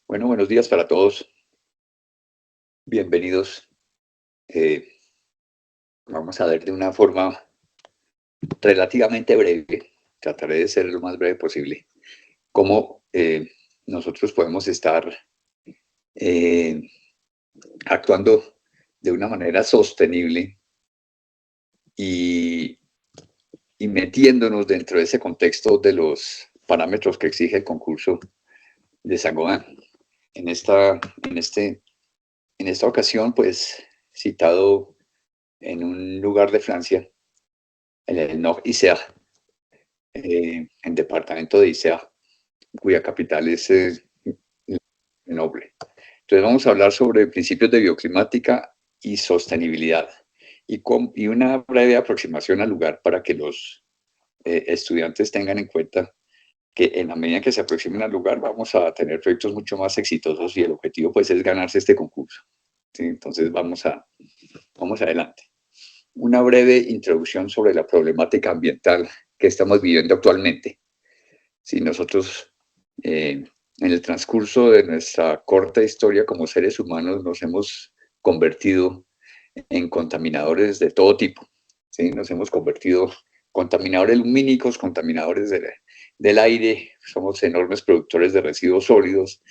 Bueno, buenos días para todos. Bienvenidos. Eh, Vamos a ver de una forma relativamente breve, trataré de ser lo más breve posible, cómo nosotros podemos estar eh, actuando de una manera sostenible y, y metiéndonos dentro de ese contexto de los parámetros que exige el concurso de Saint-Gobain. En esta, en, este, en esta ocasión, pues, citado en un lugar de Francia, en el Nord-Isère, en departamento de Isère, cuya capital es Grenoble. Entonces vamos a hablar sobre principios de bioclimática y sostenibilidad y una breve aproximación al lugar para que los estudiantes tengan en cuenta que en la medida que se aproximen al lugar vamos a tener proyectos mucho más exitosos y el objetivo pues es ganarse este concurso. ¿Sí? Entonces vamos adelante. Una breve introducción sobre la problemática ambiental que estamos viviendo actualmente. Si nosotros en el transcurso de nuestra corta historia como seres humanos nos hemos convertido en contaminadores de todo tipo, ¿sí? Nos hemos convertido contaminadores lumínicos, contaminadores del aire, somos enormes productores de residuos sólidos,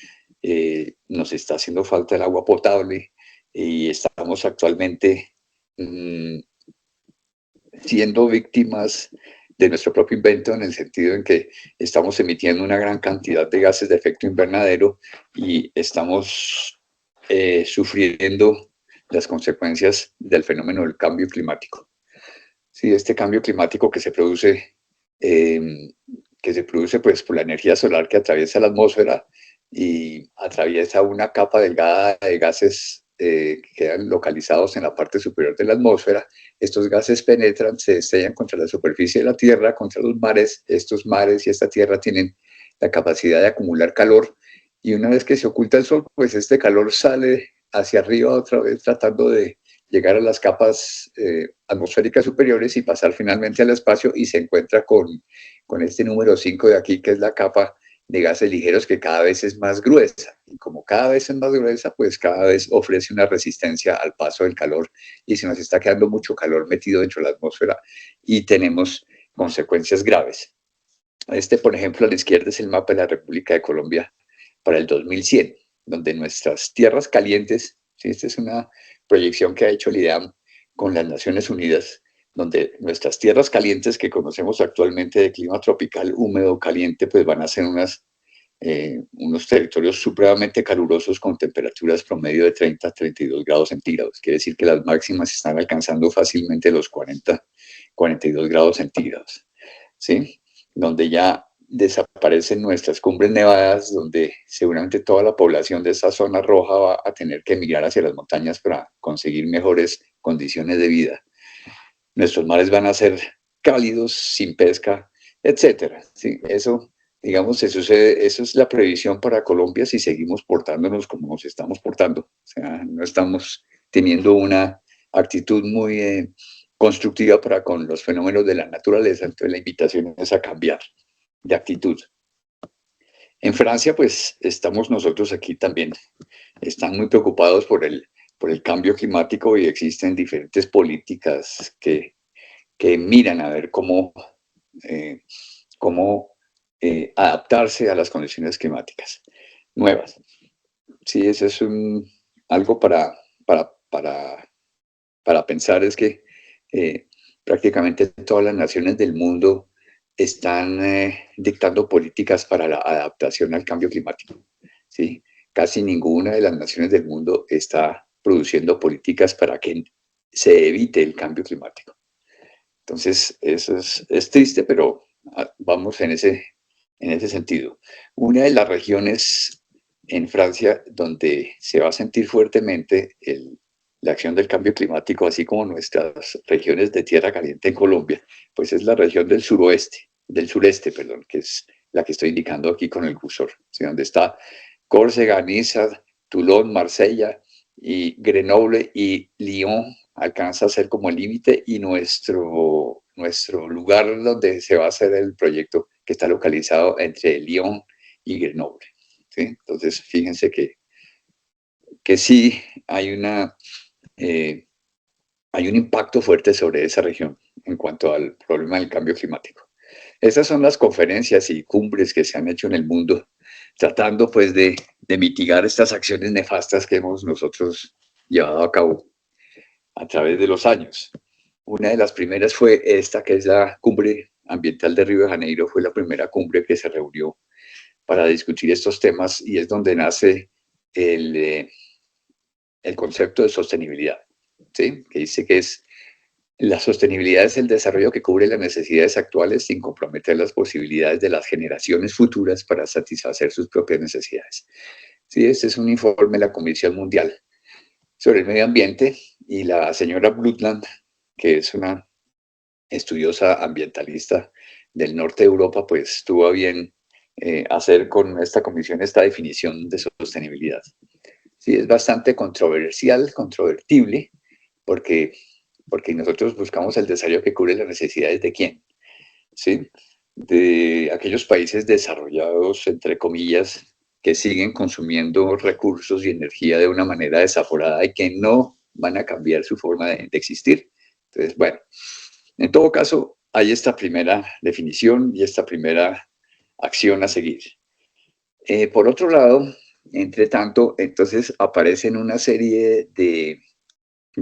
nos está haciendo falta el agua potable y estamos actualmente mmm, siendo víctimas de nuestro propio invento en el sentido en que estamos emitiendo una gran cantidad de gases de efecto invernadero y estamos sufriendo las consecuencias del fenómeno del cambio climático. Sí, este cambio climático que se produce pues, por la energía solar que atraviesa la atmósfera y atraviesa una capa delgada de gases que quedan localizados en la parte superior de la atmósfera. Estos gases penetran, se estrellan contra la superficie de la Tierra, contra los mares. Estos mares y esta Tierra tienen la capacidad de acumular calor y una vez que se oculta el sol, pues este calor sale hacia arriba otra vez tratando de llegar a las capas atmosféricas superiores y pasar finalmente al espacio y se encuentra con este número 5 de aquí, que es la capa de gases ligeros que cada vez es más gruesa. Y como cada vez es más gruesa, pues cada vez ofrece una resistencia al paso del calor y se nos está quedando mucho calor metido dentro de la atmósfera y tenemos consecuencias graves. Este, por ejemplo, a la izquierda es el mapa de la República de Colombia para el 2100, donde nuestras tierras calientes, ¿sí? Esta es una proyección que ha hecho el IDEAM con las Naciones Unidas, donde nuestras tierras calientes que conocemos actualmente de clima tropical, húmedo, caliente, pues van a ser unos territorios supremamente calurosos con temperaturas promedio de 30 a 32 grados centígrados. Quiere decir que las máximas están alcanzando fácilmente los 40, 42 grados centígrados. ¿Sí? Donde ya desaparecen nuestras cumbres nevadas, donde seguramente toda la población de esa zona roja va a tener que emigrar hacia las montañas para conseguir mejores condiciones de vida. Nuestros mares van a ser cálidos, sin pesca, etcétera. ¿Sí? Eso, digamos, eso es la previsión para Colombia si seguimos portándonos como nos estamos portando. O sea, no estamos teniendo una actitud muy constructiva para con los fenómenos de la naturaleza, entonces la invitación es a cambiar de actitud. En Francia, pues estamos nosotros aquí también, están muy preocupados por el cambio climático y existen diferentes políticas que miran a ver eh, cómo adaptarse a las condiciones climáticas nuevas. Sí, eso es algo para pensar, es que eh, prácticamente todas las naciones del mundo están dictando políticas para la adaptación al cambio climático. ¿Sí? Casi ninguna de las naciones del mundo está produciendo políticas para que se evite el cambio climático. Entonces, eso es triste, pero vamos en ese sentido. Una de las regiones en Francia donde se va a sentir fuertemente la acción del cambio climático, así como nuestras regiones de tierra caliente en Colombia, pues es la región del sureste, perdón, que es la que estoy indicando aquí con el cursor, ¿sí? Donde está Córcega, Niza, Toulon, Marsella y Grenoble y Lyon alcanza a ser como el límite y nuestro lugar donde se va a hacer el proyecto que está localizado entre Lyon y Grenoble. ¿sí? Entonces, fíjense que sí hay hay un impacto fuerte sobre esa región en cuanto al problema del cambio climático. Estas son las conferencias y cumbres que se han hecho en el mundo, tratando pues de mitigar estas acciones nefastas que hemos nosotros llevado a cabo a través de los años. Una de las primeras fue esta, que es la cumbre ambiental de Río de Janeiro, fue la primera cumbre que se reunió para discutir estos temas y es donde nace el, el concepto de sostenibilidad, ¿sí? Que dice que la sostenibilidad es el desarrollo que cubre las necesidades actuales sin comprometer las posibilidades de las generaciones futuras para satisfacer sus propias necesidades. Sí, este es un informe de la Comisión Mundial sobre el Medio Ambiente y la señora Brundtland, que es una estudiosa ambientalista del norte de Europa, pues tuvo a bien hacer con esta comisión esta definición de sostenibilidad. Sí, es bastante controversial, controvertible, porque nosotros buscamos el desarrollo que cubre las necesidades de quién, ¿sí? De aquellos países desarrollados, entre comillas, que siguen consumiendo recursos y energía de una manera desaforada y que no van a cambiar su forma de existir. Entonces, bueno, en todo caso, hay esta primera definición y esta primera acción a seguir. Por otro lado, entre tanto, entonces aparecen una serie de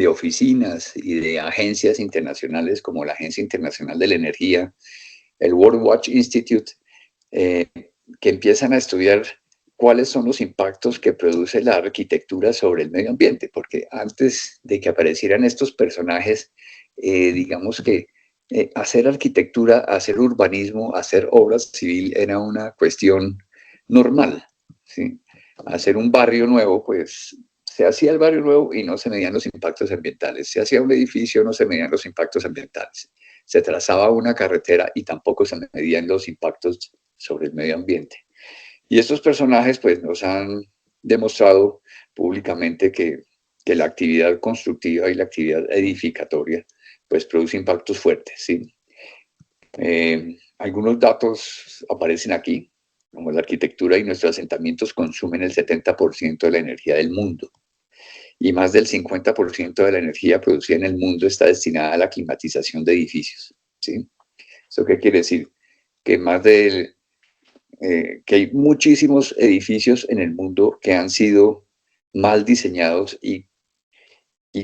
oficinas y de agencias internacionales como la Agencia Internacional de la Energía, el World Watch Institute, eh, que empiezan a estudiar cuáles son los impactos que produce la arquitectura sobre el medio ambiente, porque antes de que aparecieran estos personajes, digamos que hacer arquitectura, hacer urbanismo, hacer obra civil era una cuestión normal, ¿sí? Hacer un barrio nuevo, pues se hacía el barrio nuevo y no se medían los impactos ambientales. Se hacía un edificio, no se medían los impactos ambientales. Se trazaba una carretera y tampoco se medían los impactos sobre el medio ambiente. Y estos personajes pues nos han demostrado públicamente que la actividad constructiva y la actividad edificatoria pues produce impactos fuertes, ¿sí? Algunos datos aparecen aquí, como la arquitectura y nuestros asentamientos consumen el 70% de la energía del mundo y más del 50% de la energía producida en el mundo está destinada a la climatización de edificios, ¿sí? ¿Eso qué quiere decir? Que que hay muchísimos edificios en el mundo que han sido mal diseñados y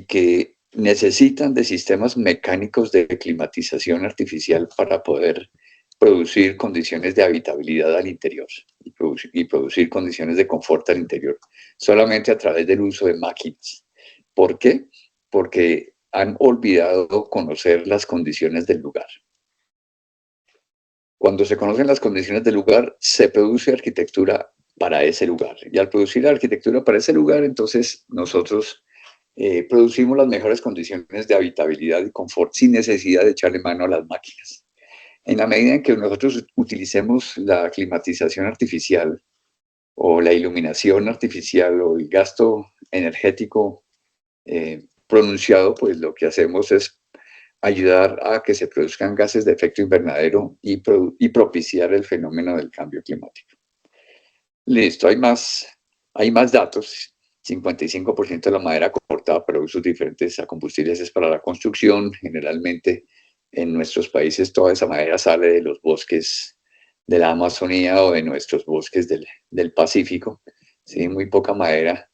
que necesitan de sistemas mecánicos de climatización artificial para poder producir condiciones de habitabilidad al interior y producir condiciones de confort al interior, solamente a través del uso de máquinas. ¿Por qué? Porque han olvidado conocer las condiciones del lugar. Cuando se conocen las condiciones del lugar, se produce arquitectura para ese lugar. Y al producir arquitectura para ese lugar, entonces nosotros producimos las mejores condiciones de habitabilidad y confort sin necesidad de echarle mano a las máquinas. En la medida en que nosotros utilicemos la climatización artificial o la iluminación artificial o el gasto energético pronunciado, pues lo que hacemos es ayudar a que se produzcan gases de efecto invernadero y propiciar el fenómeno del cambio climático. Listo, hay más datos. 55% de la madera cortada para usos diferentes a combustibles es para la construcción. Generalmente en nuestros países toda esa madera sale de los bosques de la Amazonía o de nuestros bosques del Pacífico. ¿Sí? Muy poca madera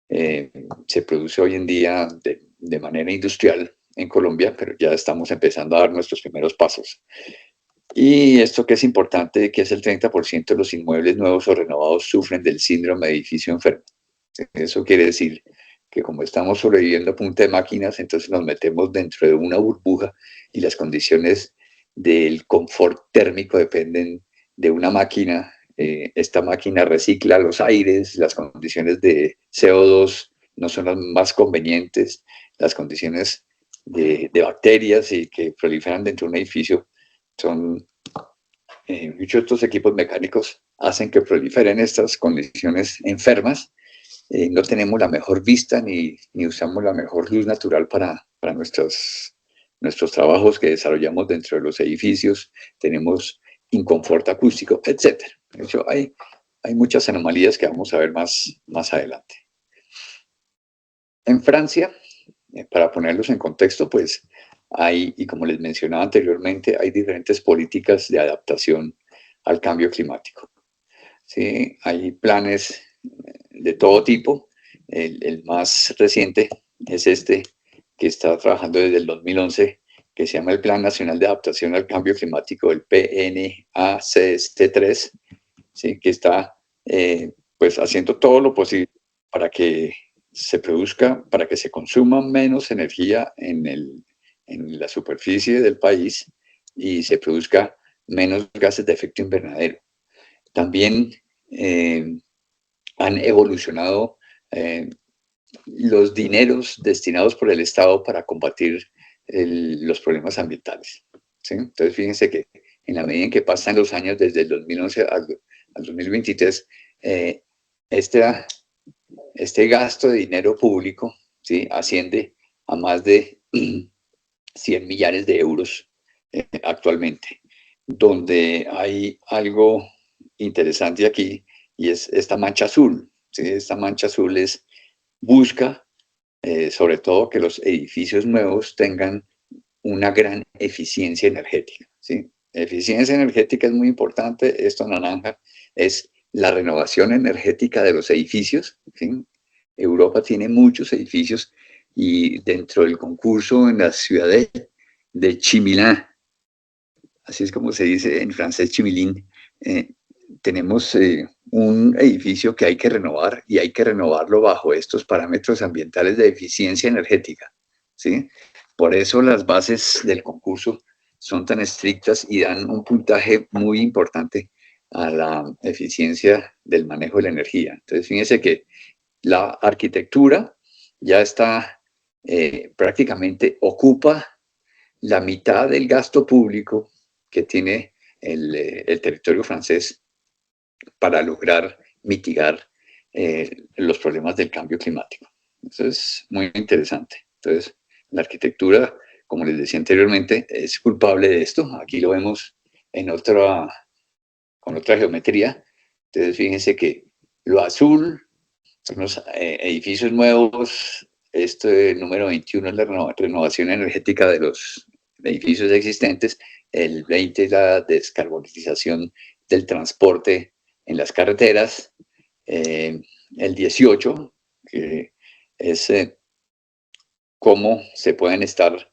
se produce hoy en día de manera industrial en Colombia, pero ya estamos empezando a dar nuestros primeros pasos. Y esto que es importante, que es el 30% de los inmuebles nuevos o renovados sufren del síndrome de edificio enfermo. Eso quiere decir que como estamos sobreviviendo a punta de máquinas, entonces nos metemos dentro de una burbuja y las condiciones del confort térmico dependen de una máquina. Esta máquina recicla los aires, las condiciones de CO2 no son las más convenientes, las condiciones de bacterias y que proliferan dentro de un edificio son muchos de estos equipos mecánicos hacen que proliferen estas condiciones enfermas. No tenemos la mejor vista ni usamos la mejor luz natural para nuestros trabajos que desarrollamos dentro de los edificios. Tenemos inconfort acústico, etc. De hecho, hay hay muchas anomalías que vamos a ver más adelante. En Francia, para ponerlos en contexto, pues hay, y como les mencionaba anteriormente, hay diferentes políticas de adaptación al cambio climático. ¿Sí? Hay planes de todo tipo. El más reciente es este, que está trabajando desde el 2011, que se llama el Plan Nacional de Adaptación al Cambio Climático, el PNACT3, ¿sí? Que está pues haciendo todo lo posible para que se produzca, para que se consuma menos energía en la superficie del país y se produzca menos gases de efecto invernadero. También han evolucionado los dineros destinados por el Estado para combatir los problemas ambientales. ¿Sí? Entonces, fíjense que en la medida en que pasan los años, desde el 2011 al 2023, este gasto de dinero público, ¿sí? Asciende a más de 100 millares de euros actualmente, donde hay algo interesante aquí y es esta mancha azul. ¿Sí? Esta mancha azul busca sobre todo que los edificios nuevos tengan una gran eficiencia energética. ¿Sí? Eficiencia energética es muy importante. Esto naranja es la renovación energética de los edificios. ¿Sí? Europa tiene muchos edificios y dentro del concurso en la ciudad de Chimilán, así es como se dice en francés Chimilín, tenemos un edificio que hay que renovar y hay que renovarlo bajo estos parámetros ambientales de eficiencia energética. ¿Sí? Por eso las bases del concurso son tan estrictas y dan un puntaje muy importante a la eficiencia del manejo de la energía. Entonces, fíjense que la arquitectura ya está prácticamente ocupa la mitad del gasto público que tiene el territorio francés para lograr mitigar los problemas del cambio climático. Eso es muy interesante. Entonces, la arquitectura, como les decía anteriormente, es culpable de esto. Aquí lo vemos en con otra geometría. Entonces, fíjense que lo azul son los edificios nuevos. Este número 21 es la renovación energética de los edificios existentes. El 20 es la descarbonización del transporte en las carreteras. El 18, que es cómo se pueden estar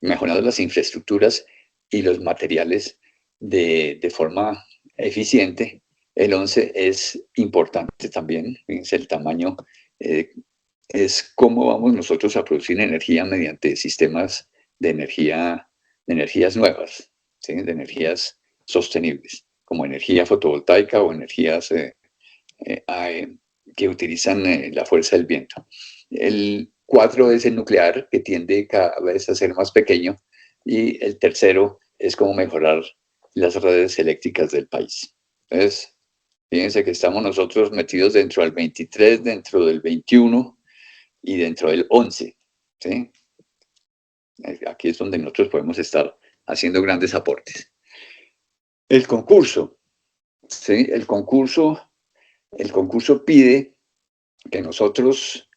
mejorando las infraestructuras y los materiales de forma eficiente. El 11 es importante también, fíjense el tamaño, es cómo vamos nosotros a producir energía mediante sistemas de energías nuevas, ¿sí? De energías sostenibles, como energía fotovoltaica o energías que utilizan la fuerza del viento. El 4 es el nuclear, que tiende cada vez a ser más pequeño, y el tercero es cómo mejorar las redes eléctricas del país. Entonces, fíjense que estamos nosotros metidos dentro del 23, dentro del 21 y dentro del 11. ¿Sí? Aquí es donde nosotros podemos estar haciendo grandes aportes. El concurso. ¿Sí? El concurso pide que nosotros,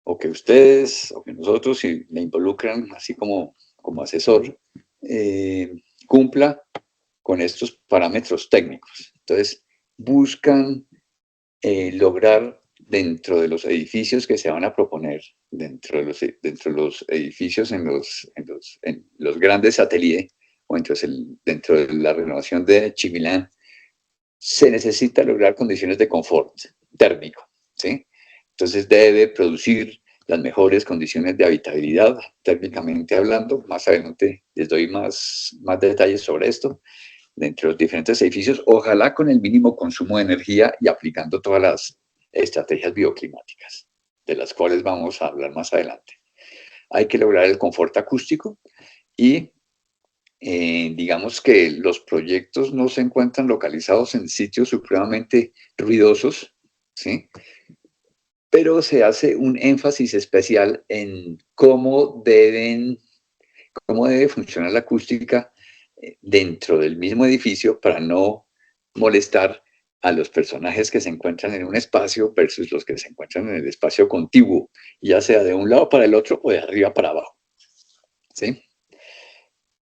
o que ustedes, o que nosotros, si me involucran así como asesor, cumpla con estos parámetros técnicos. Entonces, buscan lograr dentro de los edificios que se van a proponer, dentro de los edificios en los grandes satélites, o dentro de la renovación de Chimilán, se necesita lograr condiciones de confort térmico, ¿sí? Entonces debe producir las mejores condiciones de habitabilidad, térmicamente hablando. Más adelante les doy más detalles sobre esto, dentro de los diferentes edificios, ojalá con el mínimo consumo de energía y aplicando todas las estrategias bioclimáticas, de las cuales vamos a hablar más adelante. Hay que lograr el confort acústico y digamos que los proyectos no se encuentran localizados en sitios supremamente ruidosos, ¿sí? Pero se hace un énfasis especial en cómo debe funcionar la acústica dentro del mismo edificio para no molestar a los personajes que se encuentran en un espacio versus los que se encuentran en el espacio contiguo, ya sea de un lado para el otro o de arriba para abajo. ¿Sí?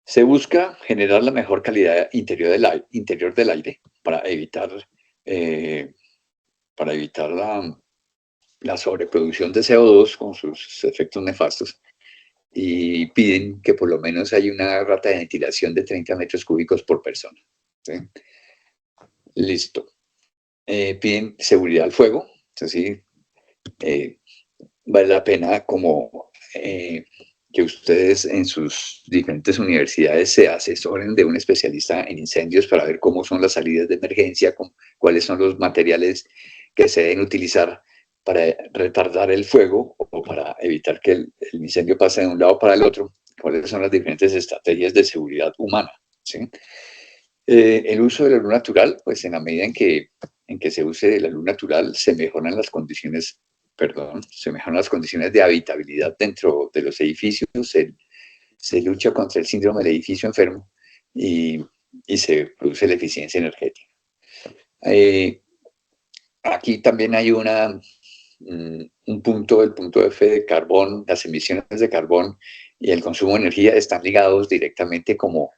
Se busca generar la mejor calidad interior del aire eh, para evitar la sobreproducción de CO2 con sus efectos nefastos, y piden que por lo menos haya una rata de ventilación de 30 metros cúbicos por persona. ¿Sí? Listo. Piden seguridad al fuego. Entonces, sí, vale la pena como que ustedes en sus diferentes universidades se asesoren de un especialista en incendios para ver cómo son las salidas de emergencia, cuáles son los materiales que se deben utilizar para retardar el fuego o para evitar que el incendio pase de un lado para el otro, cuáles son las diferentes estrategias de seguridad humana. ¿Sí? El uso de la luz natural, pues en la medida en que se use la luz natural, se mejoran las condiciones de habitabilidad dentro de los edificios, se lucha contra el síndrome del edificio enfermo y, y se produce la eficiencia energética. Eh, Aquí también hay un punto, el punto F de carbón, las emisiones de carbón y el consumo de energía están ligados directamente como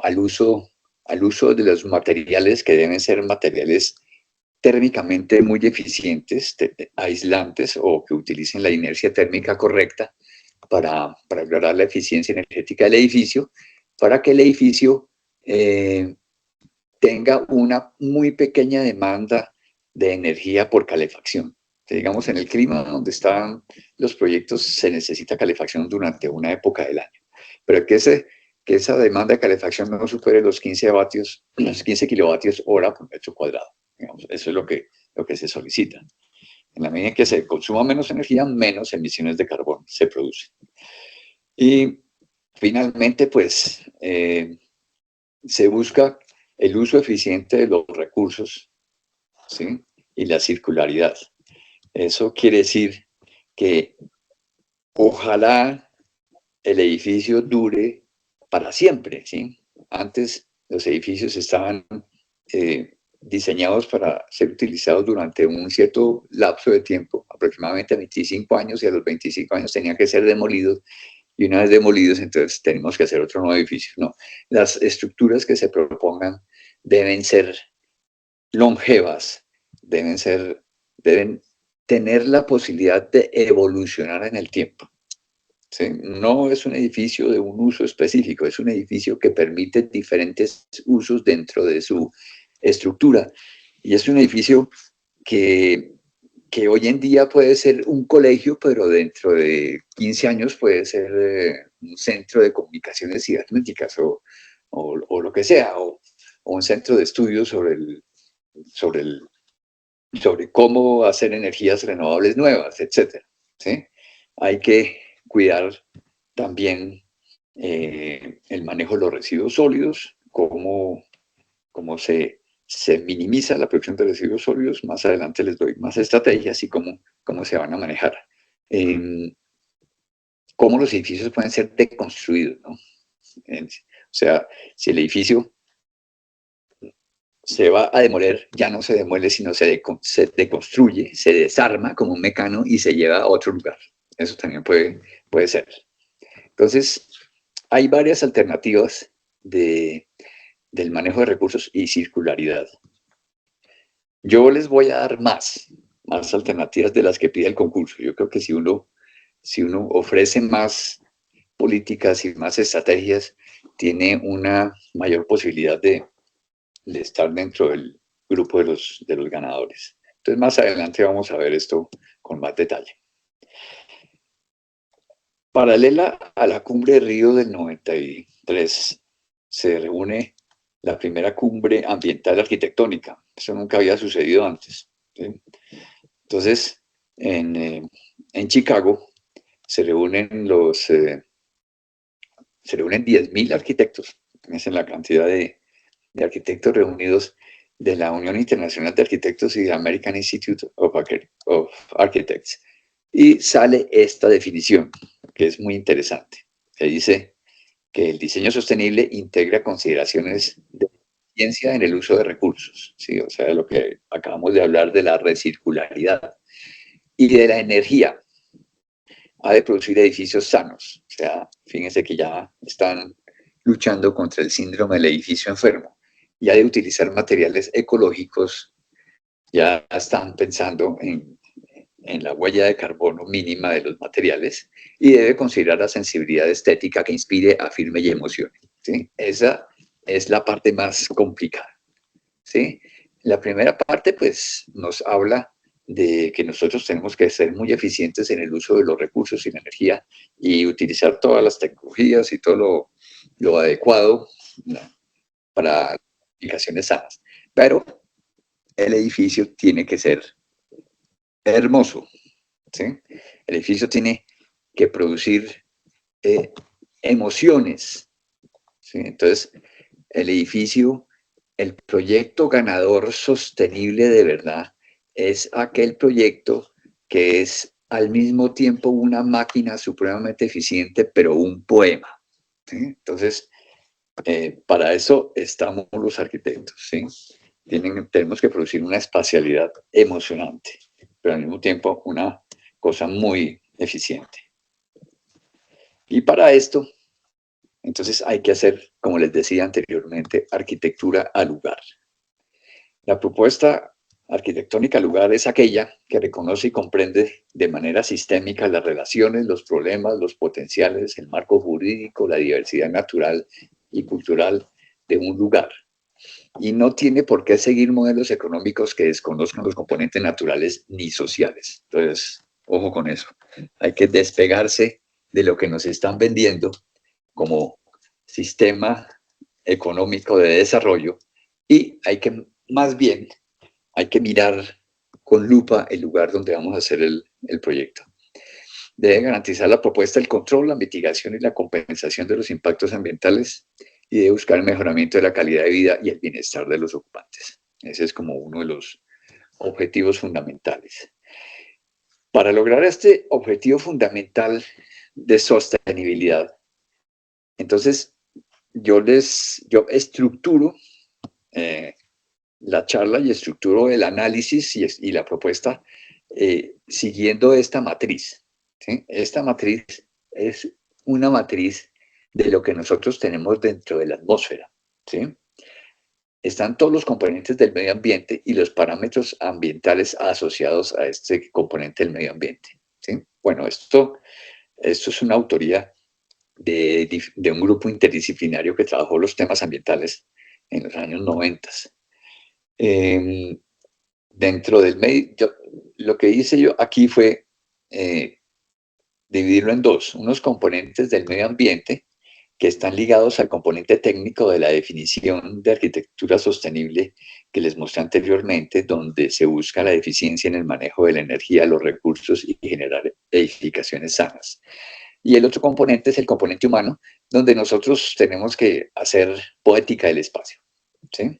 al uso de los materiales que deben ser materiales térmicamente muy eficientes, aislantes o que utilicen la inercia térmica correcta para lograr la eficiencia energética del edificio, para que el edificio tenga una muy pequeña demanda de energía por calefacción. Digamos, en el clima donde están los proyectos se necesita calefacción durante una época del año, pero que esa demanda de calefacción no supere los 15 vatios, los 15 kilovatios hora por metro cuadrado. Digamos, eso es lo que se solicita. En la medida en que se consuma menos energía, menos emisiones de carbón se producen. Y finalmente, pues, se busca el uso eficiente de los recursos, ¿sí? Y la circularidad. Eso quiere decir que ojalá el edificio dure para siempre, ¿sí? Antes los edificios estaban diseñados para ser utilizados durante un cierto lapso de tiempo, aproximadamente 25 años, y a los 25 años tenían que ser demolidos, y una vez demolidos, entonces tenemos que hacer otro nuevo edificio. No, las estructuras que se propongan deben ser longevas, deben tener la posibilidad de evolucionar en el tiempo. ¿Sí? No es un edificio de un uso específico, es un edificio que permite diferentes usos dentro de su estructura. Y es un edificio que, que hoy en día puede ser un colegio, pero dentro de 15 años puede ser un centro de comunicaciones cibernéticas o lo que sea, o un centro de estudios sobre, el, sobre cómo hacer energías renovables nuevas, etc. ¿Sí? Hay que cuidar también el manejo de los residuos sólidos, cómo se minimiza la producción de residuos sólidos. Más adelante les doy más estrategias y cómo se van a manejar. Cómo los edificios pueden ser deconstruidos, ¿no? O sea, si el edificio se va a demoler, ya no se demuele, sino se deconstruye, se desarma como un mecano y se lleva a otro lugar. Eso también puede ser. Entonces, hay varias alternativas del manejo de recursos y circularidad. Yo les voy a dar más alternativas de las que pide el concurso. Yo creo que si uno ofrece más políticas y más estrategias, tiene una mayor posibilidad de estar dentro del grupo de los ganadores. Entonces, más adelante vamos a ver esto con más detalle. Paralela a la cumbre de Río del 93, se reúne la primera cumbre ambiental arquitectónica. Eso nunca había sucedido antes. ¿Sí? Entonces, en Chicago se reúnen 10.000 arquitectos. Esa es la cantidad de arquitectos reunidos de la Unión Internacional de Arquitectos y de American Institute of Architects. Y sale esta definición, que es muy interesante. Que dice que el diseño sostenible integra consideraciones de eficiencia en el uso de recursos, ¿sí? O sea, lo que acabamos de hablar de la recircularidad y de la energía. Ha de producir edificios sanos. O sea, fíjense que ya están luchando contra el síndrome del edificio enfermo. Y ha de utilizar materiales ecológicos, ya están pensando en la huella de carbono mínima de los materiales y debe considerar la sensibilidad estética que inspire, afirme y emocione. ¿Sí? Esa es la parte más complicada. ¿Sí? La primera parte, pues, nos habla de que nosotros tenemos que ser muy eficientes en el uso de los recursos y la energía y utilizar todas las tecnologías y todo lo adecuado, ¿no?, para aplicaciones sanas. Pero el edificio tiene que ser hermoso, ¿sí? El edificio tiene que producir eh, emociones, ¿sí? Entonces, el edificio, el proyecto ganador sostenible de verdad es aquel proyecto que es al mismo tiempo una máquina supremamente eficiente, pero un poema, ¿sí? Entonces, para eso estamos los arquitectos, ¿sí? Tenemos que producir una espacialidad emocionante, pero al mismo tiempo una cosa muy eficiente. Y para esto, entonces hay que hacer, como les decía anteriormente, arquitectura al lugar. La propuesta arquitectónica al lugar es aquella que reconoce y comprende de manera sistémica las relaciones, los problemas, los potenciales, el marco jurídico, la diversidad natural y cultural de un lugar. Y no tiene por qué seguir modelos económicos que desconozcan los componentes naturales ni sociales. Entonces, ojo con eso. Hay que despegarse de lo que nos están vendiendo como sistema económico de desarrollo y hay que, más bien, hay que mirar con lupa el lugar donde vamos a hacer el proyecto. Debe garantizar la propuesta, el control, la mitigación y la compensación de los impactos ambientales y debe buscar el mejoramiento de la calidad de vida y el bienestar de los ocupantes. Ese es como uno de los objetivos fundamentales. Para lograr este objetivo fundamental de sostenibilidad, entonces yo estructuro la charla y estructuro el análisis y la propuesta siguiendo esta matriz, ¿sí? Esta matriz es una matriz de lo que nosotros tenemos dentro de la atmósfera, ¿sí? Están todos los componentes del medio ambiente y los parámetros ambientales asociados a este componente del medio ambiente, ¿sí? Bueno, esto es una autoría de un grupo interdisciplinario que trabajó los temas ambientales en los años 90. Dentro del medio, lo que hice yo aquí fue dividirlo en dos, unos componentes del medio ambiente que están ligados al componente técnico de la definición de arquitectura sostenible que les mostré anteriormente, donde se busca la eficiencia en el manejo de la energía, los recursos y generar edificaciones sanas. Y el otro componente es el componente humano, donde nosotros tenemos que hacer poética del espacio, ¿sí?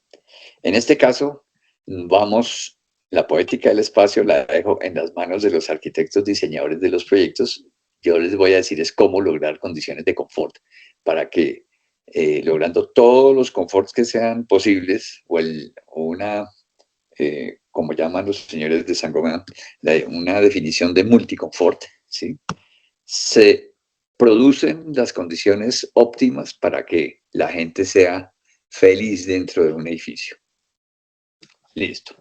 En este caso, la poética del espacio la dejo en las manos de los arquitectos diseñadores de los proyectos. Yo les voy a decir es cómo lograr condiciones de confort para que, logrando todos los conforts que sean posibles, como llaman los señores de Saint-Gobain, una definición de multiconfort, ¿sí?, se producen las condiciones óptimas para que la gente sea feliz dentro de un edificio. Listo.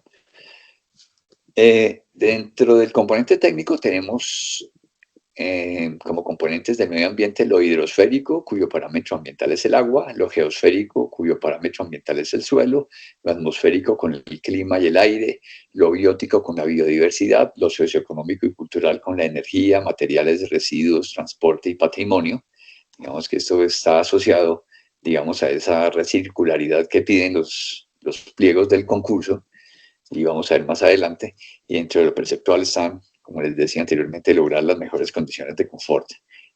Dentro del componente técnico tenemos como componentes del medio ambiente lo hidrosférico, cuyo parámetro ambiental es el agua, lo geosférico, cuyo parámetro ambiental es el suelo, lo atmosférico con el clima y el aire, lo biótico con la biodiversidad, lo socioeconómico y cultural con la energía, materiales, residuos, transporte y patrimonio. Digamos que esto está asociado, digamos, a esa recircularidad que piden los pliegos del concurso, y vamos a ver más adelante, y dentro de lo perceptual están, como les decía anteriormente, lograr las mejores condiciones de confort.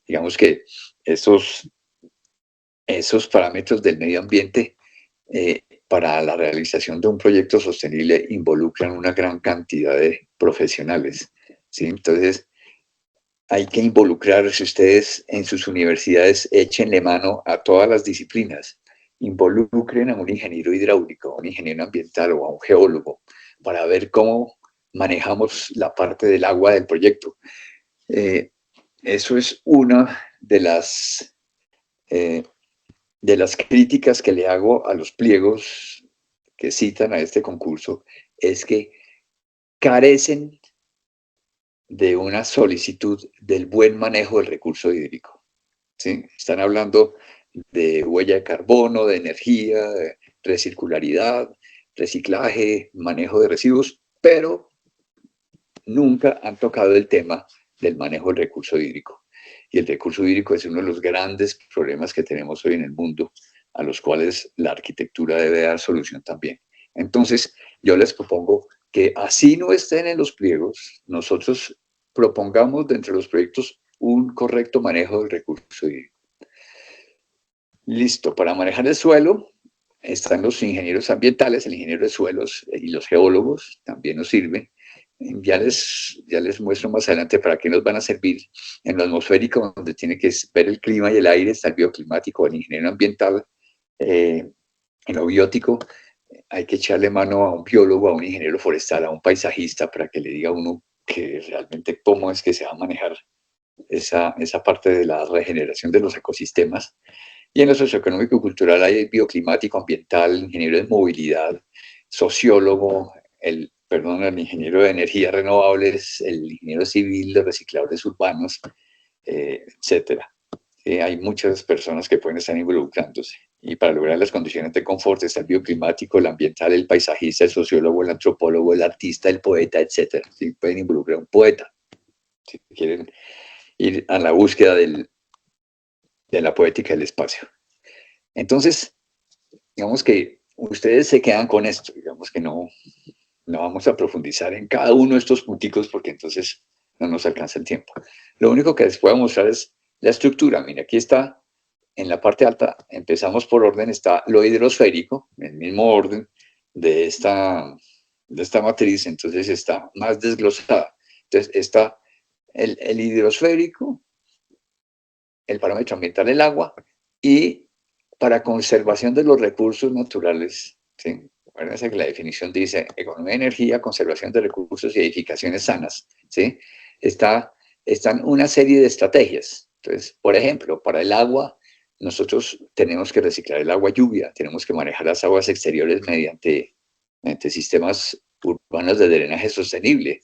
Digamos que esos parámetros del medio ambiente para la realización de un proyecto sostenible involucran una gran cantidad de profesionales, ¿sí? Entonces, hay que involucrar, si ustedes en sus universidades échenle mano a todas las disciplinas involucren a un ingeniero hidráulico, a un ingeniero ambiental o a un geólogo para ver cómo manejamos la parte del agua del proyecto. Eso es una eh, de las críticas que le hago a los pliegos que citan a este concurso, es que carecen de una solicitud del buen manejo del recurso hídrico. ¿Sí? Están hablando de huella de carbono, de energía, de recircularidad, reciclaje, manejo de residuos, pero nunca han tocado el tema del manejo del recurso hídrico. Y el recurso hídrico es uno de los grandes problemas que tenemos hoy en el mundo, a los cuales la arquitectura debe dar solución también. Entonces, yo les propongo que así no estén en los pliegos, nosotros propongamos dentro de los proyectos un correcto manejo del recurso hídrico. Listo, para manejar el suelo están los ingenieros ambientales, el ingeniero de suelos y los geólogos, también nos sirven. Ya les muestro más adelante para qué nos van a servir. En lo atmosférico, donde tiene que ver el clima y el aire, está el bioclimático, el ingeniero ambiental. En lo biótico, hay que echarle mano a un biólogo, a un ingeniero forestal, a un paisajista, para que le diga a uno que realmente cómo es que se va a manejar esa parte de la regeneración de los ecosistemas. Y en lo socioeconómico y cultural hay bioclimático, ambiental, ingeniero de movilidad, sociólogo, el ingeniero de energías renovables, el ingeniero civil de recicladores urbanos, etcétera. Hay muchas personas que pueden estar involucrándose. Y para lograr las condiciones de confort está el bioclimático, el ambiental, el paisajista, el sociólogo, el antropólogo, el artista, el poeta, etcétera. ¿Sí? Pueden involucrar a un poeta si quieren ir a la búsqueda de la poética del espacio. Entonces, digamos que ustedes se quedan con esto, digamos que no vamos a profundizar en cada uno de estos punticos porque entonces no nos alcanza el tiempo. Lo único que les puedo mostrar es la estructura. Mira, aquí está, en la parte alta, empezamos por orden, está lo hidrosférico, en el mismo orden de esta matriz, entonces está más desglosada. Entonces está el hidrosférico, el parámetro ambiental del agua y para conservación de los recursos naturales. ¿Sí? Acuérdense que la definición dice economía de energía, conservación de recursos y edificaciones sanas. ¿Sí? Están una serie de estrategias. Entonces, por ejemplo, para el agua, nosotros tenemos que reciclar el agua lluvia, tenemos que manejar las aguas exteriores mediante sistemas urbanos de drenaje sostenible,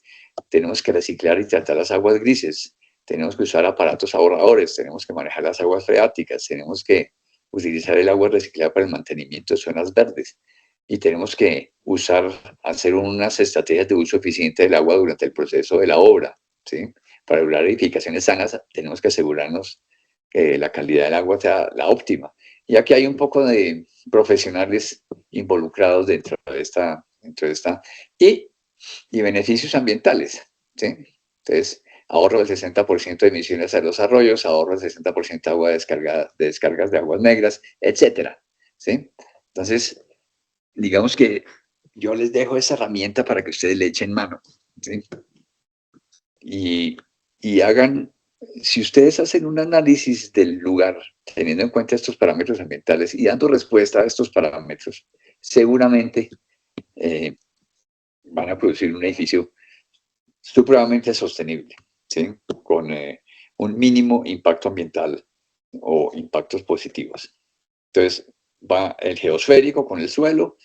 tenemos que reciclar y tratar las aguas grises, tenemos que usar aparatos ahorradores, tenemos que manejar las aguas freáticas, tenemos que utilizar el agua reciclada para el mantenimiento de zonas verdes y tenemos que hacer unas estrategias de uso eficiente del agua durante el proceso de la obra. ¿Sí? Para lograr edificaciones sanas tenemos que asegurarnos que la calidad del agua sea la óptima. Y aquí hay un poco de profesionales involucrados dentro de esta y beneficios ambientales. ¿Sí? Entonces, ahorro del 60% de emisiones a los arroyos, ahorro del 60% de agua de descargas de aguas negras, etcétera. ¿Sí? Entonces, digamos que yo les dejo esa herramienta para que ustedes le echen mano. ¿Sí? Y hagan, si ustedes hacen un análisis del lugar, teniendo en cuenta estos parámetros ambientales y dando respuesta a estos parámetros, seguramente van a producir un edificio supremamente sostenible, ¿sí? Con un mínimo impacto ambiental o impactos positivos. Entonces, va el geosférico con el suelo,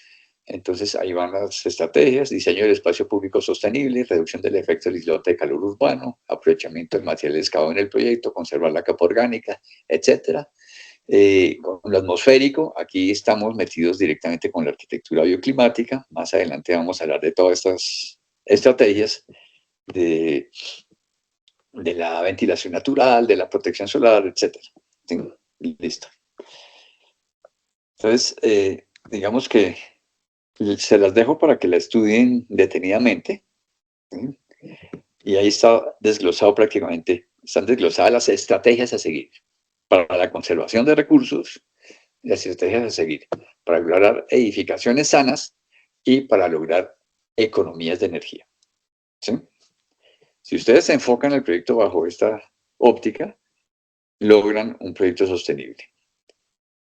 entonces ahí van las estrategias, diseño del espacio público sostenible, reducción del efecto del islote de calor urbano, aprovechamiento del material excavado en el proyecto, conservar la capa orgánica, etcétera. Con lo atmosférico, aquí estamos metidos directamente con la arquitectura bioclimática, más adelante vamos a hablar de todas estas estrategias de, de la ventilación natural, de la protección solar, etcétera. Listo. Entonces, digamos que se las dejo para que la estudien detenidamente. ¿Sí? Y ahí está desglosado prácticamente, están desglosadas las estrategias a seguir para la conservación de recursos, las estrategias a seguir para lograr edificaciones sanas y para lograr economías de energía. ¿Sí? Si ustedes se enfocan el proyecto bajo esta óptica, logran un proyecto sostenible.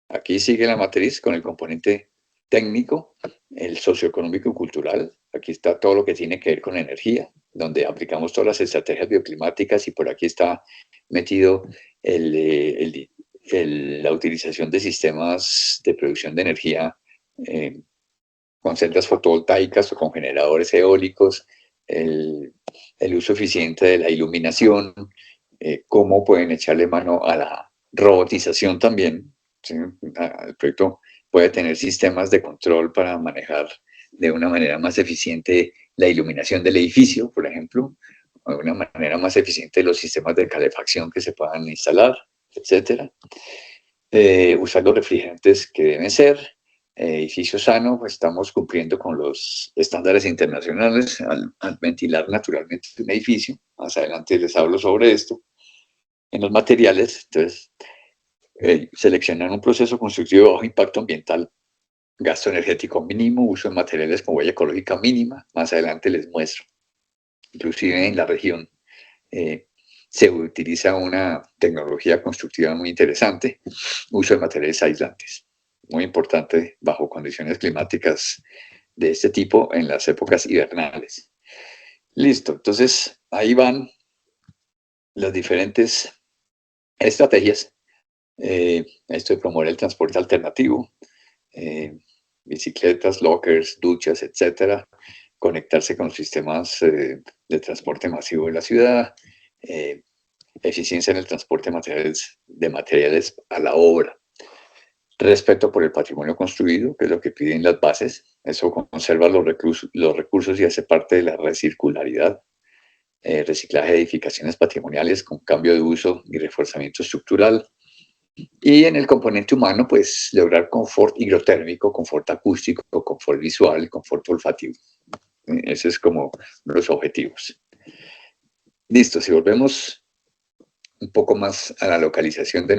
Aquí sigue la matriz con el componente técnico, el socioeconómico y cultural. Aquí está todo lo que tiene que ver con energía, donde aplicamos todas las estrategias bioclimáticas y por aquí está metido la utilización de sistemas de producción de energía eh, con celdas fotovoltaicas o con generadores eólicos, el, el uso eficiente de la iluminación, cómo pueden echarle mano a la robotización también. ¿Sí? El proyecto puede tener sistemas de control para manejar de una manera más eficiente la iluminación del edificio, por ejemplo, o de una manera más eficiente los sistemas de calefacción que se puedan instalar, etcétera. Usar los refrigerantes que deben ser, edificio sano, pues estamos cumpliendo con los estándares internacionales al ventilar naturalmente un edificio. Más adelante les hablo sobre esto. En los materiales, entonces, seleccionar un proceso constructivo de bajo impacto ambiental, gasto energético mínimo, uso de materiales con huella ecológica mínima. Más adelante les muestro. Inclusive en la región se utiliza una tecnología constructiva muy interesante, uso de materiales aislantes, muy importante bajo condiciones climáticas de este tipo en las épocas invernales. Listo, entonces ahí van las diferentes estrategias. Esto de promover el transporte alternativo, bicicletas, lockers, duchas, etcétera, conectarse con los sistemas de transporte masivo de la ciudad, eficiencia en el transporte de materiales a la obra, respeto por el patrimonio construido, que es lo que piden las bases, eso conserva los recursos y hace parte de la recircularidad, reciclaje de edificaciones patrimoniales con cambio de uso y reforzamiento estructural. Y en el componente humano, pues lograr confort hidrotérmico, confort acústico, confort visual, confort olfativo. Ese es como los objetivos. Listo, si volvemos un poco más a la localización de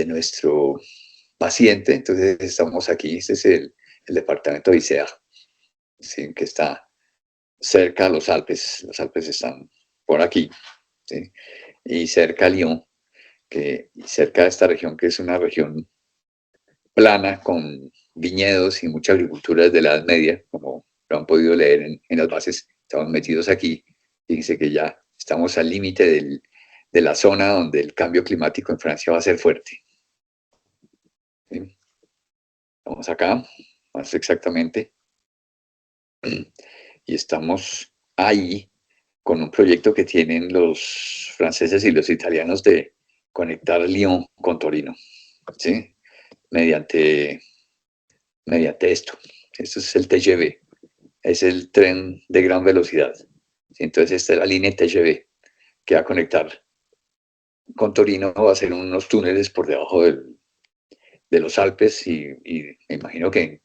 nuestro paciente, entonces estamos aquí, este es el departamento de Isea, ¿sí? Que está cerca a los Alpes están por aquí, ¿sí? Y cerca a Lyon, cerca de esta región que es una región plana con viñedos y mucha agricultura desde la Edad Media, como lo han podido leer en las bases, estamos metidos aquí, fíjense que ya estamos al límite de la zona donde el cambio climático en Francia va a ser fuerte. ¿Sí? Estamos acá, más exactamente, y estamos ahí con un proyecto que tienen los franceses y los italianos de conectar Lyon con Torino, ¿sí? Mediante esto. Esto es el TGV, es el tren de gran velocidad. ¿Sí? Entonces esta es la línea TGV que va a conectar con Torino, va a ser unos túneles por debajo de los Alpes y me imagino que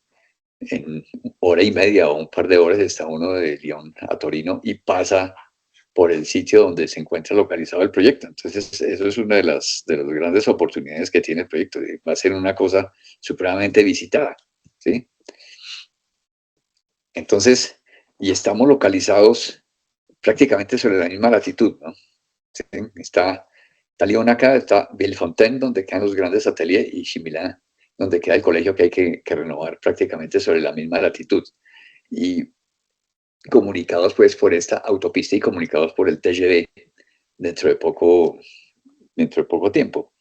en hora y media o un par de horas está uno de Lyon a Torino y pasa por el sitio donde se encuentra localizado el proyecto. Entonces, eso es una de las grandes oportunidades que tiene el proyecto. Va a ser una cosa supremamente visitada, ¿sí? Entonces, y estamos localizados prácticamente sobre la misma latitud, ¿no? ¿Sí? Está Lyon acá, está Villefontaine, donde quedan los grandes ateliers, y Chimilán, donde queda el colegio que hay que renovar prácticamente sobre la misma latitud. Y comunicados pues por esta autopista y comunicados por el TGV dentro de poco tiempo.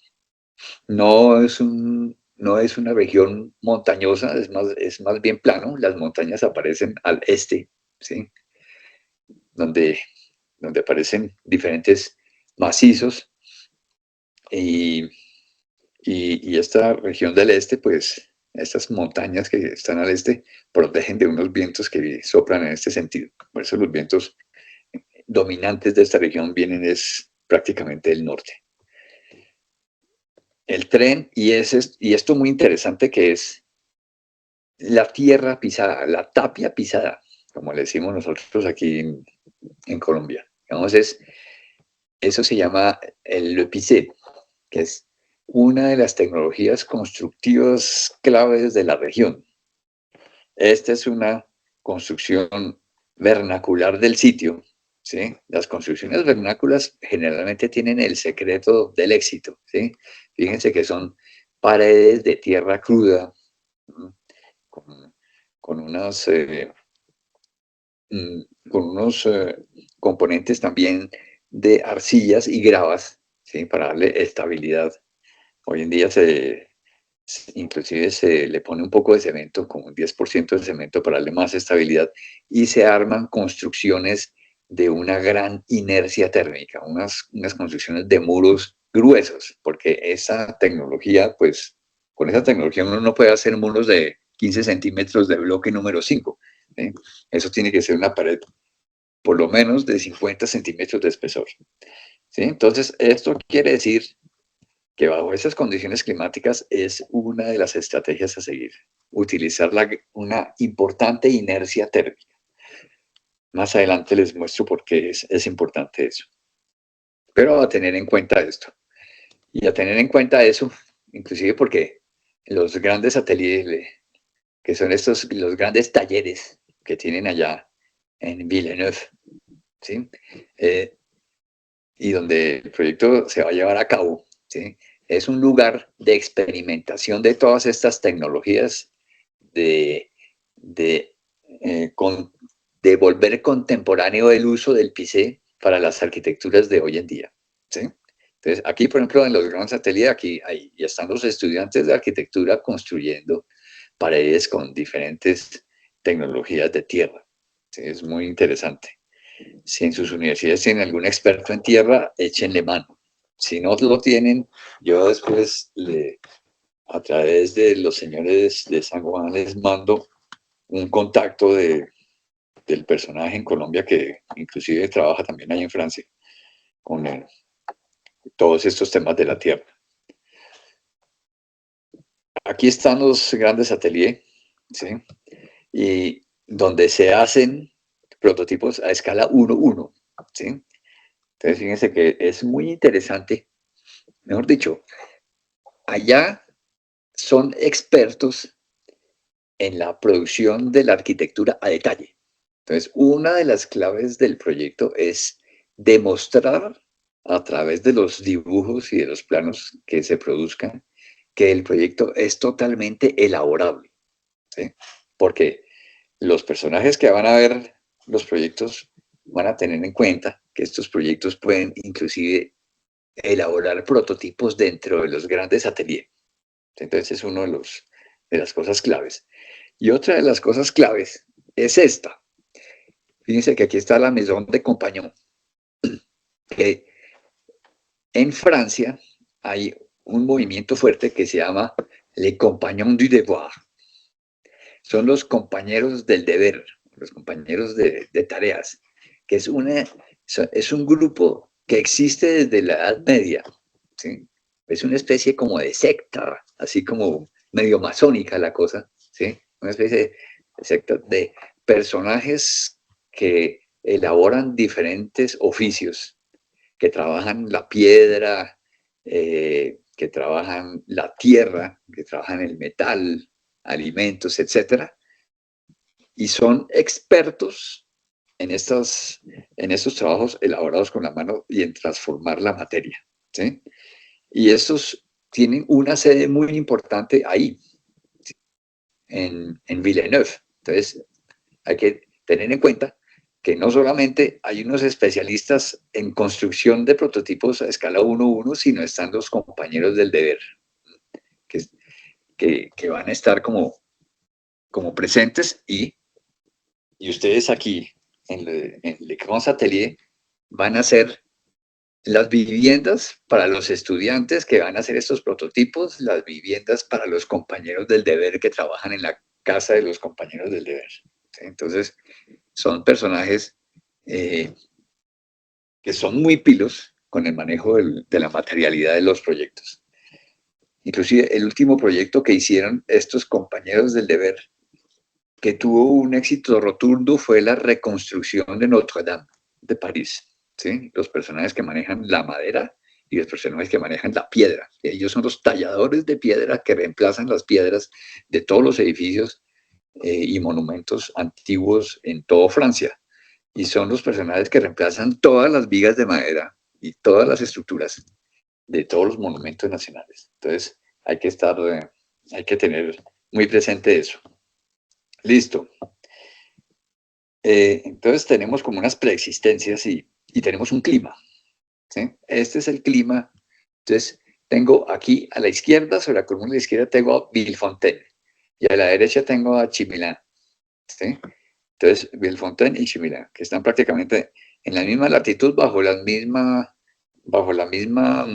No es una región montañosa, es más bien plano. Las montañas aparecen al este, ¿sí? donde, donde aparecen diferentes macizos y, y esta región del este, pues estas montañas que están al este protegen de unos vientos que soplan en este sentido. Por eso los vientos dominantes de esta región vienen es prácticamente del norte. El tren, y esto muy interesante que es la tierra pisada, la tapia pisada, como le decimos nosotros aquí en Colombia. Digamos, eso se llama el le pisé, que es una de las tecnologías constructivas claves de la región. Esta es una construcción vernacular del sitio, ¿sí? Las construcciones vernáculas generalmente tienen el secreto del éxito, ¿sí? Fíjense que son paredes de tierra cruda, con, con unas, con unos componentes también de arcillas y gravas, ¿sí? Para darle estabilidad. Hoy en día inclusive se le pone un poco de cemento, como un 10% de cemento para darle más estabilidad, y se arman construcciones de una gran inercia térmica, unas construcciones de muros gruesos, porque esa tecnología, pues, con esa tecnología uno no puede hacer muros de 15 centímetros de bloque número 5. ¿Sí? Eso tiene que ser una pared por lo menos de 50 centímetros de espesor. ¿Sí? Entonces, esto quiere decir que bajo esas condiciones climáticas es una de las estrategias a seguir, utilizar una importante inercia térmica. Más adelante les muestro por qué es importante eso. Pero a tener en cuenta esto. Y a tener en cuenta eso, inclusive porque los grandes satélites, que son los grandes talleres que tienen allá en Villeneuve, ¿sí? Y donde el proyecto se va a llevar a cabo, ¿sí? Es un lugar de experimentación de todas estas tecnologías, de, de, de volver contemporáneo el uso del PIC para las arquitecturas de hoy en día. ¿Sí? Entonces, aquí, por ejemplo, en los grandes satélites, aquí ya están los estudiantes de arquitectura construyendo paredes con diferentes tecnologías de tierra. ¿Sí? Es muy interesante. Si en sus universidades tienen algún experto en tierra, échenle mano. Si no lo tienen, yo después, a través de los señores de San Juan, les mando un contacto del personaje en Colombia que inclusive trabaja también ahí en Francia con todos estos temas de la tierra. Aquí están los grandes ateliers, ¿sí? Y donde se hacen prototipos a escala 1:1, ¿sí? Entonces, fíjense que es muy interesante. Mejor dicho, allá son expertos en la producción de la arquitectura a detalle. Entonces, una de las claves del proyecto es demostrar a través de los dibujos y de los planos que se produzcan que el proyecto es totalmente elaborable. ¿Sí? Porque los personajes que van a ver los proyectos van a tener en cuenta que estos proyectos pueden inclusive elaborar prototipos dentro de los grandes ateliers. Entonces es uno de las cosas claves. Y otra de las cosas claves es esta. Fíjense que aquí está la Maison de Compagnon, que en Francia hay un movimiento fuerte que se llama Les Compagnons du Devoir. Son los compañeros del deber, los compañeros de tareas, que es un grupo que existe desde la Edad Media. ¿Sí? Es una especie como de secta, así como medio masónica la cosa, ¿sí? Una especie de secta de personajes que elaboran diferentes oficios, que trabajan la piedra, que trabajan la tierra, que trabajan el metal, alimentos, etcétera, y son expertos en estos trabajos elaborados con la mano y en transformar la materia, ¿sí? Y estos tienen una sede muy importante ahí, en Villeneuve. Entonces, hay que tener en cuenta que no solamente hay unos especialistas en construcción de prototipos a escala 1:1, sino están los compañeros del deber, que, que van a estar como presentes y ustedes aquí en Le Grand Atelier van a hacer las viviendas para los estudiantes que van a hacer estos prototipos, las viviendas para los compañeros del deber que trabajan en la casa de los compañeros del deber. Entonces, son personajes que son muy pilos con el manejo de la materialidad de los proyectos. Inclusive el último proyecto que hicieron estos compañeros del deber, que tuvo un éxito rotundo, fue la reconstrucción de Notre Dame de París. ¿Sí? Los personajes que manejan la madera y los personajes que manejan la piedra. Ellos son los talladores de piedra que reemplazan las piedras de todos los edificios y monumentos antiguos en toda Francia. Y son los personajes que reemplazan todas las vigas de madera y todas las estructuras de todos los monumentos nacionales. Entonces, hay que estar, hay que tener muy presente eso. Listo. Entonces tenemos como unas preexistencias y tenemos un clima, ¿sí? Este es el clima. Entonces tengo aquí a la izquierda, sobre la columna de la izquierda, tengo a Villefontaine y a la derecha tengo a Chimilán, ¿sí? Entonces Villefontaine y Chimilán, que están prácticamente en la misma latitud, bajo la misma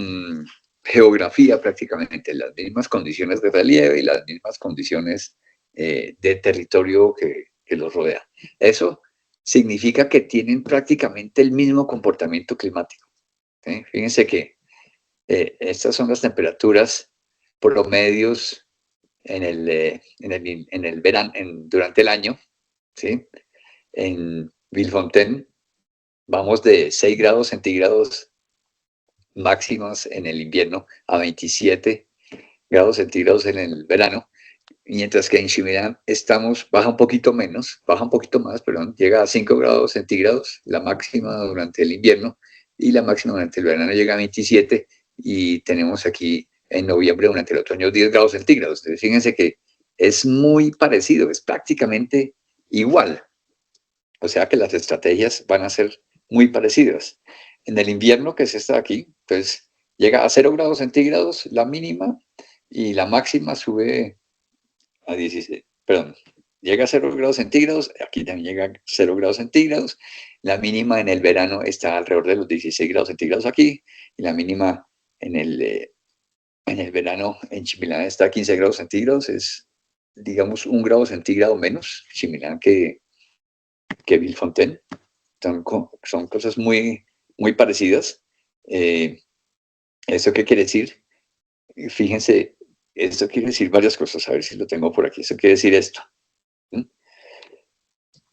geografía prácticamente, las mismas condiciones de relieve y las mismas condiciones de territorio que los rodea. Eso significa que tienen prácticamente el mismo comportamiento climático, ¿sí? Fíjense que estas son las temperaturas promedios en el verano, durante el año, ¿sí? En Villefontaine vamos de 6 grados centígrados máximas en el invierno a 27 grados centígrados en el verano, mientras que en Chimilán baja un poquito menos, baja un poquito más, perdón, llega a 5 grados centígrados, la máxima durante el invierno, y la máxima durante el verano llega a 27, y tenemos aquí en noviembre durante el otoño 10 grados centígrados. Entonces, fíjense que es muy parecido, es prácticamente igual. O sea que las estrategias van a ser muy parecidas. En el invierno, que es esta de aquí, pues llega a 0 grados centígrados la mínima y la máxima sube a 16, perdón, llega a 0 grados centígrados, aquí también llega a 0 grados centígrados, la mínima en el verano está alrededor de los 16 grados centígrados aquí, y la mínima en el verano en Chimilán está a 15 grados centígrados, es, digamos, 1 grado centígrado menos Chimilán que Villefontaine. Son cosas muy, muy parecidas. ¿Eso qué quiere decir? Fíjense, esto quiere decir varias cosas, a ver si lo tengo por aquí. Eso quiere decir esto. ¿Mm?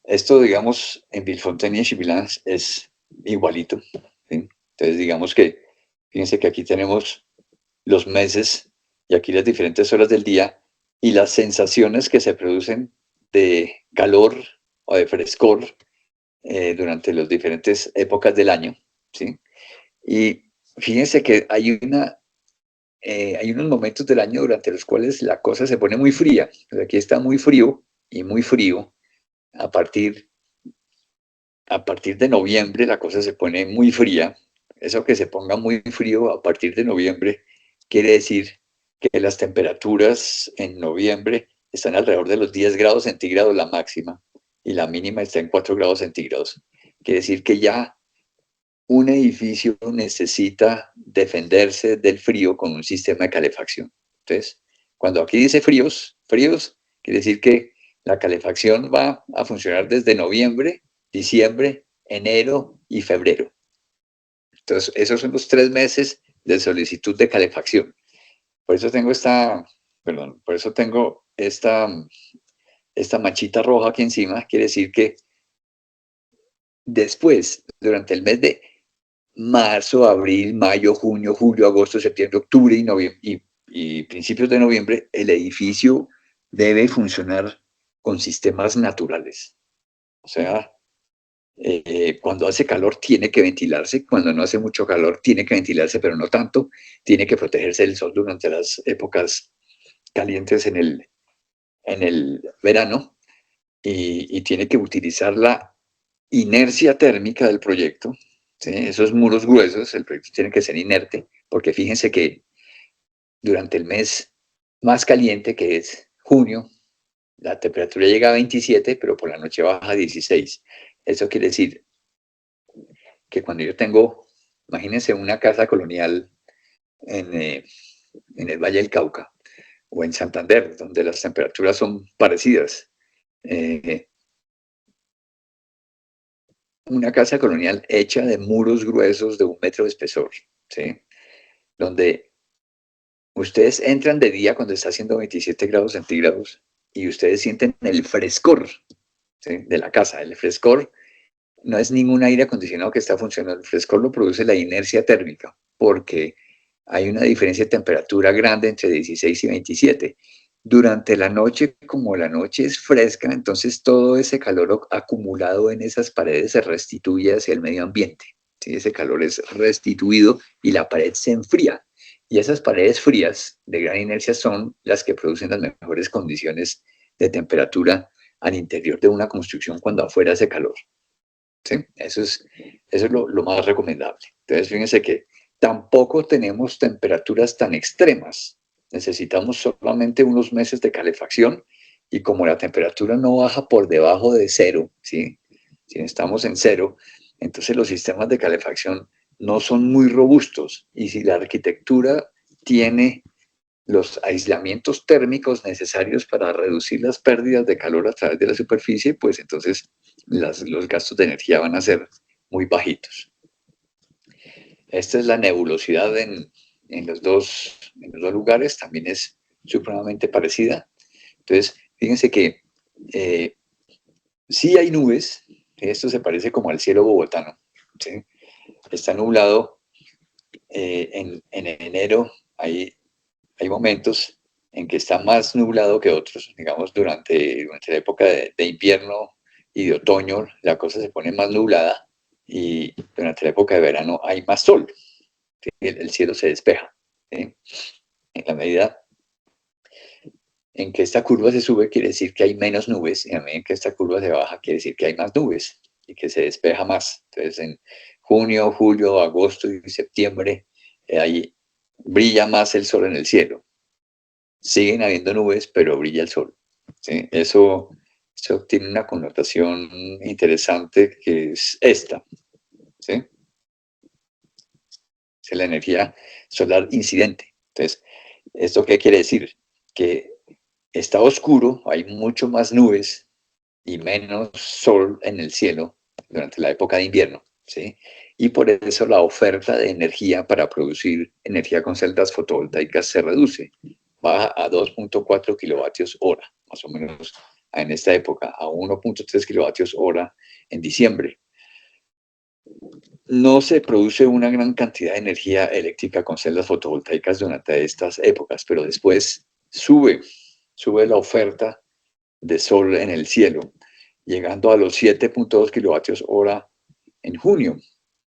Esto, digamos, en Villefontaine y en Chimilán es igualito, ¿sí? Entonces, digamos que, fíjense que aquí tenemos los meses y aquí las diferentes horas del día y las sensaciones que se producen de calor o de frescor durante las diferentes épocas del año, ¿sí? Y fíjense que hay unos momentos del año durante los cuales la cosa se pone muy fría. Aquí está muy frío y muy frío. A partir, a partir de noviembre la cosa se pone muy fría. Eso que se ponga muy frío a partir de noviembre quiere decir que las temperaturas en noviembre están alrededor de los 10 grados centígrados la máxima y la mínima está en 4 grados centígrados. Quiere decir que ya un edificio necesita defenderse del frío con un sistema de calefacción. Entonces, cuando aquí dice fríos, fríos, quiere decir que la calefacción va a funcionar desde noviembre, diciembre, enero y febrero. Entonces, esos son los 3 meses de solicitud de calefacción. Por eso tengo esta manchita roja aquí encima, quiere decir que después, durante el mes de marzo, abril, mayo, junio, julio, agosto, septiembre, octubre y principios de noviembre, el edificio debe funcionar con sistemas naturales. O sea, cuando hace calor tiene que ventilarse, cuando no hace mucho calor tiene que ventilarse, pero no tanto, tiene que protegerse del sol durante las épocas calientes en el verano y tiene que utilizar la inercia térmica del proyecto, ¿sí? Esos muros gruesos, el proyecto tiene que ser inerte, porque fíjense que durante el mes más caliente, que es junio, la temperatura llega a 27, pero por la noche baja a 16. Eso quiere decir que cuando yo tengo, imagínense una casa colonial en el Valle del Cauca o en Santander, donde las temperaturas son parecidas. Una casa colonial hecha de muros gruesos de 1 metro de espesor, ¿sí? Donde ustedes entran de día cuando está haciendo 27 grados centígrados y ustedes sienten el frescor, ¿sí?, de la casa. El frescor no es ningún aire acondicionado que está funcionando, el frescor lo produce la inercia térmica, porque hay una diferencia de temperatura grande entre 16 y 27. Durante la noche, como la noche es fresca, entonces todo ese calor acumulado en esas paredes se restituye hacia el medio ambiente, ¿sí? Ese calor es restituido y la pared se enfría. Y esas paredes frías de gran inercia son las que producen las mejores condiciones de temperatura al interior de una construcción cuando afuera hace calor. ¿Sí? Eso es lo más recomendable. Entonces, fíjense que tampoco tenemos temperaturas tan extremas. Necesitamos solamente unos meses de calefacción y como la temperatura no baja por debajo de cero, ¿sí? Si estamos en cero, entonces los sistemas de calefacción no son muy robustos y si la arquitectura tiene los aislamientos térmicos necesarios para reducir las pérdidas de calor a través de la superficie, pues entonces los gastos de energía van a ser muy bajitos. Esta es la nebulosidad en los dos lugares, también es supremamente parecida. Entonces, fíjense que sí hay nubes, esto se parece como al cielo bogotano, ¿sí? Está nublado, en enero hay momentos en que está más nublado que otros, digamos, durante la época de invierno y de otoño la cosa se pone más nublada y durante la época de verano hay más sol, ¿sí? El cielo se despeja, ¿sí? En la medida en que esta curva se sube quiere decir que hay menos nubes y a medida que esta curva se baja quiere decir que hay más nubes y que se despeja más. Entonces en junio, julio, agosto y septiembre ahí brilla más el sol en el cielo. Siguen habiendo nubes, pero brilla el sol, ¿sí? Eso tiene una connotación interesante que es esta, ¿sí? Es la energía solar incidente. Entonces, ¿esto qué quiere decir? Que está oscuro, hay mucho más nubes y menos sol en el cielo durante la época de invierno, ¿sí? Y por eso la oferta de energía para producir energía con celdas fotovoltaicas se reduce, baja a 2.4 kilovatios hora, más o menos en esta época, a 1.3 kilovatios hora en diciembre. No se produce una gran cantidad de energía eléctrica con celdas fotovoltaicas durante estas épocas, pero después sube la oferta de sol en el cielo, llegando a los 7.2 kilovatios hora en junio.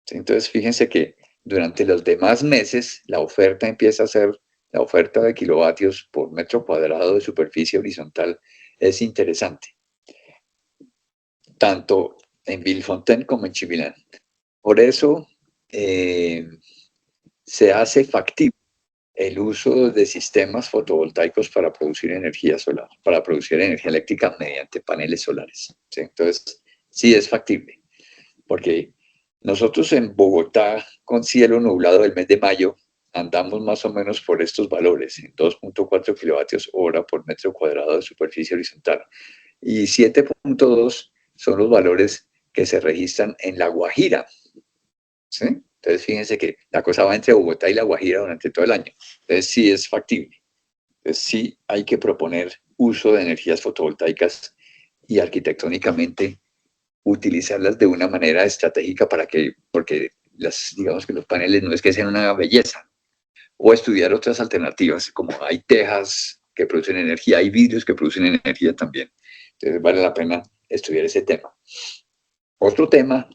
Entonces, fíjense que durante los demás meses la oferta empieza a ser, la oferta de kilovatios por metro cuadrado de superficie horizontal es interesante, tanto en Villefontaine como en Chivilán. Por eso se hace factible el uso de sistemas fotovoltaicos para producir energía solar, para producir energía eléctrica mediante paneles solares, ¿sí? Entonces, sí es factible, porque nosotros en Bogotá, con cielo nublado el mes de mayo, andamos más o menos por estos valores, en 2.4 kilovatios hora por metro cuadrado de superficie horizontal. Y 7.2 son los valores que se registran en La Guajira, ¿sí? Entonces, fíjense que la cosa va entre Bogotá y La Guajira durante todo el año. Entonces, sí es factible. Entonces, sí hay que proponer uso de energías fotovoltaicas y arquitectónicamente utilizarlas de una manera estratégica porque digamos que los paneles no es que sean una belleza, o estudiar otras alternativas, como hay tejas que producen energía, hay vidrios que producen energía también. Entonces, vale la pena estudiar ese tema. Otro tema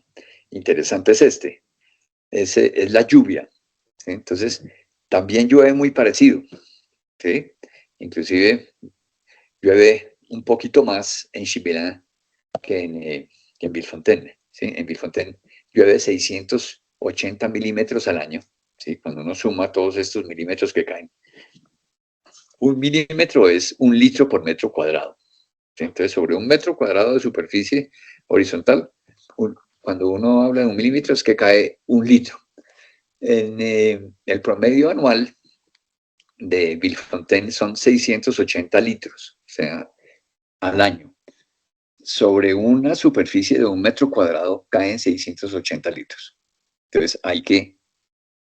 interesante es es la lluvia, ¿sí? Entonces, también llueve muy parecido, ¿sí? Inclusive llueve un poquito más en Chibelin que en Villefontaine, ¿sí? En Villefontaine llueve 680 milímetros al año, ¿sí? Cuando uno suma todos estos milímetros que caen. Un milímetro es 1 litro por metro cuadrado, ¿sí? Entonces, sobre 1 metro cuadrado de superficie horizontal, cuando uno habla de 1 milímetro es que cae 1 litro. En el promedio anual de Villefontaine son 680 litros, o sea, al año. Sobre una superficie de 1 metro cuadrado caen 680 litros. Entonces hay que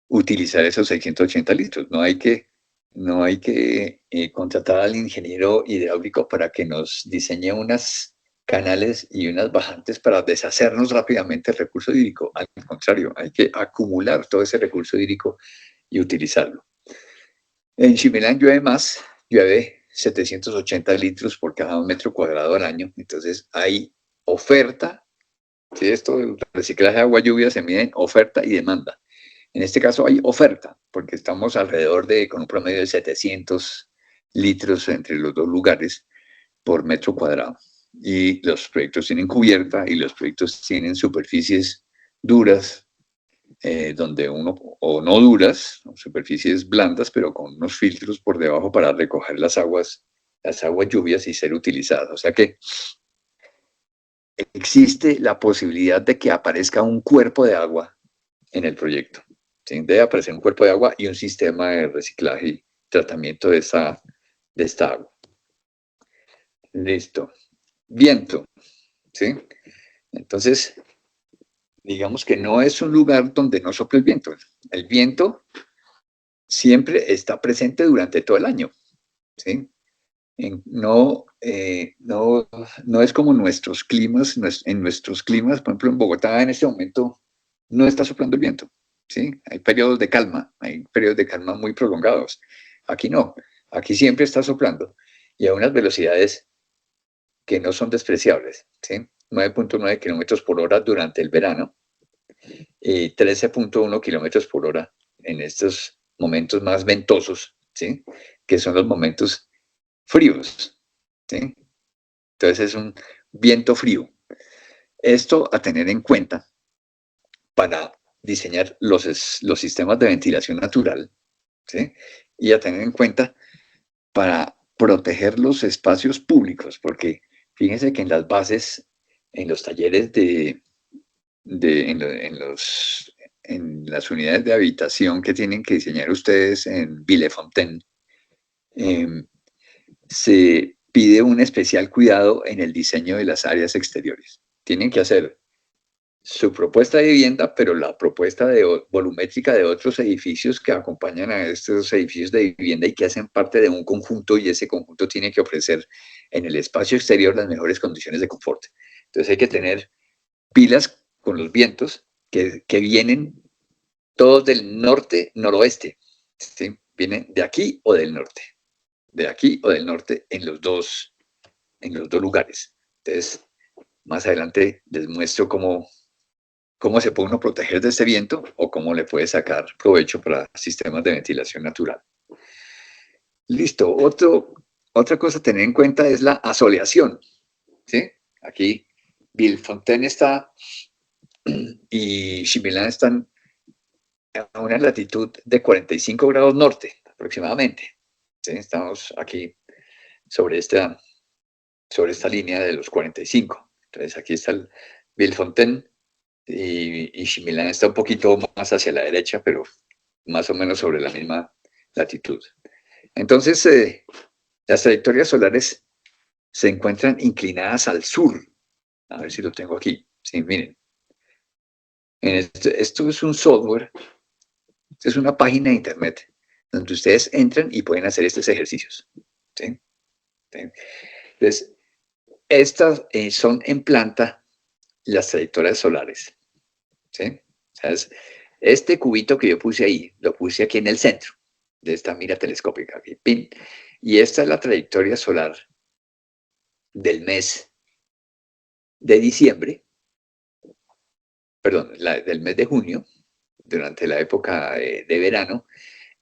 utilizar esos 680 litros. No hay que contratar al ingeniero hidráulico para que nos diseñe unas canales y unas bajantes para deshacernos rápidamente el recurso hídrico. Al contrario, hay que acumular todo ese recurso hídrico y utilizarlo. En Chimilán llueve más, llueve 780 litros por cada 1 metro cuadrado al año. Entonces hay oferta, ¿sí? Esto del reciclaje de agua lluvia se mide en oferta y demanda. En este caso hay oferta, porque estamos alrededor de, con un promedio de 700 litros entre los dos lugares por metro cuadrado. Y los proyectos tienen cubierta y los proyectos tienen superficies duras, donde uno, o no duras, superficies blandas, pero con unos filtros por debajo para recoger las aguas lluvias y ser utilizadas. O sea que existe la posibilidad de que aparezca un cuerpo de agua en el proyecto. ¿Sí? Debe aparecer un cuerpo de agua y un sistema de reciclaje y tratamiento de esta agua. Listo. Viento. ¿Sí? Entonces, digamos que no es un lugar donde no sopla el viento. El viento siempre está presente durante todo el año. ¿Sí? No es como nuestros climas, en nuestros climas, por ejemplo en Bogotá en este momento no está soplando el viento, ¿sí? Hay periodos de calma muy prolongados. Aquí no, aquí siempre está soplando y a unas velocidades que no son despreciables, ¿sí? 9.9 kilómetros por hora durante el verano y 13.1 kilómetros por hora en estos momentos más ventosos, ¿sí? Que son los momentos fríos, ¿sí? Entonces es un viento frío. Esto a tener en cuenta para diseñar los sistemas de ventilación natural, ¿sí? Y a tener en cuenta para proteger los espacios públicos, porque fíjense que en las bases, en los talleres en las unidades de habitación que tienen que diseñar ustedes en Villefontaine, eh, se pide un especial cuidado en el diseño de las áreas exteriores. Tienen que hacer su propuesta de vivienda, pero la propuesta volumétrica de otros edificios que acompañan a estos edificios de vivienda y que hacen parte de un conjunto, y ese conjunto tiene que ofrecer en el espacio exterior las mejores condiciones de confort. Entonces hay que tener pilas con los vientos que vienen todos del norte-noroeste, ¿sí? Vienen de aquí o del norte, de aquí o del norte en los dos lugares. Entonces, más adelante les muestro cómo se puede uno proteger de este viento o cómo le puede sacar provecho para sistemas de ventilación natural. Listo. Otra cosa a tener en cuenta es la asoleación, ¿sí? Aquí Villefontaine está y Chimilán están a una latitud de 45 grados norte, aproximadamente. ¿Sí? Estamos aquí sobre esta línea de los 45. Entonces aquí está el Villefontaine y Chimilán está un poquito más hacia la derecha, pero más o menos sobre la misma latitud. Entonces, las trayectorias solares se encuentran inclinadas al sur. A ver si lo tengo aquí. Sí, miren. Esto es un software, es una página de internet donde ustedes entran y pueden hacer estos ejercicios. ¿Sí? ¿Sí? Entonces, estas son en planta las trayectorias solares. ¿Sí? O sea, este cubito que yo puse ahí, lo puse aquí en el centro de esta mira telescópica. Aquí, pin, y esta es la trayectoria solar del mes de diciembre, perdón, del mes de junio, durante la época de verano.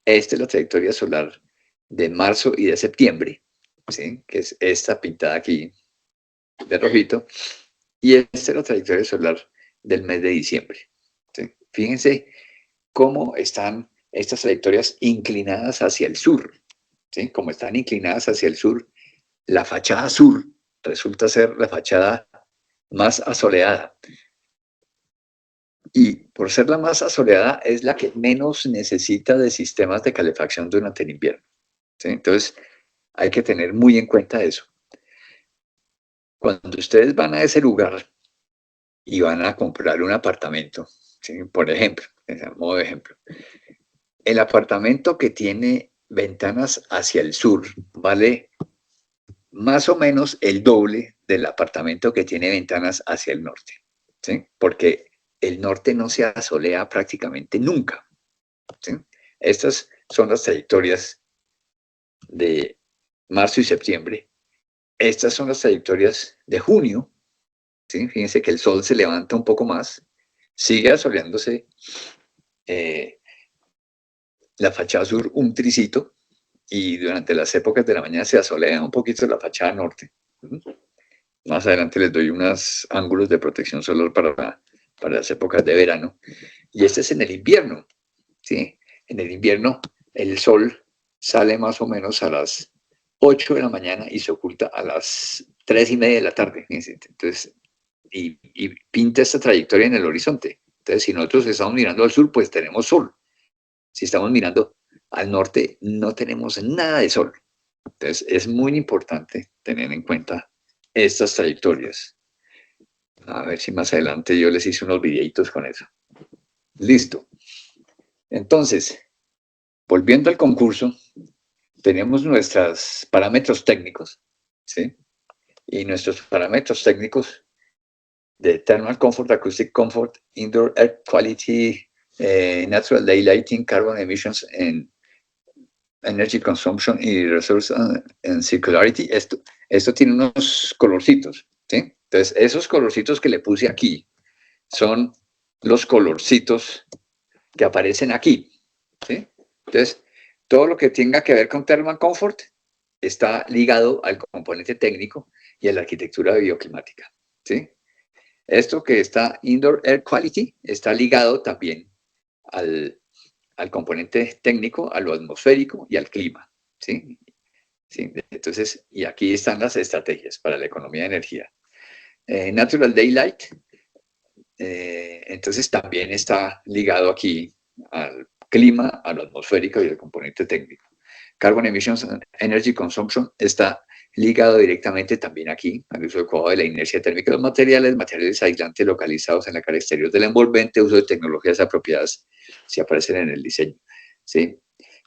Esta es la trayectoria solar de marzo y de septiembre, ¿sí? Que es esta pintada aquí de rojito, y esta es la trayectoria solar del mes de diciembre. ¿Sí? Fíjense cómo están estas trayectorias inclinadas hacia el sur. ¿Sí? Como están inclinadas hacia el sur, la fachada sur resulta ser la fachada más asoleada. Y por ser la más asoleada es la que menos necesita de sistemas de calefacción durante el invierno. ¿Sí? Entonces hay que tener muy en cuenta eso. Cuando ustedes van a ese lugar y van a comprar un apartamento, ¿sí? Por ejemplo, en modo de ejemplo, el apartamento que tiene ventanas hacia el sur vale más o menos el doble del apartamento que tiene ventanas hacia el norte, ¿sí? Porque el norte no se asolea prácticamente nunca, ¿sí? Estas son las trayectorias de marzo y septiembre. Estas son las trayectorias de junio, ¿sí? Fíjense que el sol se levanta un poco más, sigue asoleándose la fachada sur un tricito, y durante las épocas de la mañana se asolea un poquito la fachada norte. Más adelante les doy unos ángulos de protección solar para las épocas de verano. Y este es en el invierno, ¿sí? En el invierno el sol sale más o menos a las 8 de la mañana y se oculta a las 3:30 de la tarde. Entonces, y pinta esta trayectoria en el horizonte. Entonces, si nosotros estamos mirando al sur, pues tenemos sol. Si estamos mirando al norte, no tenemos nada de sol. Entonces, es muy importante tener en cuenta estas trayectorias. A ver si más adelante yo les hice unos videitos con eso. Listo. Entonces, volviendo al concurso, tenemos nuestros parámetros técnicos, ¿sí? Y nuestros parámetros técnicos de Thermal Comfort, Acoustic Comfort, Indoor Air Quality, Natural Daylighting, Carbon Emissions, and Energy Consumption y Resource and Circularity. Esto tiene unos colorcitos, ¿sí? Entonces, esos colorcitos que le puse aquí son los colorcitos que aparecen aquí, ¿sí? Entonces, todo lo que tenga que ver con Thermal Comfort está ligado al componente técnico y a la arquitectura bioclimática, ¿sí? Esto que está Indoor Air Quality está ligado también al componente técnico, a lo atmosférico y al clima, ¿sí? ¿Sí? Entonces, y aquí están las estrategias para la economía de energía. Natural Daylight, entonces también está ligado aquí al clima, a lo atmosférico y al componente técnico. Carbon Emissions and Energy Consumption está ligado directamente también aquí al uso adecuado de la inercia térmica de los materiales, materiales aislantes localizados en la cara exterior del envolvente, uso de tecnologías apropiadas si aparecen en el diseño, ¿sí?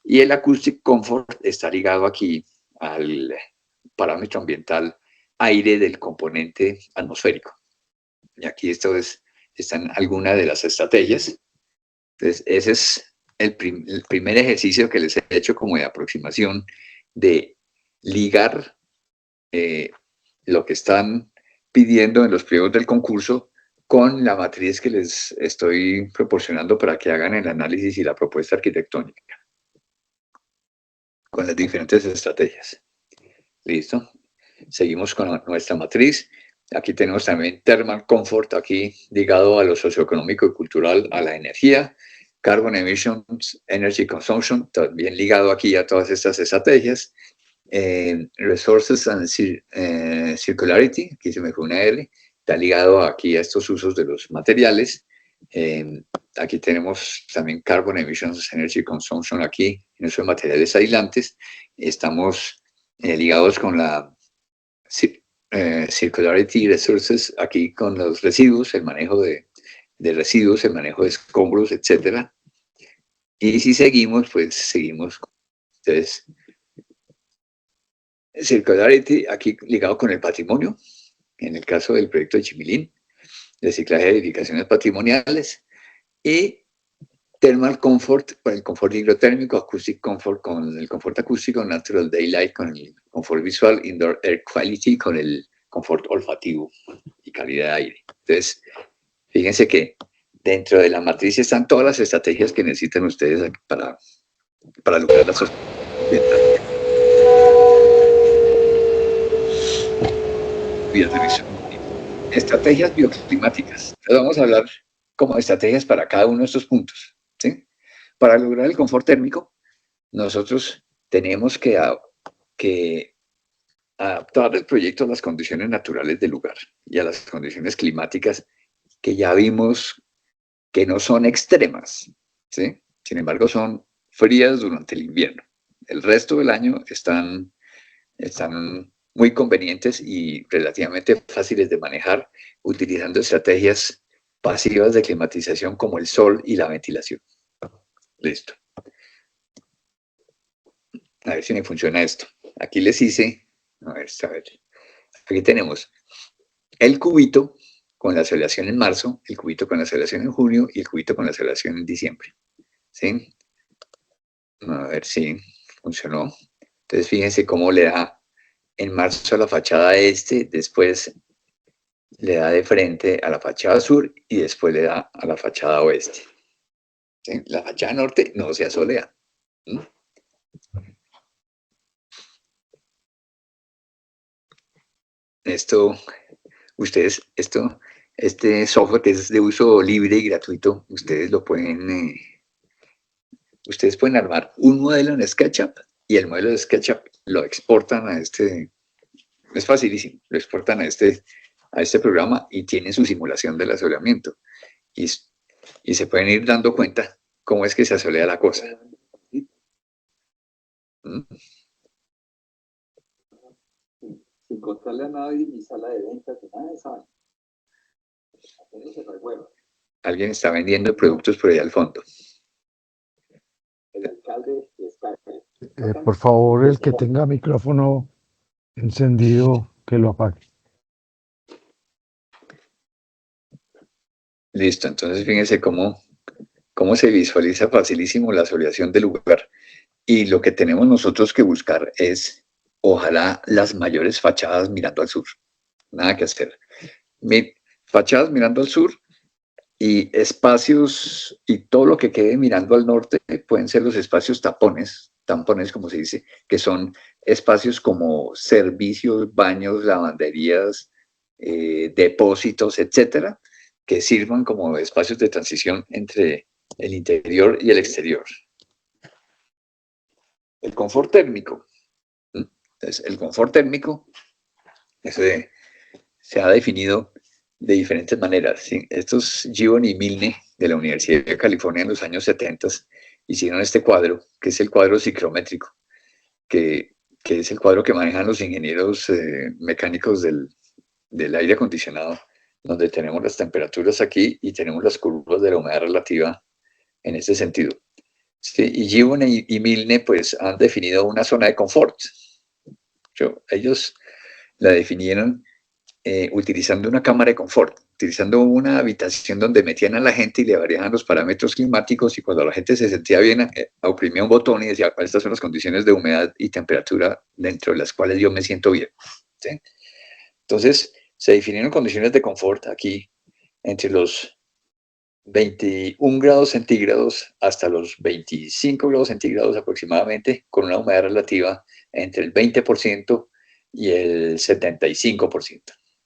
Y el Acoustic Comfort está ligado aquí al parámetro ambiental aire del componente atmosférico. Y aquí están algunas de las estrategias. Entonces, ese es el primer ejercicio que les he hecho como de aproximación de ligar lo que están pidiendo en los pliegos del concurso con la matriz que les estoy proporcionando para que hagan el análisis y la propuesta arquitectónica con las diferentes estrategias. ¿Listo? Seguimos con nuestra matriz. Aquí tenemos también Thermal Comfort, aquí ligado a lo socioeconómico y cultural, a la energía. Carbon Emissions, Energy Consumption, también ligado aquí a todas estas estrategias. Resources and Circularity, aquí se me fue una R, está ligado aquí a estos usos de los materiales. Aquí tenemos también Carbon Emissions, Energy Consumption, aquí en uso de materiales aislantes. Estamos ligados con la Circularity Resources, aquí con los residuos, el manejo de residuos, el manejo de escombros, etc. Y si seguimos, pues seguimos. Entonces, Circularity, aquí ligado con el patrimonio, en el caso del proyecto de Chimilín, reciclaje de edificaciones patrimoniales, y Thermal Comfort, con el confort hidrotérmico, Acoustic Comfort con el confort acústico, Natural Daylight con el confort visual, Indoor Air Quality con el confort olfativo y calidad de aire. Entonces, fíjense que dentro de la matriz están todas las estrategias que necesitan ustedes para lograr la sostenibilidad. Estrategias bioclimáticas. Entonces vamos a hablar como estrategias para cada uno de estos puntos, ¿sí? Para lograr el confort térmico, nosotros tenemos que adaptar el proyecto a las condiciones naturales del lugar y a las condiciones climáticas que ya vimos que no son extremas, ¿sí? Sin embargo, son frías durante el invierno. El resto del año están muy convenientes y relativamente fáciles de manejar, utilizando estrategias pasivas de climatización como el sol y la ventilación. Listo. A ver si me funciona esto. Aquí les hice, a ver, aquí tenemos el cubito con la aceleración en marzo, el cubito con la aceleración en junio y el cubito con la aceleración en diciembre. ¿Sí? A ver si funcionó. Entonces fíjense cómo le da en marzo a la fachada este, después le da de frente a la fachada sur y después le da a la fachada oeste. ¿Sí? La fachada norte no se asolea, ¿Mm? Esto, este software que es de uso libre y gratuito, ustedes pueden armar un modelo en SketchUp y el modelo de SketchUp lo exportan a es facilísimo, lo exportan a este programa y tienen su simulación del asoleamiento. Y, y se pueden ir dando cuenta cómo es que se asolea la cosa. ¿Mm? Sin contarle a nadie ni sala de ventas, ni nada de eso. Alguien está vendiendo productos por ahí al fondo. El alcalde está... Por favor, el que tenga micrófono encendido, que lo apague. Listo, entonces fíjense cómo se visualiza facilísimo la soleación del lugar. Y lo que tenemos nosotros que buscar es, ojalá, las mayores fachadas mirando al sur. Nada que hacer. Fachadas mirando al sur y espacios y todo lo que quede mirando al norte pueden ser los espacios tampones como se dice, que son espacios como servicios, baños, lavanderías, depósitos, etcétera, que sirvan como espacios de transición entre el interior y el exterior. El confort térmico. Entonces, el confort térmico se ha definido de diferentes maneras. ¿Sí? Estos Gibbon y Milne de la Universidad de California en los años 70 hicieron este cuadro, que es el cuadro ciclométrico, que es el cuadro que manejan los ingenieros mecánicos del aire acondicionado, donde tenemos las temperaturas aquí y tenemos las curvas de la humedad relativa en este sentido. Sí, y Gibbon y Milne pues han definido una zona de confort. Ellos la definieron utilizando una cámara de confort, utilizando una habitación donde metían a la gente y le variaban los parámetros climáticos y cuando la gente se sentía bien, oprimía un botón y decía, estas son las condiciones de humedad y temperatura dentro de las cuales yo me siento bien. ¿Sí? Entonces, se definieron condiciones de confort aquí entre los 21 grados centígrados hasta los 25 grados centígrados aproximadamente, con una humedad relativa entre el 20% y el 75%.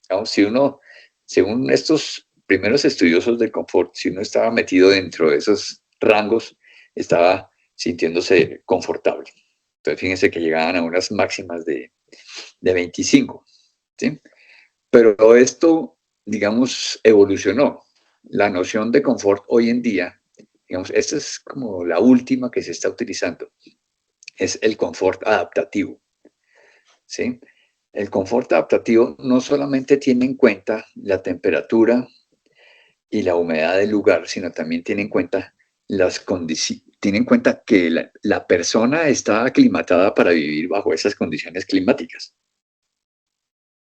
Digamos, si uno, según estos primeros estudiosos del confort, si uno estaba metido dentro de esos rangos, estaba sintiéndose confortable. Entonces, fíjense que llegaban a unas máximas de 25, ¿sí? Pero esto, digamos, evolucionó. La noción de confort hoy en día, digamos, esta es como la última que se está utilizando, es el confort adaptativo, ¿sí? El confort adaptativo no solamente tiene en cuenta la temperatura y la humedad del lugar, sino también tiene en cuenta las condiciones, tiene en cuenta que la persona está aclimatada para vivir bajo esas condiciones climáticas.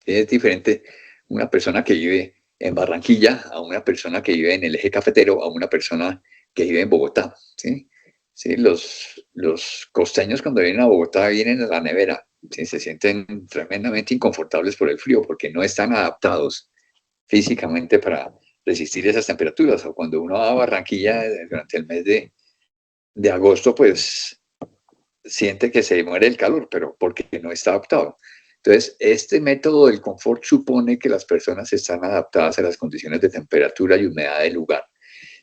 Es diferente una persona que vive en Barranquilla a una persona que vive en el eje cafetero, a una persona que vive en Bogotá. ¿Sí? ¿Sí? Los costeños cuando vienen a Bogotá vienen a la nevera. ¿Sí? Se sienten tremendamente inconfortables por el frío porque no están adaptados físicamente para resistir esas temperaturas. O cuando uno va a Barranquilla durante el mes de agosto, pues siente que se muere el calor, pero porque no está adaptado. Entonces, este método del confort supone que las personas están adaptadas a las condiciones de temperatura y humedad del lugar.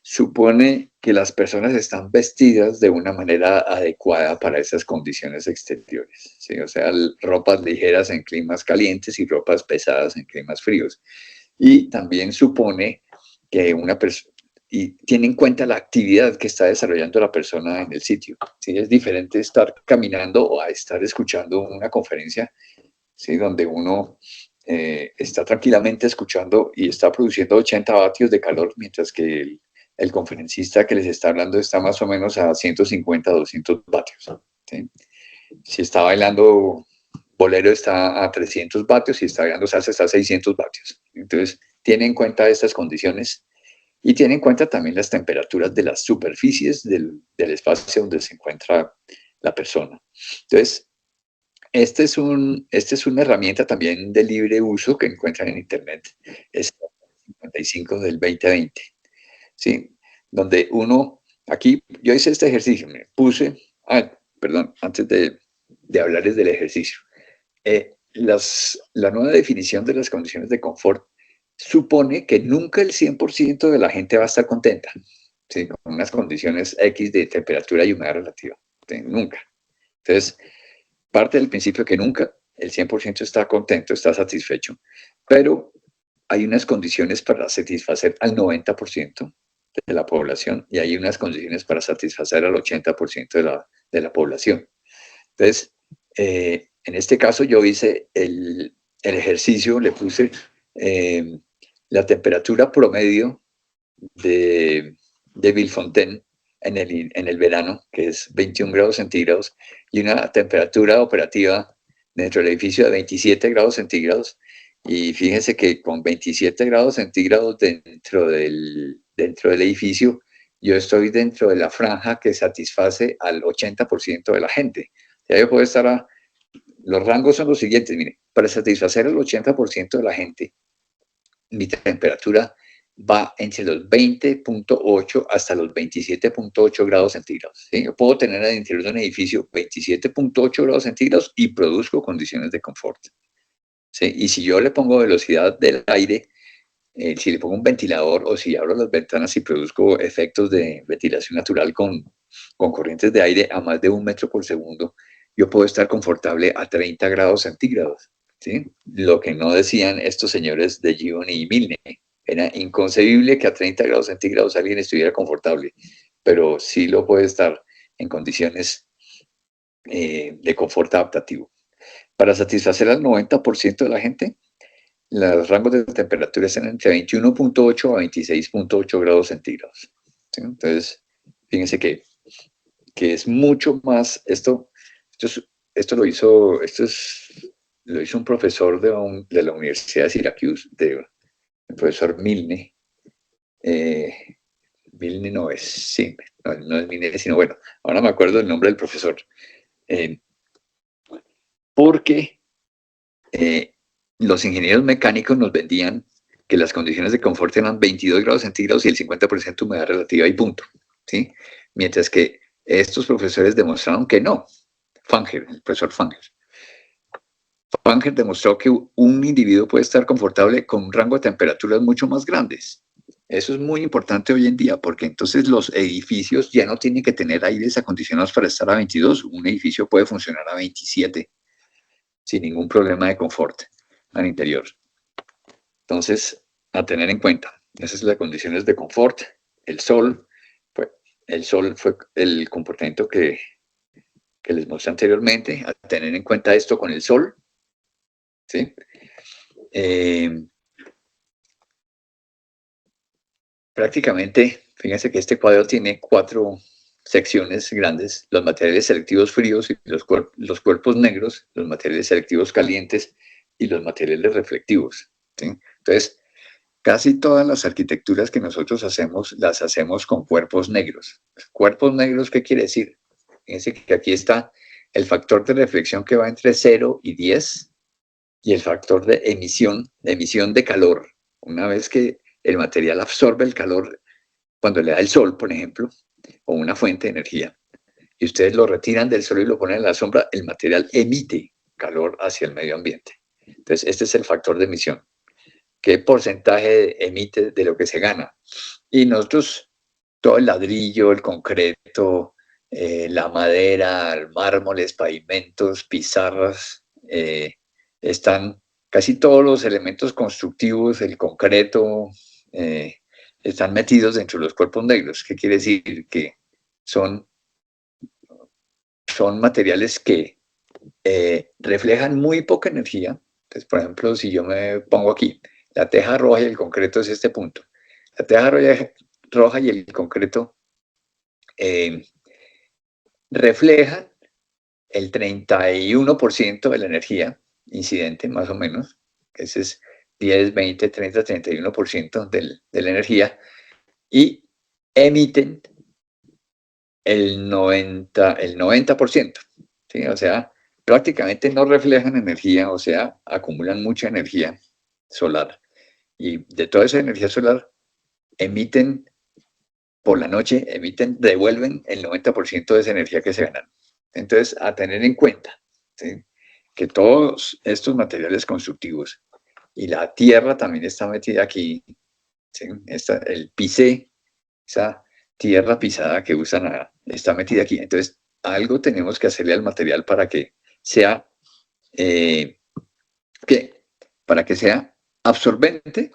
Supone que las personas están vestidas de una manera adecuada para esas condiciones exteriores. ¿Sí? O sea, ropas ligeras en climas calientes y ropas pesadas en climas fríos. Y también supone que una persona y tiene en cuenta la actividad que está desarrollando la persona en el sitio. ¿Sí? Es diferente estar caminando o a estar escuchando una conferencia, ¿sí? Donde uno está tranquilamente escuchando y está produciendo 80 vatios de calor, mientras que el conferencista que les está hablando está más o menos a 150, 200 vatios. ¿Sí? Si está bailando bolero está a 300 vatios y está bailando salsa está a 600 vatios. Entonces, tiene en cuenta estas condiciones y tiene en cuenta también las temperaturas de las superficies del espacio donde se encuentra la persona. Entonces, esta es una herramienta también de libre uso que encuentran en Internet. Es 55 del 2020. ¿Sí? Donde uno, aquí yo hice este ejercicio, me puse Perdón, antes de hablarles del ejercicio. La nueva definición de las condiciones de confort supone que nunca el 100% de la gente va a estar contenta, ¿sí? Con unas condiciones X de temperatura y humedad relativa. ¿Sí? Nunca. Entonces, parte del principio que nunca el 100% está contento, está satisfecho, pero hay unas condiciones para satisfacer al 90% de la población y hay unas condiciones para satisfacer al 80% de la población. Entonces, en este caso yo hice el ejercicio, le puse la temperatura promedio de Villefontaine en el verano, que es 21 grados centígrados, y una temperatura operativa dentro del edificio de 27 grados centígrados. Y fíjense que con 27 grados centígrados dentro del edificio, yo estoy dentro de la franja que satisface al 80% de la gente. Ya yo puedo estar los rangos son los siguientes, mire, para satisfacer el 80% de la gente, mi temperatura va entre los 20.8 hasta los 27.8 grados centígrados. ¿Sí? Yo puedo tener al interior de un edificio 27.8 grados centígrados y produzco condiciones de confort. ¿Sí? Y si yo le pongo velocidad del aire, si le pongo un ventilador o si abro las ventanas y produzco efectos de ventilación natural con corrientes de aire a más de 1 metro por segundo, yo puedo estar confortable a 30 grados centígrados. ¿Sí? Lo que no decían estos señores de Gibbon y Milne. Era inconcebible que a 30 grados centígrados alguien estuviera confortable, pero sí lo puede estar en condiciones de confort adaptativo. Para satisfacer al 90% de la gente, los rangos de temperatura están entre 21.8 a 26.8 grados centígrados. ¿Sí? Entonces, fíjense que es mucho más, esto lo hizo un profesor de la Universidad de Syracuse, el profesor Milne. Milne no es, sí, no es Milne, sino bueno, ahora me acuerdo el nombre del profesor. Porque los ingenieros mecánicos nos vendían que las condiciones de confort eran 22 grados centígrados y el 50% humedad relativa y punto. ¿Sí? Mientras que estos profesores demostraron que no. El profesor Fanger demostró que un individuo puede estar confortable con un rango de temperaturas mucho más grandes. Eso es muy importante hoy en día porque entonces los edificios ya no tienen que tener aires acondicionados para estar a 22. Un edificio puede funcionar a 27 sin ningún problema de confort al interior. Entonces, a tener en cuenta, esas son las condiciones de confort. El sol, pues, el sol fue el comportamiento que les mostré anteriormente, a tener en cuenta esto con el sol. ¿Sí? Prácticamente, fíjense que este cuadro tiene 4 secciones grandes: los materiales selectivos fríos y los cuerpos negros, los materiales selectivos calientes y los materiales reflectivos. ¿Sí? Entonces, casi todas las arquitecturas que nosotros hacemos, las hacemos con cuerpos negros. ¿Cuerpos negros qué quiere decir? Fíjense que aquí está el factor de reflexión que va entre 0 y 10 y el factor de emisión de calor. Una vez que el material absorbe el calor, cuando le da el sol, por ejemplo, o una fuente de energía, y ustedes lo retiran del sol y lo ponen en la sombra, el material emite calor hacia el medio ambiente. Entonces, este es el factor de emisión. ¿Qué porcentaje emite de lo que se gana? Y nosotros, todo el ladrillo, el concreto, la madera, mármoles, pavimentos, pizarras, están casi todos los elementos constructivos, el concreto, están metidos dentro de los cuerpos negros. ¿Qué quiere decir? Que son materiales que reflejan muy poca energía. Entonces, por ejemplo, si yo me pongo aquí, la teja roja y el concreto es este punto. La teja roja y el concreto reflejan el 31% de la energía incidente, más o menos. Ese es 10, 20, 30, 31% de la energía. Y emiten el 90%. ¿Sí? O sea, prácticamente no reflejan energía, o sea, acumulan mucha energía solar. Y de toda esa energía solar emiten por la noche devuelven el 90% de esa energía que se ganan. Entonces, a tener en cuenta, ¿sí?, que todos estos materiales constructivos y la tierra también está metida aquí, ¿sí?, el pisé, esa tierra pisada que usan, está metida aquí. Entonces, algo tenemos que hacerle al material para que sea, ¿qué? Para que sea absorbente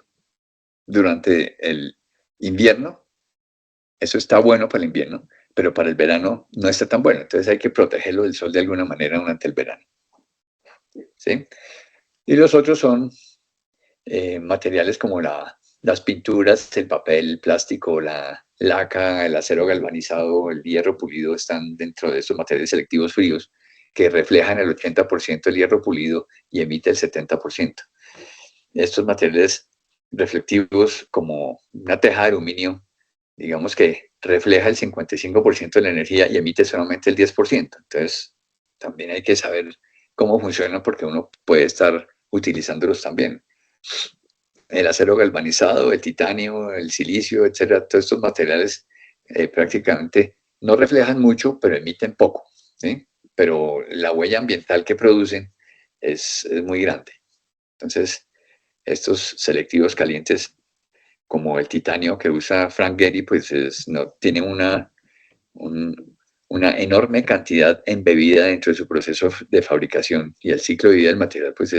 durante el invierno. Eso está bueno para el invierno, pero para el verano no está tan bueno. Entonces hay que protegerlo del sol de alguna manera durante el verano, ¿sí? Y los otros son materiales como las pinturas, el papel, el plástico, la laca, el acero galvanizado, el hierro pulido, están dentro de estos materiales selectivos fríos que reflejan el 80% del hierro pulido y emite el 70%. Estos materiales reflectivos, como una teja de aluminio, digamos que refleja el 55% de la energía y emite solamente el 10%. Entonces, también hay que saber cómo funcionan porque uno puede estar utilizándolos también. El acero galvanizado, el titanio, el silicio, etcétera, todos estos materiales prácticamente no reflejan mucho, pero emiten poco, ¿sí? Pero la huella ambiental que producen es muy grande. Entonces, estos selectivos calientes, como el titanio que usa Frank Gehry, pues no, tiene una enorme cantidad embebida dentro de su proceso de fabricación, y el ciclo de vida del material pues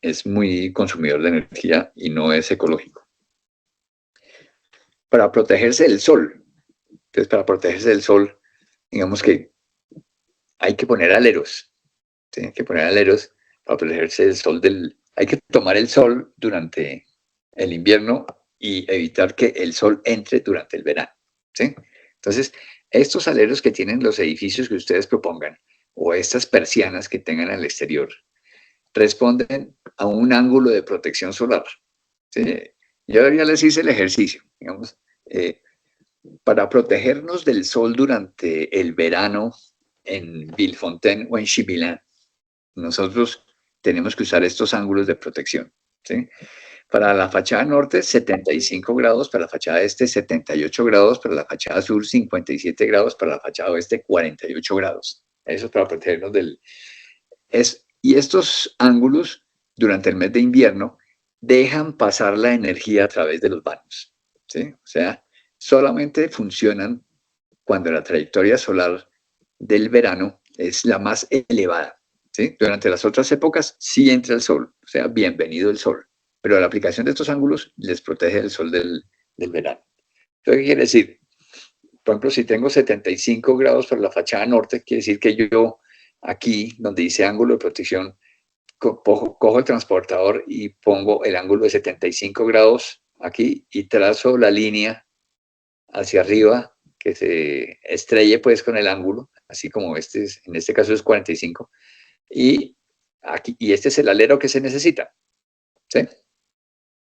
es muy consumidor de energía y no es ecológico. Para protegerse del sol, entonces para protegerse del sol, digamos que hay que poner aleros, ¿sí? Hay que poner aleros para protegerse del sol. Hay que tomar el sol durante el invierno y evitar que el sol entre durante el verano, ¿sí? Entonces, estos aleros que tienen los edificios que ustedes propongan, o estas persianas que tengan al exterior, responden a un ángulo de protección solar, ¿sí? Yo ya les hice el ejercicio, digamos, para protegernos del sol durante el verano en Villefontaine o en Chibilán, nosotros tenemos que usar estos ángulos de protección, ¿sí? Para la fachada norte, 75 grados, para la fachada este, 78 grados, para la fachada sur, 57 grados, para la fachada oeste, 48 grados. Eso es para protegernos del... Y estos ángulos, durante el mes de invierno, dejan pasar la energía a través de los vanos, ¿sí? O sea, solamente funcionan cuando la trayectoria solar del verano es la más elevada, ¿sí? Durante las otras épocas sí entra el sol, o sea, bienvenido el sol, pero la aplicación de estos ángulos les protege del sol del verano. ¿Eso qué quiere decir? Por ejemplo, si tengo 75 grados para la fachada norte, quiere decir que yo aquí, donde dice ángulo de protección, cojo el transportador y pongo el ángulo de 75 grados aquí y trazo la línea hacia arriba que se estrelle pues con el ángulo, así como en este caso es 45, y, aquí, y este es el alero que se necesita, ¿sí?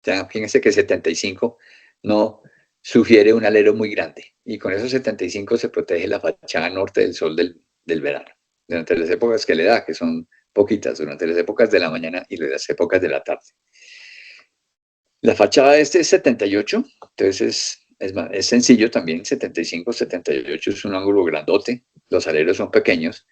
Ya, fíjense que 75 no sugiere un alero muy grande, y con esos 75 se protege la fachada norte del sol del verano, durante las épocas que le da, que son poquitas, durante las épocas de la mañana y las épocas de la tarde. La fachada este es 78, entonces es sencillo también, 75, 78 es un ángulo grandote, los aleros son pequeños.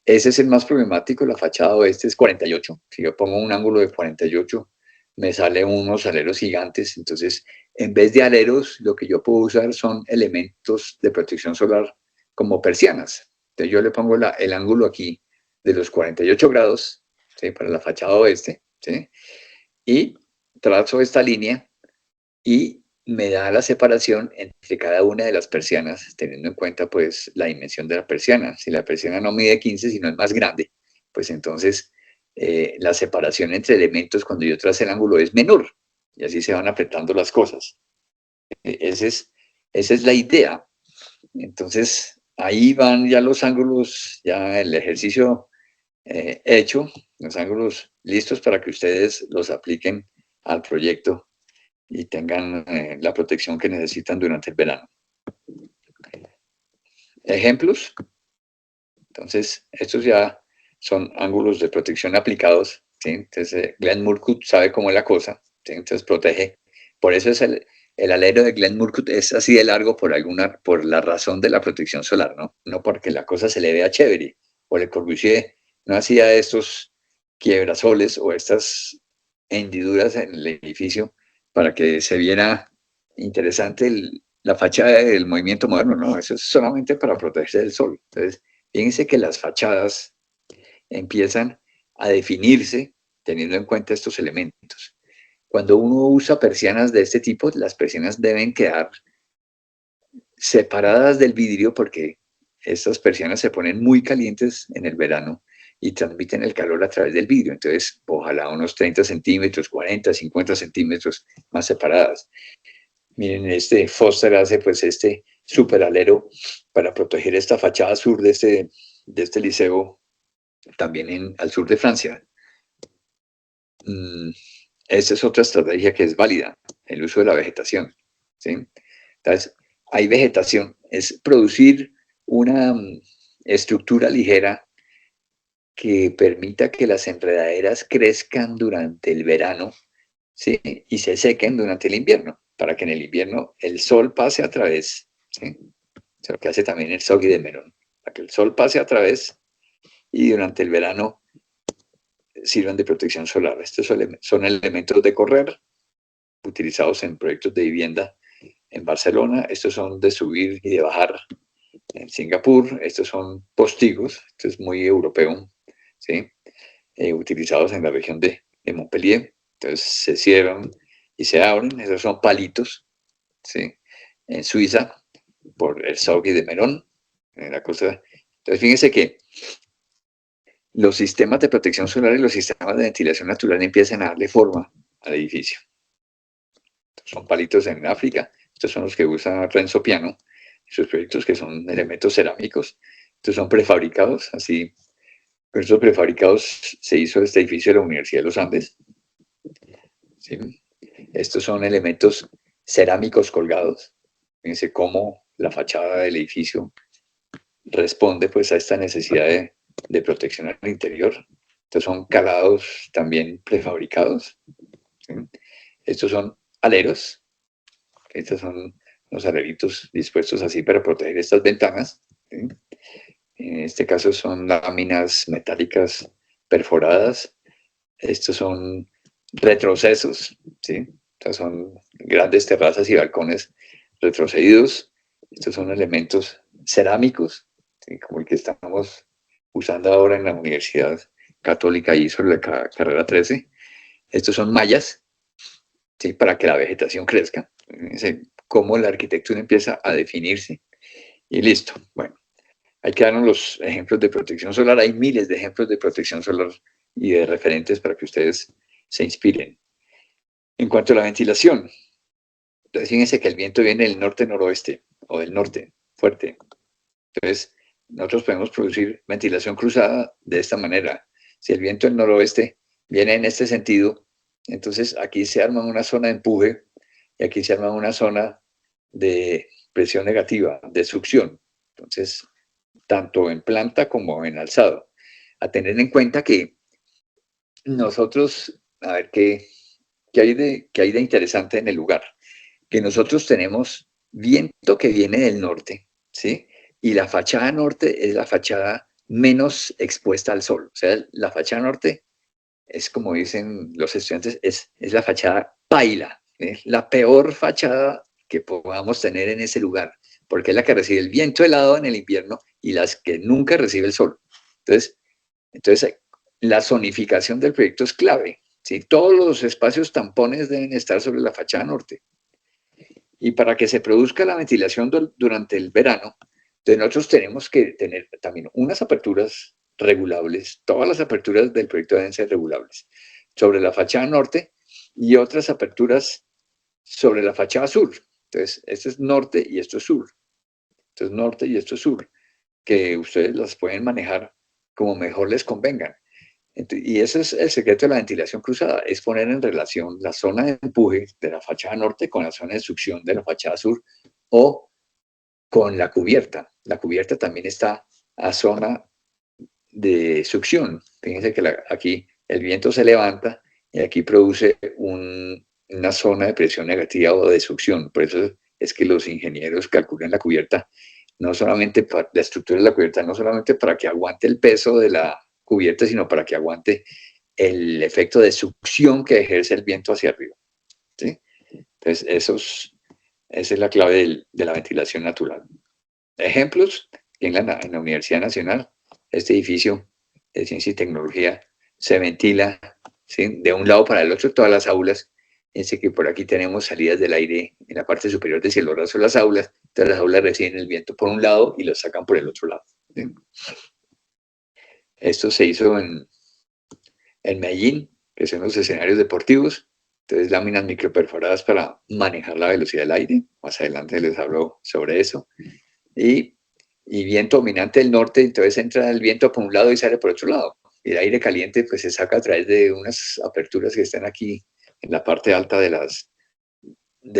Ese es el más problemático, la fachada oeste es 48. Si yo pongo un ángulo de 48, me salen unos aleros gigantes. Entonces, en vez de aleros, lo que yo puedo usar son elementos de protección solar como persianas. Entonces, yo le pongo el ángulo aquí de los 48 grados, ¿sí?, para la fachada oeste, ¿sí?, y trazo esta línea y me da la separación entre cada una de las persianas, teniendo en cuenta pues la dimensión de la persiana. Si la persiana no mide 15, sino es más grande, pues entonces la separación entre elementos cuando yo trazo el ángulo es menor, y así se van apretando las cosas. Esa es la idea. Entonces, ahí van ya los ángulos, ya el ejercicio hecho, los ángulos listos para que ustedes los apliquen al proyecto y tengan la protección que necesitan durante el verano. Ejemplos. Entonces, estos ya son ángulos de protección aplicados, ¿sí? Entonces, Glenn Murcutt sabe cómo es la cosa, ¿sí? Entonces protege. Por eso es el alero de Glen Murcutt es así de largo por la razón de la protección solar, ¿no? No porque la cosa se le vea chévere. O Le Corbusier no hacía estos quiebrasoles o estas hendiduras en el edificio para que se viera interesante la fachada del movimiento moderno, no, eso es solamente para protegerse del sol. Entonces, fíjense que las fachadas empiezan a definirse teniendo en cuenta estos elementos. Cuando uno usa persianas de este tipo, las persianas deben quedar separadas del vidrio porque estas persianas se ponen muy calientes en el verano y transmiten el calor a través del vidrio. Entonces, ojalá unos 30 centímetros, 40, 50 centímetros más separadas. Miren, Foster hace pues este super alero para proteger esta fachada sur de este liceo, también al sur de Francia. Esta es otra estrategia que es válida, el uso de la vegetación, ¿sí? Entonces, hay vegetación, es producir una estructura ligera que permita que las enredaderas crezcan durante el verano, ¿sí? Y se sequen durante el invierno, para que en el invierno el sol pase a través, ¿sí? O sea, lo que hace también el Soggy de Melón, para que el sol pase a través y durante el verano sirvan de protección solar. Estos son elementos de correr utilizados en proyectos de vivienda en Barcelona. Estos son de subir y de bajar en Singapur. Estos son postigos, esto es muy europeo, ¿sí? Utilizados en la región de Montpellier. Entonces se cierran y se abren. Esos son palitos, ¿sí? En Suiza, por el Soggy de Melón, en la costa. Entonces fíjense que los sistemas de protección solar y los sistemas de ventilación natural empiezan a darle forma al edificio. Estos son palitos en África, estos son los que usa Renzo Piano, sus proyectos que son elementos cerámicos, estos son prefabricados, así, con estos prefabricados se hizo este edificio de la Universidad de los Andes. ¿Sí? Estos son elementos cerámicos colgados. Fíjense cómo la fachada del edificio responde pues a esta necesidad de protección al interior. Estos son calados también prefabricados. ¿Sí? Estos son aleros. Estos son los aleritos dispuestos así para proteger estas ventanas. ¿Sí? En este caso son láminas metálicas perforadas. Estos son retrocesos. ¿Sí? Estas son grandes terrazas y balcones retrocedidos. Estos son elementos cerámicos, ¿sí? Como el que estamos usando ahora en la Universidad Católica y sobre la carrera 13. Estos son mallas, ¿sí? Para que la vegetación crezca. Fíjense cómo la arquitectura empieza a definirse y listo. Bueno, hay que darnos los ejemplos de protección solar. Hay miles de ejemplos de protección solar y de referentes para que ustedes se inspiren. En cuanto a la ventilación, entonces fíjense que el viento viene del norte-noroeste o del norte, fuerte. Entonces, nosotros podemos producir ventilación cruzada de esta manera. Si el viento del noroeste viene en este sentido, entonces aquí se arma una zona de empuje y aquí se arma una zona de presión negativa, de succión. Entonces, tanto en planta como en alzado. A tener en cuenta que nosotros, a ver qué hay de interesante en el lugar, que nosotros tenemos viento que viene del norte, ¿sí? Y la fachada norte es la fachada menos expuesta al sol. O sea, la fachada norte es, como dicen los estudiantes, es la fachada paila, es la peor fachada que podamos tener en ese lugar, porque es la que recibe el viento helado en el invierno y las que nunca recibe el sol. Entonces la zonificación del proyecto es clave, ¿sí? Todos los espacios tampones deben estar sobre la fachada norte. Y para que se produzca la ventilación durante el verano, entonces nosotros tenemos que tener también unas aperturas regulables, todas las aperturas del proyecto deben ser regulables, sobre la fachada norte y otras aperturas sobre la fachada sur. Entonces, esto es norte y esto es sur. Esto es norte y esto es sur, que ustedes las pueden manejar como mejor les convengan. Y ese es el secreto de la ventilación cruzada, es poner en relación la zona de empuje de la fachada norte con la zona de succión de la fachada sur o con la cubierta. La cubierta también está a zona de succión. Fíjense que aquí el viento se levanta y aquí produce una zona de presión negativa o de succión. Por eso es que los ingenieros calculan la cubierta, no solamente para la estructura de la cubierta, no solamente para que aguante el peso de la cubierta, sino para que aguante el efecto de succión que ejerce el viento hacia arriba. ¿Sí? Entonces, esa es la clave de la ventilación natural. Ejemplos, en la Universidad Nacional, este edificio de ciencia y tecnología se ventila, ¿sí?, de un lado para el otro, todas las aulas. Dice que por aquí tenemos salidas del aire en la parte superior de cielo raso de las aulas, entonces las aulas reciben el viento por un lado y lo sacan por el otro lado. ¿Sí? Esto se hizo en Medellín, que son los escenarios deportivos, entonces láminas microperforadas para manejar la velocidad del aire, más adelante les hablo sobre eso, y viento dominante del norte, entonces entra el viento por un lado y sale por otro lado, y el aire caliente pues se saca a través de unas aperturas que están aquí en la parte alta de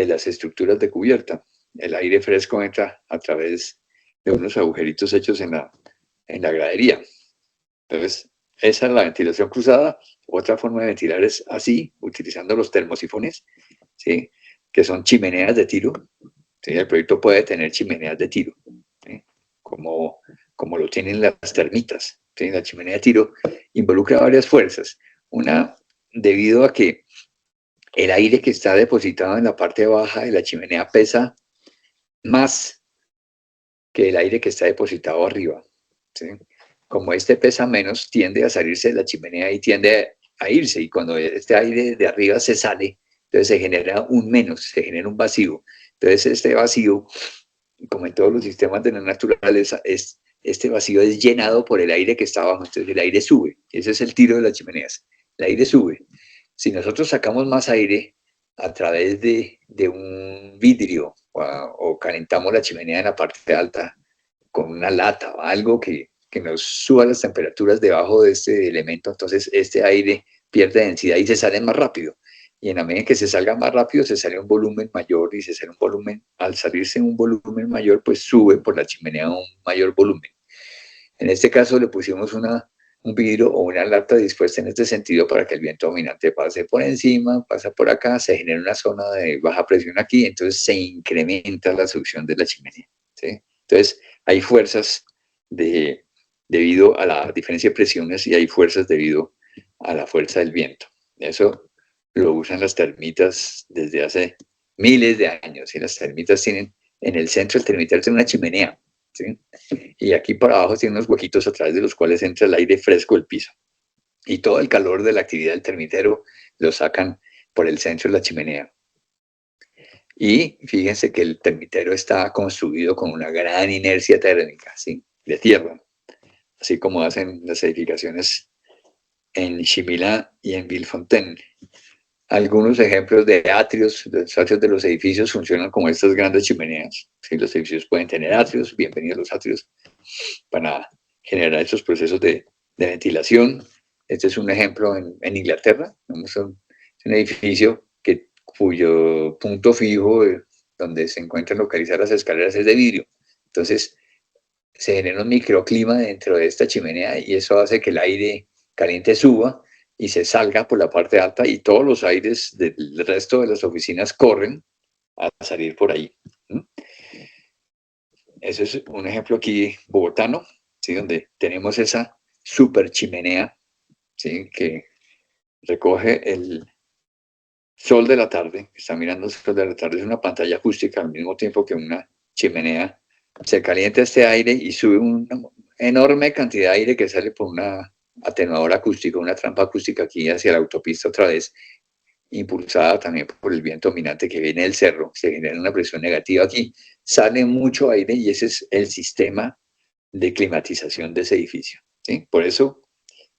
las estructuras de cubierta. El aire fresco entra a través de unos agujeritos hechos en la gradería. Entonces, esa es la ventilación cruzada. Otra forma de ventilar es así, utilizando los termosifones, ¿sí?, que son chimeneas de tiro. ¿Sí? El proyecto puede tener chimeneas de tiro, ¿sí?, como lo tienen las termitas. ¿Sí? La chimenea de tiro involucra varias fuerzas. Una, debido a que el aire que está depositado en la parte baja de la chimenea pesa más que el aire que está depositado arriba. ¿Sí? Como este pesa menos, tiende a salirse de la chimenea y tiende a irse. Y cuando este aire de arriba se sale, entonces se genera un menos, se genera un vacío. Entonces este vacío, como en todos los sistemas de la naturaleza, este vacío es llenado por el aire que está abajo. Entonces el aire sube. Ese es el tiro de las chimeneas. El aire sube. Si nosotros sacamos más aire a través de un vidrio o calentamos la chimenea en la parte alta con una lata o algo que nos suba las temperaturas debajo de este elemento, entonces este aire pierde densidad y se sale más rápido. Y en la medida que se salga más rápido, se sale un volumen mayor y se sale un volumen, al salirse un volumen mayor, pues sube por la chimenea un mayor volumen. En este caso le pusimos un vidrio o una lata dispuesta en este sentido para que el viento dominante pase por encima, pasa por acá, se genera una zona de baja presión aquí, entonces se incrementa la succión de la chimenea. ¿Sí? Entonces hay fuerzas debido a la diferencia de presiones y hay fuerzas debido a la fuerza del viento. Eso lo usan las termitas desde hace miles de años, y las termitas tienen en el centro, el termitero tiene una chimenea, ¿sí?, y aquí para abajo tiene unos huequitos a través de los cuales entra el aire fresco del piso. Y todo el calor de la actividad del termitero lo sacan por el centro de la chimenea. Y fíjense que el termitero está construido con una gran inercia térmica, ¿sí?, de tierra, así como hacen las edificaciones en Chimilá y en Villefontaine. Algunos ejemplos de atrios, los atrios de los edificios funcionan como estas grandes chimeneas. ¿Sí? Los edificios pueden tener atrios, bienvenidos los atrios, para generar estos procesos de ventilación. Este es un ejemplo en Inglaterra. Es un edificio cuyo punto fijo, donde se encuentran localizadas las escaleras, es de vidrio. Entonces, se genera un microclima dentro de esta chimenea y eso hace que el aire caliente suba y se salga por la parte alta y todos los aires del resto de las oficinas corren a salir por ahí. Ese es un ejemplo aquí bogotano, ¿sí?, donde tenemos esa super chimenea, ¿sí?, que recoge el sol de la tarde, está mirando el sol de la tarde, es una pantalla acústica al mismo tiempo que una chimenea. Se calienta este aire y sube una enorme cantidad de aire que sale por una atenuadora acústica, una trampa acústica aquí hacia la autopista otra vez, impulsada también por el viento dominante que viene del cerro. Se genera una presión negativa aquí, sale mucho aire y ese es el sistema de climatización de ese edificio, ¿sí? Por eso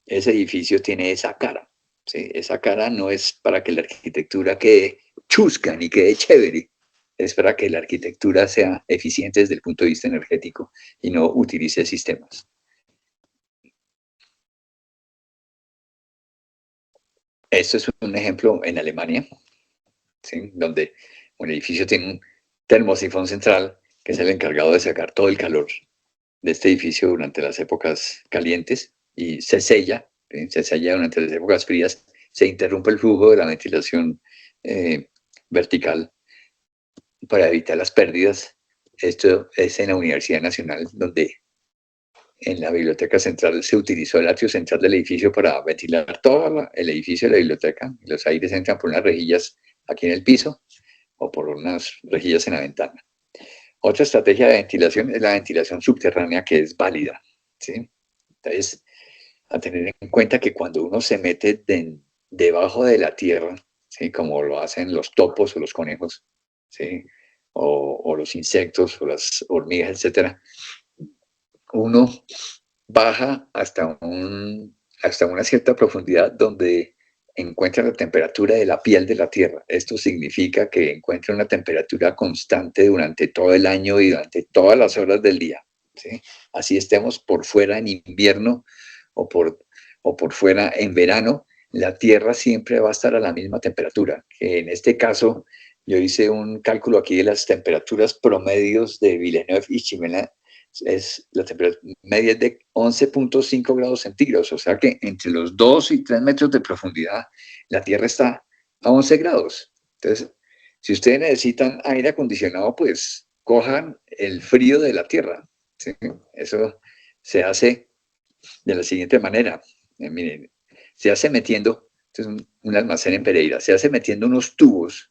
ese edificio tiene esa cara, ¿sí? Esa cara no es para que la arquitectura quede chusca ni quede chévere, es para que la arquitectura sea eficiente desde el punto de vista energético y no utilice sistemas. Esto es un ejemplo en Alemania, ¿sí?, donde un edificio tiene un termosifón central que es el encargado de sacar todo el calor de este edificio durante las épocas calientes y se sella, ¿sí?, se sella durante las épocas frías, se interrumpe el flujo de la ventilación vertical para evitar las pérdidas. Esto es en la Universidad Nacional, donde en la biblioteca central se utilizó el atrio central del edificio para ventilar todo el edificio de la biblioteca. Los aires entran por unas rejillas aquí en el piso o por unas rejillas en la ventana. Otra estrategia de ventilación es la ventilación subterránea, que es válida, ¿sí? Entonces, a tener en cuenta que cuando uno se mete debajo de la tierra, ¿sí? Como lo hacen los topos o los conejos, ¿sí? O los insectos o las hormigas, etcétera, uno baja hasta una cierta profundidad donde encuentra la temperatura de la piel de la Tierra. Esto significa que encuentra una temperatura constante durante todo el año y durante todas las horas del día, ¿sí? Así estemos por fuera en invierno o por fuera en verano, la Tierra siempre va a estar a la misma temperatura. Que en este caso, yo hice un cálculo aquí de las temperaturas promedios de Villeneuve y Chimela. La temperatura media es de 11.5 grados centígrados, o sea que entre los 2 y 3 metros de profundidad la Tierra está a 11 grados. Entonces, si ustedes necesitan aire acondicionado, pues cojan el frío de la Tierra, ¿sí? Eso se hace de la siguiente manera. Miren, se hace metiendo, esto es un almacén en Pereira, se hace metiendo unos tubos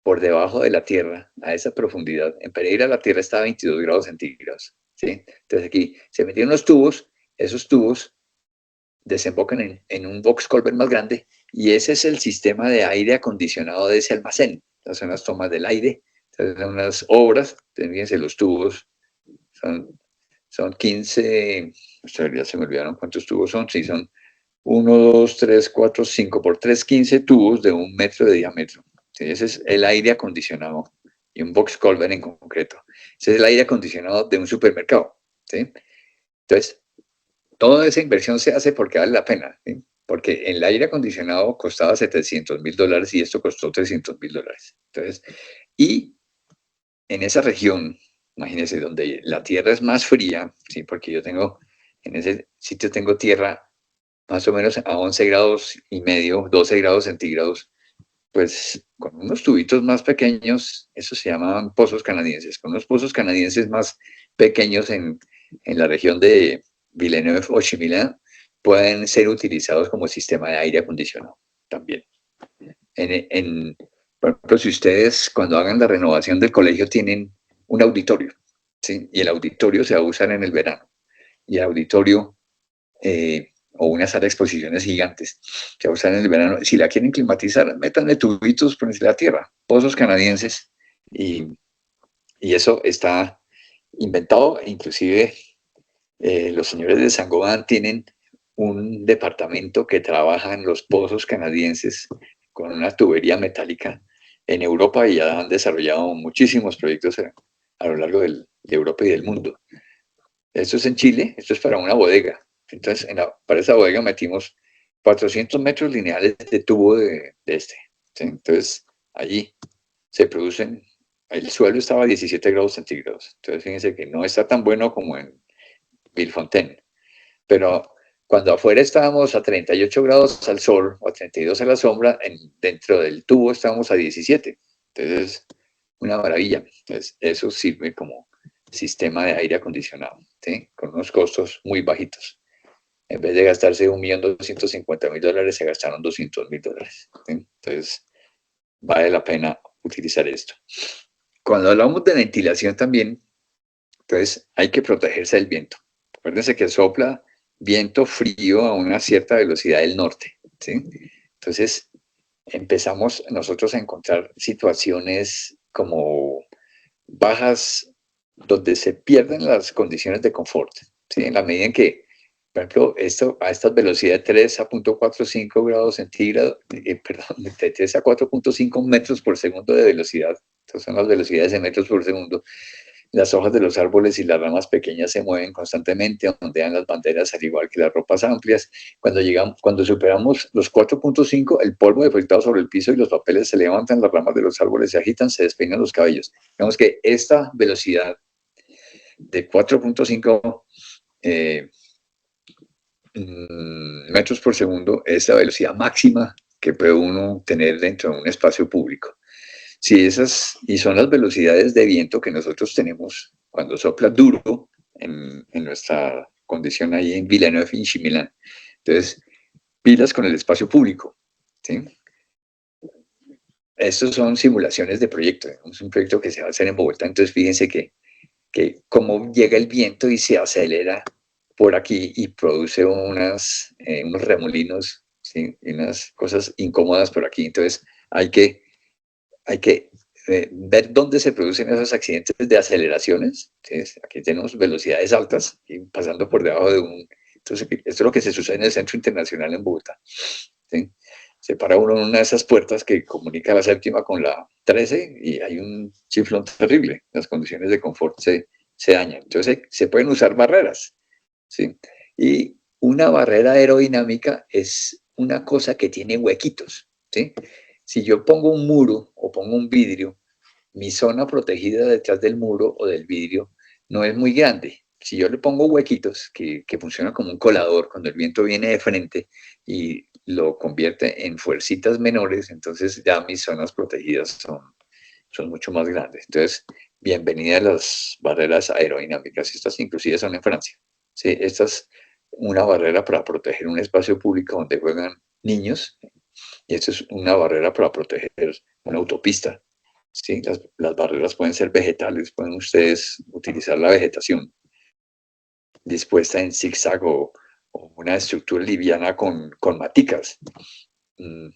por debajo de la Tierra a esa profundidad. En Pereira la Tierra está a 22 grados centígrados, ¿sí? Entonces aquí se metieron unos tubos, esos tubos desembocan en un box culvert más grande y ese es el sistema de aire acondicionado de ese almacén. Entonces son las tomas del aire, entonces son unas obras, fíjense los tubos, son 15, ya se me olvidaron cuántos tubos son, sí, son 1, 2, 3, 4, 5 por 3, 15 tubos de 1 metro de diámetro. ¿Sí? Ese es el aire acondicionado y un box culvert en concreto. Ese es el aire acondicionado de un supermercado. ¿Sí? Entonces, toda esa inversión se hace porque vale la pena. ¿Sí? Porque el aire acondicionado costaba $700,000 y esto costó $300,000. Entonces, y en esa región, imagínense, donde la tierra es más fría, ¿sí? Porque yo tengo, en ese sitio tengo tierra más o menos a 11 grados y medio, 12 grados centígrados, pues con unos tubitos más pequeños, eso se llamaban pozos canadienses, con unos pozos canadienses más pequeños en la región de Villeneuve o Chimila, pueden ser utilizados como sistema de aire acondicionado también. Por ejemplo, si ustedes cuando hagan la renovación del colegio tienen un auditorio, ¿sí? Y el auditorio se va a usar en el verano, y el auditorio o una sala de exposiciones gigantes que usan en el verano. Si la quieren climatizar, métanle tubitos por la tierra, pozos canadienses, y eso está inventado. Inclusive los señores de Saint-Gobain tienen un departamento que trabaja en los pozos canadienses con una tubería metálica en Europa y ya han desarrollado muchísimos proyectos a lo largo de Europa y del mundo. Esto es en Chile, esto es para una bodega. Entonces, para esa bodega metimos 400 metros lineales de tubo de este. ¿Sí? Entonces, allí se producen, el suelo estaba a 17 grados centígrados. Entonces, fíjense que no está tan bueno como en Villefontaine. Pero cuando afuera estábamos a 38 grados al sol o a 32 a la sombra, dentro del tubo estábamos a 17. Entonces, una maravilla. Entonces, eso sirve como sistema de aire acondicionado, ¿sí? Con unos costos muy bajitos. En vez de gastarse $1.250.000, se gastaron $200.000. ¿Sí? Entonces, vale la pena utilizar esto. Cuando hablamos de ventilación también, entonces hay que protegerse del viento. Acuérdense que sopla viento frío a una cierta velocidad del norte, ¿sí? Entonces, empezamos nosotros a encontrar situaciones como bajas donde se pierden las condiciones de confort, ¿sí? En la medida en que, por ejemplo, a estas velocidades de 3 a 0.45 grados centígrados, perdón, de 3 a 4.5 metros por segundo de velocidad, estas son las velocidades en metros por segundo, las hojas de los árboles y las ramas pequeñas se mueven constantemente, ondean las banderas al igual que las ropas amplias. Cuando superamos los 4.5, el polvo depositado sobre el piso y los papeles se levantan, las ramas de los árboles se agitan, se despeinan los cabellos. Digamos que esta velocidad de 4.5 metros por segundo es la velocidad máxima que puede uno tener dentro de un espacio público. Sí, y son las velocidades de viento que nosotros tenemos cuando sopla duro en nuestra condición ahí en Villeneuve y Chimilán. Entonces, pilas con el espacio público, ¿sí? Estos son simulaciones de proyecto, es un proyecto que se va a hacer en Bogotá, entonces fíjense que cómo llega el viento y se acelera por aquí y produce unos remolinos, ¿sí? Y unas cosas incómodas por aquí, entonces hay que ver dónde se producen esos accidentes de aceleraciones. ¿Sí? Aquí tenemos velocidades altas y pasando por debajo de un... Entonces, esto es lo que se sucede en el Centro Internacional en Bogotá. ¿Sí? Se para uno en una de esas puertas que comunica la séptima con la 13 y hay un chiflón terrible. Las condiciones de confort se dañan. Entonces, se pueden usar barreras. ¿Sí? Y una barrera aerodinámica es una cosa que tiene huequitos. ¿Sí? Si yo pongo un muro o pongo un vidrio, mi zona protegida detrás del muro o del vidrio no es muy grande. Si yo le pongo huequitos que funcionan como un colador, cuando el viento viene de frente y lo convierte en fuercitas menores, entonces ya mis zonas protegidas son mucho más grandes. Entonces, bienvenida a las barreras aerodinámicas. Estas inclusive son en Francia. ¿Sí? Esta es una barrera para proteger un espacio público donde juegan niños y esto es una barrera para proteger una autopista. ¿Sí? Las barreras pueden ser vegetales, pueden ustedes utilizar la vegetación dispuesta en zigzag o una estructura liviana con maticas. Mm,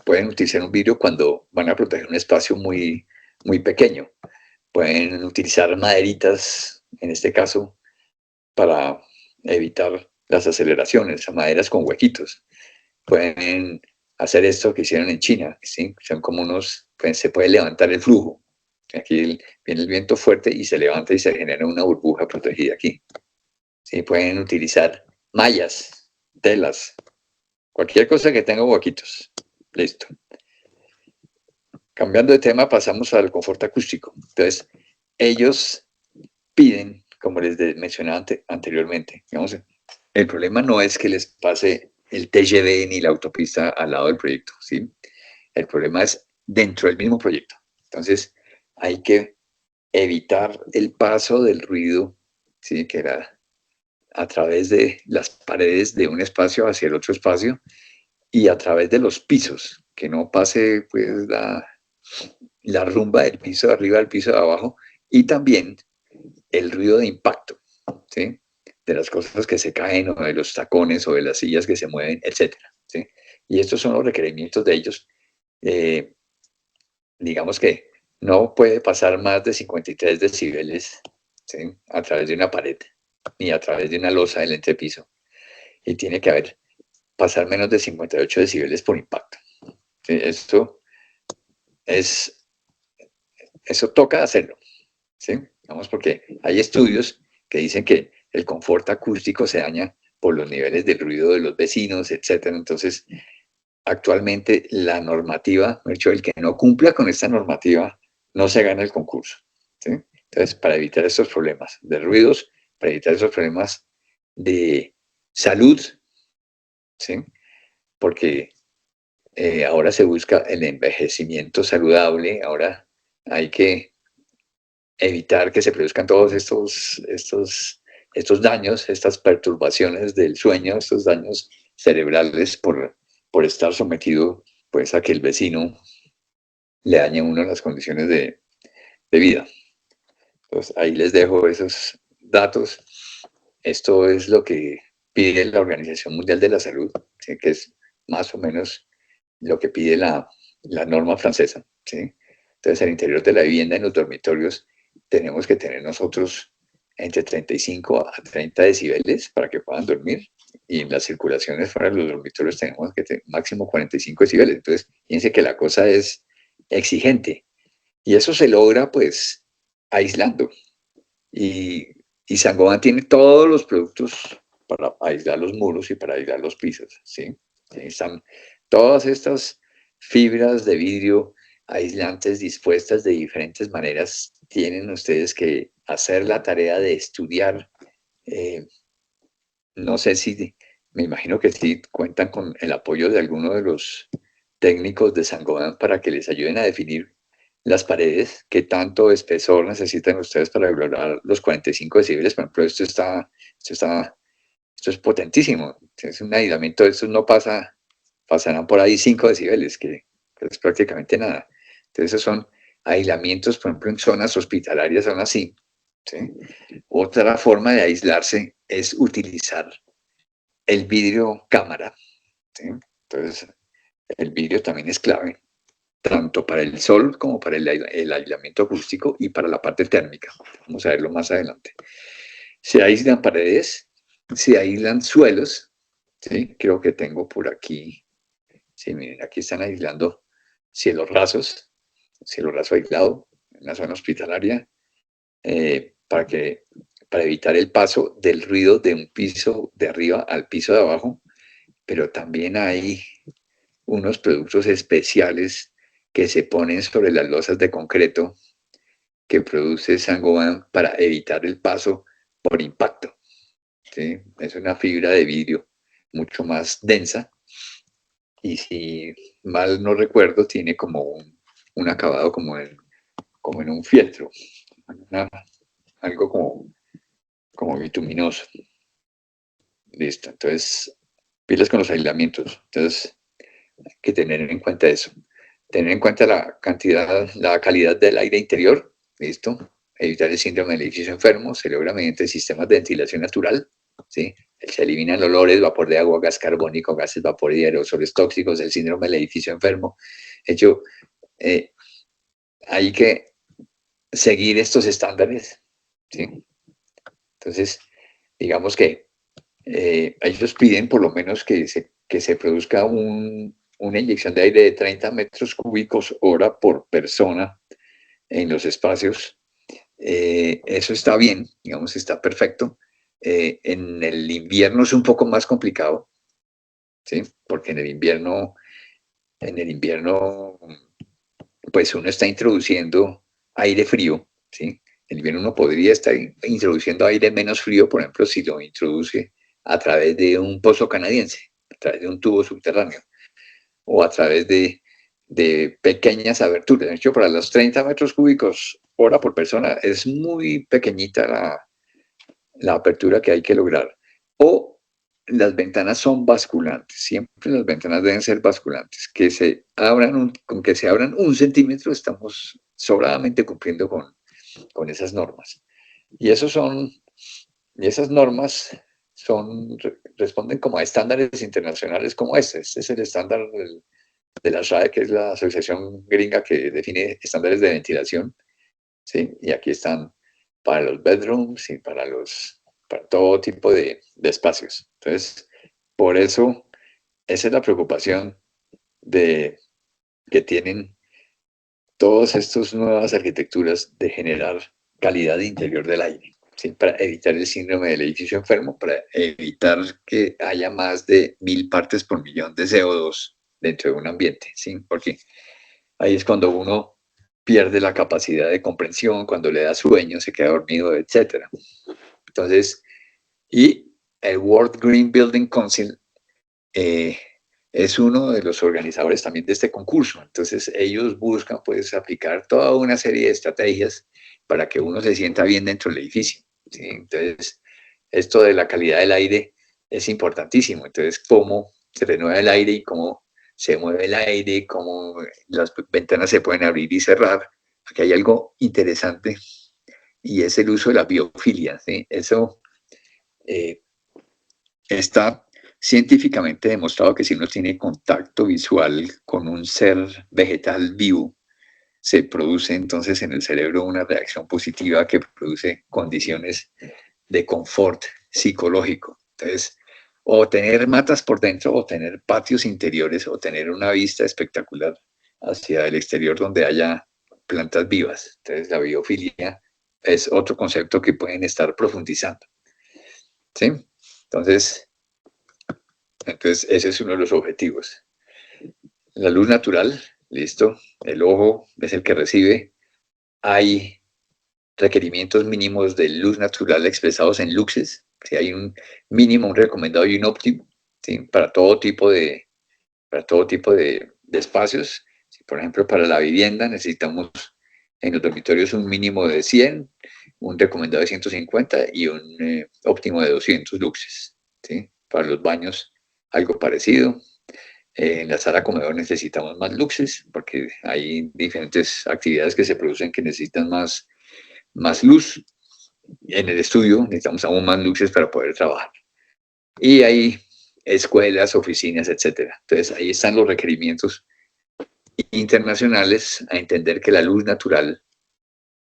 pueden utilizar un vidrio cuando van a proteger un espacio muy, muy pequeño. Pueden utilizar maderitas, en este caso, para evitar las aceleraciones, maderas con huequitos. Pueden hacer esto que hicieron en China, ¿sí? Son como se puede levantar el flujo. Aquí viene el viento fuerte y se levanta y se genera una burbuja protegida aquí. ¿Sí? Pueden utilizar mallas, telas, cualquier cosa que tenga huequitos. Listo. Cambiando de tema, pasamos al confort acústico. Entonces, ellos piden, como les mencionaba anteriormente, digamos, el problema no es que les pase el TGV ni la autopista al lado del proyecto, ¿sí? El problema es dentro del mismo proyecto. Entonces, hay que evitar el paso del ruido, ¿sí? Que era a través de las paredes de un espacio hacia el otro espacio y a través de los pisos, que no pase pues la rumba del piso de arriba al piso de abajo y también el ruido de impacto, ¿sí? De las cosas que se caen o de los tacones o de las sillas que se mueven, etcétera, ¿sí? Y estos son los requerimientos de ellos. Eh, digamos que no puede pasar más de 53 decibeles, ¿sí? A través de una pared ni a través de una losa del entrepiso. Y tiene que pasar menos de 58 decibeles por impacto. ¿Sí? Eso toca hacerlo, ¿sí? Vamos, porque hay estudios que dicen que el confort acústico se daña por los niveles de ruido de los vecinos, etcétera. Entonces, actualmente la normativa, de hecho, el que no cumpla con esta normativa no se gana el concurso, ¿sí? Entonces, para evitar estos problemas de ruidos, para evitar esos problemas de salud, ¿sí? Porque ahora se busca el envejecimiento saludable, ahora hay que evitar que se produzcan todos estos daños, estas perturbaciones del sueño, estos daños cerebrales por estar sometido pues a que el vecino le dañe a uno las condiciones de vida. Entonces ahí les dejo esos datos. Esto es lo que pide la Organización Mundial de la Salud, ¿sí? Que es más o menos lo que pide la norma francesa, ¿sí? Entonces, al interior de la vivienda, en los dormitorios, tenemos que tener nosotros entre 35 a 30 decibeles para que puedan dormir. Y en las circulaciones fuera de los dormitorios tenemos que tener máximo 45 decibeles. Entonces, fíjense que la cosa es exigente. Y eso se logra, pues, aislando. Y, y Saint-Gobain tiene todos los productos para aislar los muros y para aislar los pisos, ¿sí? Están todas estas fibras de vidrio aislantes dispuestas de diferentes maneras. Tienen ustedes que hacer la tarea de estudiar, no sé si me imagino que sí cuentan con el apoyo de alguno de los técnicos de Saint-Gobain para que les ayuden a definir las paredes, qué tanto espesor necesitan ustedes para lograr los 45 decibeles. Por ejemplo, esto es potentísimo. Es un aislamiento, esto no pasarán por ahí 5 decibeles, que es prácticamente nada. Entonces, esos son aislamientos, por ejemplo, en zonas hospitalarias son así. ¿Sí? Otra forma de aislarse es utilizar el vidrio cámara. ¿Sí? Entonces, el vidrio también es clave, tanto para el sol como para el aislamiento acústico y para la parte térmica. Vamos a verlo más adelante. Se aíslan paredes, se aíslan suelos. ¿Sí? Creo que tengo por aquí. Sí, miren, aquí están aislando cielos rasos, cielo raso aislado en la zona hospitalaria, para para evitar el paso del ruido de un piso de arriba al piso de abajo, pero también hay unos productos especiales que se ponen sobre las losas de concreto que produce Saint-Gobain para evitar el paso por impacto. ¿Sí? Es una fibra de vidrio mucho más densa y, si mal no recuerdo, tiene como un acabado como en un fieltro, una, algo como bituminoso. Listo, entonces pilas con los aislamientos. Entonces hay que tener en cuenta eso. Tener en cuenta la cantidad, la calidad del aire interior. Listo. Evitar el síndrome del edificio enfermo se logra mediante sistemas de ventilación natural. ¿Sí? Se eliminan olores, vapor de agua, gas carbónico, gases vapor y aerosoles tóxicos, el síndrome del edificio enfermo. De hecho, eh, hay que seguir estos estándares. ¿Sí? Entonces, digamos que ellos piden por lo menos que se produzca una inyección de aire de 30 metros cúbicos hora por persona en los espacios. Eso está bien, digamos, está perfecto. En el invierno es un poco más complicado, ¿sí? Porque en el invierno, pues uno está introduciendo aire frío, ¿sí? En invierno uno podría estar introduciendo aire menos frío, por ejemplo, si lo introduce a través de un pozo canadiense, a través de un tubo subterráneo o a través de pequeñas aberturas. De hecho, para los 30 metros cúbicos hora por persona es muy pequeñita la apertura que hay que lograr. O las ventanas son basculantes, siempre las ventanas deben ser basculantes, con que se abran 1 centímetro estamos sobradamente cumpliendo con esas normas. Y, y esas normas responden como a estándares internacionales como este. Este es el estándar de la SRAE, que es la asociación gringa que define estándares de ventilación. ¿Sí? Y aquí están para los bedrooms y para todo tipo de espacios. Entonces, por eso, esa es la preocupación de, que tienen todas estas nuevas arquitecturas de generar calidad interior del aire, ¿sí? Para evitar el síndrome del edificio enfermo, para evitar que haya más de 1000 partes por millón de CO2 dentro de un ambiente, ¿sí? Porque ahí es cuando uno pierde la capacidad de comprensión, cuando le da sueño, se queda dormido, etc. Entonces, y el World Green Building Council eh, es uno de los organizadores también de este concurso. Entonces, ellos buscan pues aplicar toda una serie de estrategias para que uno se sienta bien dentro del edificio. ¿Sí? Entonces, esto de la calidad del aire es importantísimo. Entonces, cómo se renueva el aire y cómo se mueve el aire, cómo las ventanas se pueden abrir y cerrar. Aquí hay algo interesante y es el uso de la biofilia. ¿Sí? Eso eh, está científicamente demostrado que si uno tiene contacto visual con un ser vegetal vivo, se produce entonces en el cerebro una reacción positiva que produce condiciones de confort psicológico. Entonces, o tener matas por dentro, o tener patios interiores, o tener una vista espectacular hacia el exterior donde haya plantas vivas. Entonces, la biofilia es otro concepto que pueden estar profundizando. ¿Sí? Entonces, ese es uno de los objetivos. La luz natural, listo. El ojo es el que recibe. Hay requerimientos mínimos de luz natural expresados en luxes. Si hay un mínimo, un recomendado y un óptimo. ¿sí? Para todo tipo de espacios. Si, por ejemplo, para la vivienda necesitamos en los dormitorios un mínimo de 100, un recomendado de 150 y un óptimo de 200 luxes. ¿Sí? Para los baños, algo parecido. En la sala comedor necesitamos más luxes porque hay diferentes actividades que se producen que necesitan más luz. En el estudio necesitamos aún más luxes para poder trabajar. Y hay escuelas, oficinas, etcétera. Entonces ahí están los requerimientos internacionales a entender que la luz natural,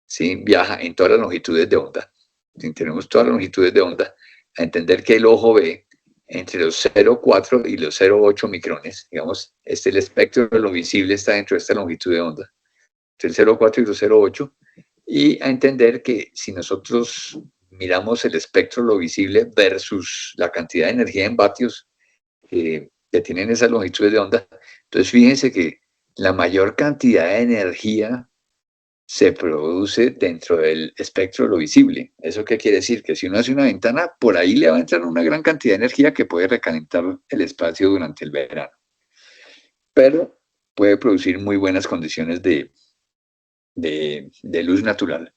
¿sí?, viaja en todas las longitudes de onda. ¿Sí? Tenemos todas las longitudes de onda, a entender que el ojo ve entre los 0,4 y los 0,8 micrones. Digamos, el espectro de lo visible está dentro de esta longitud de onda, entre el 0,4 y los 0,8. Y a entender que si nosotros miramos el espectro de lo visible versus la cantidad de energía en vatios que tienen esas longitudes de onda, entonces fíjense que la mayor cantidad de energía se produce dentro del espectro de lo visible. ¿Eso qué quiere decir? Que si uno hace una ventana, por ahí le va a entrar una gran cantidad de energía que puede recalentar el espacio durante el verano. Pero puede producir muy buenas condiciones de luz natural.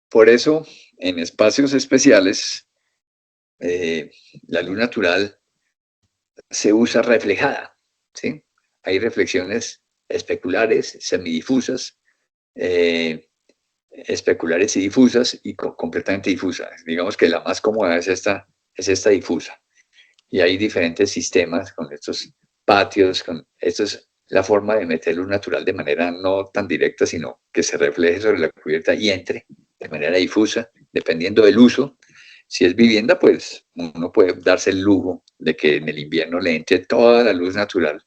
Por eso, en espacios especiales, la luz natural se usa reflejada, ¿sí? Hay reflexiones especulares, semidifusas, especulares y difusas, y completamente difusas. Digamos que la más cómoda es esta difusa. Y hay diferentes sistemas con estos patios, esto es la forma de meter luz natural de manera no tan directa, sino que se refleje sobre la cubierta y entre de manera difusa, dependiendo del uso. Si es vivienda, pues uno puede darse el lujo de que en el invierno le entre toda la luz natural.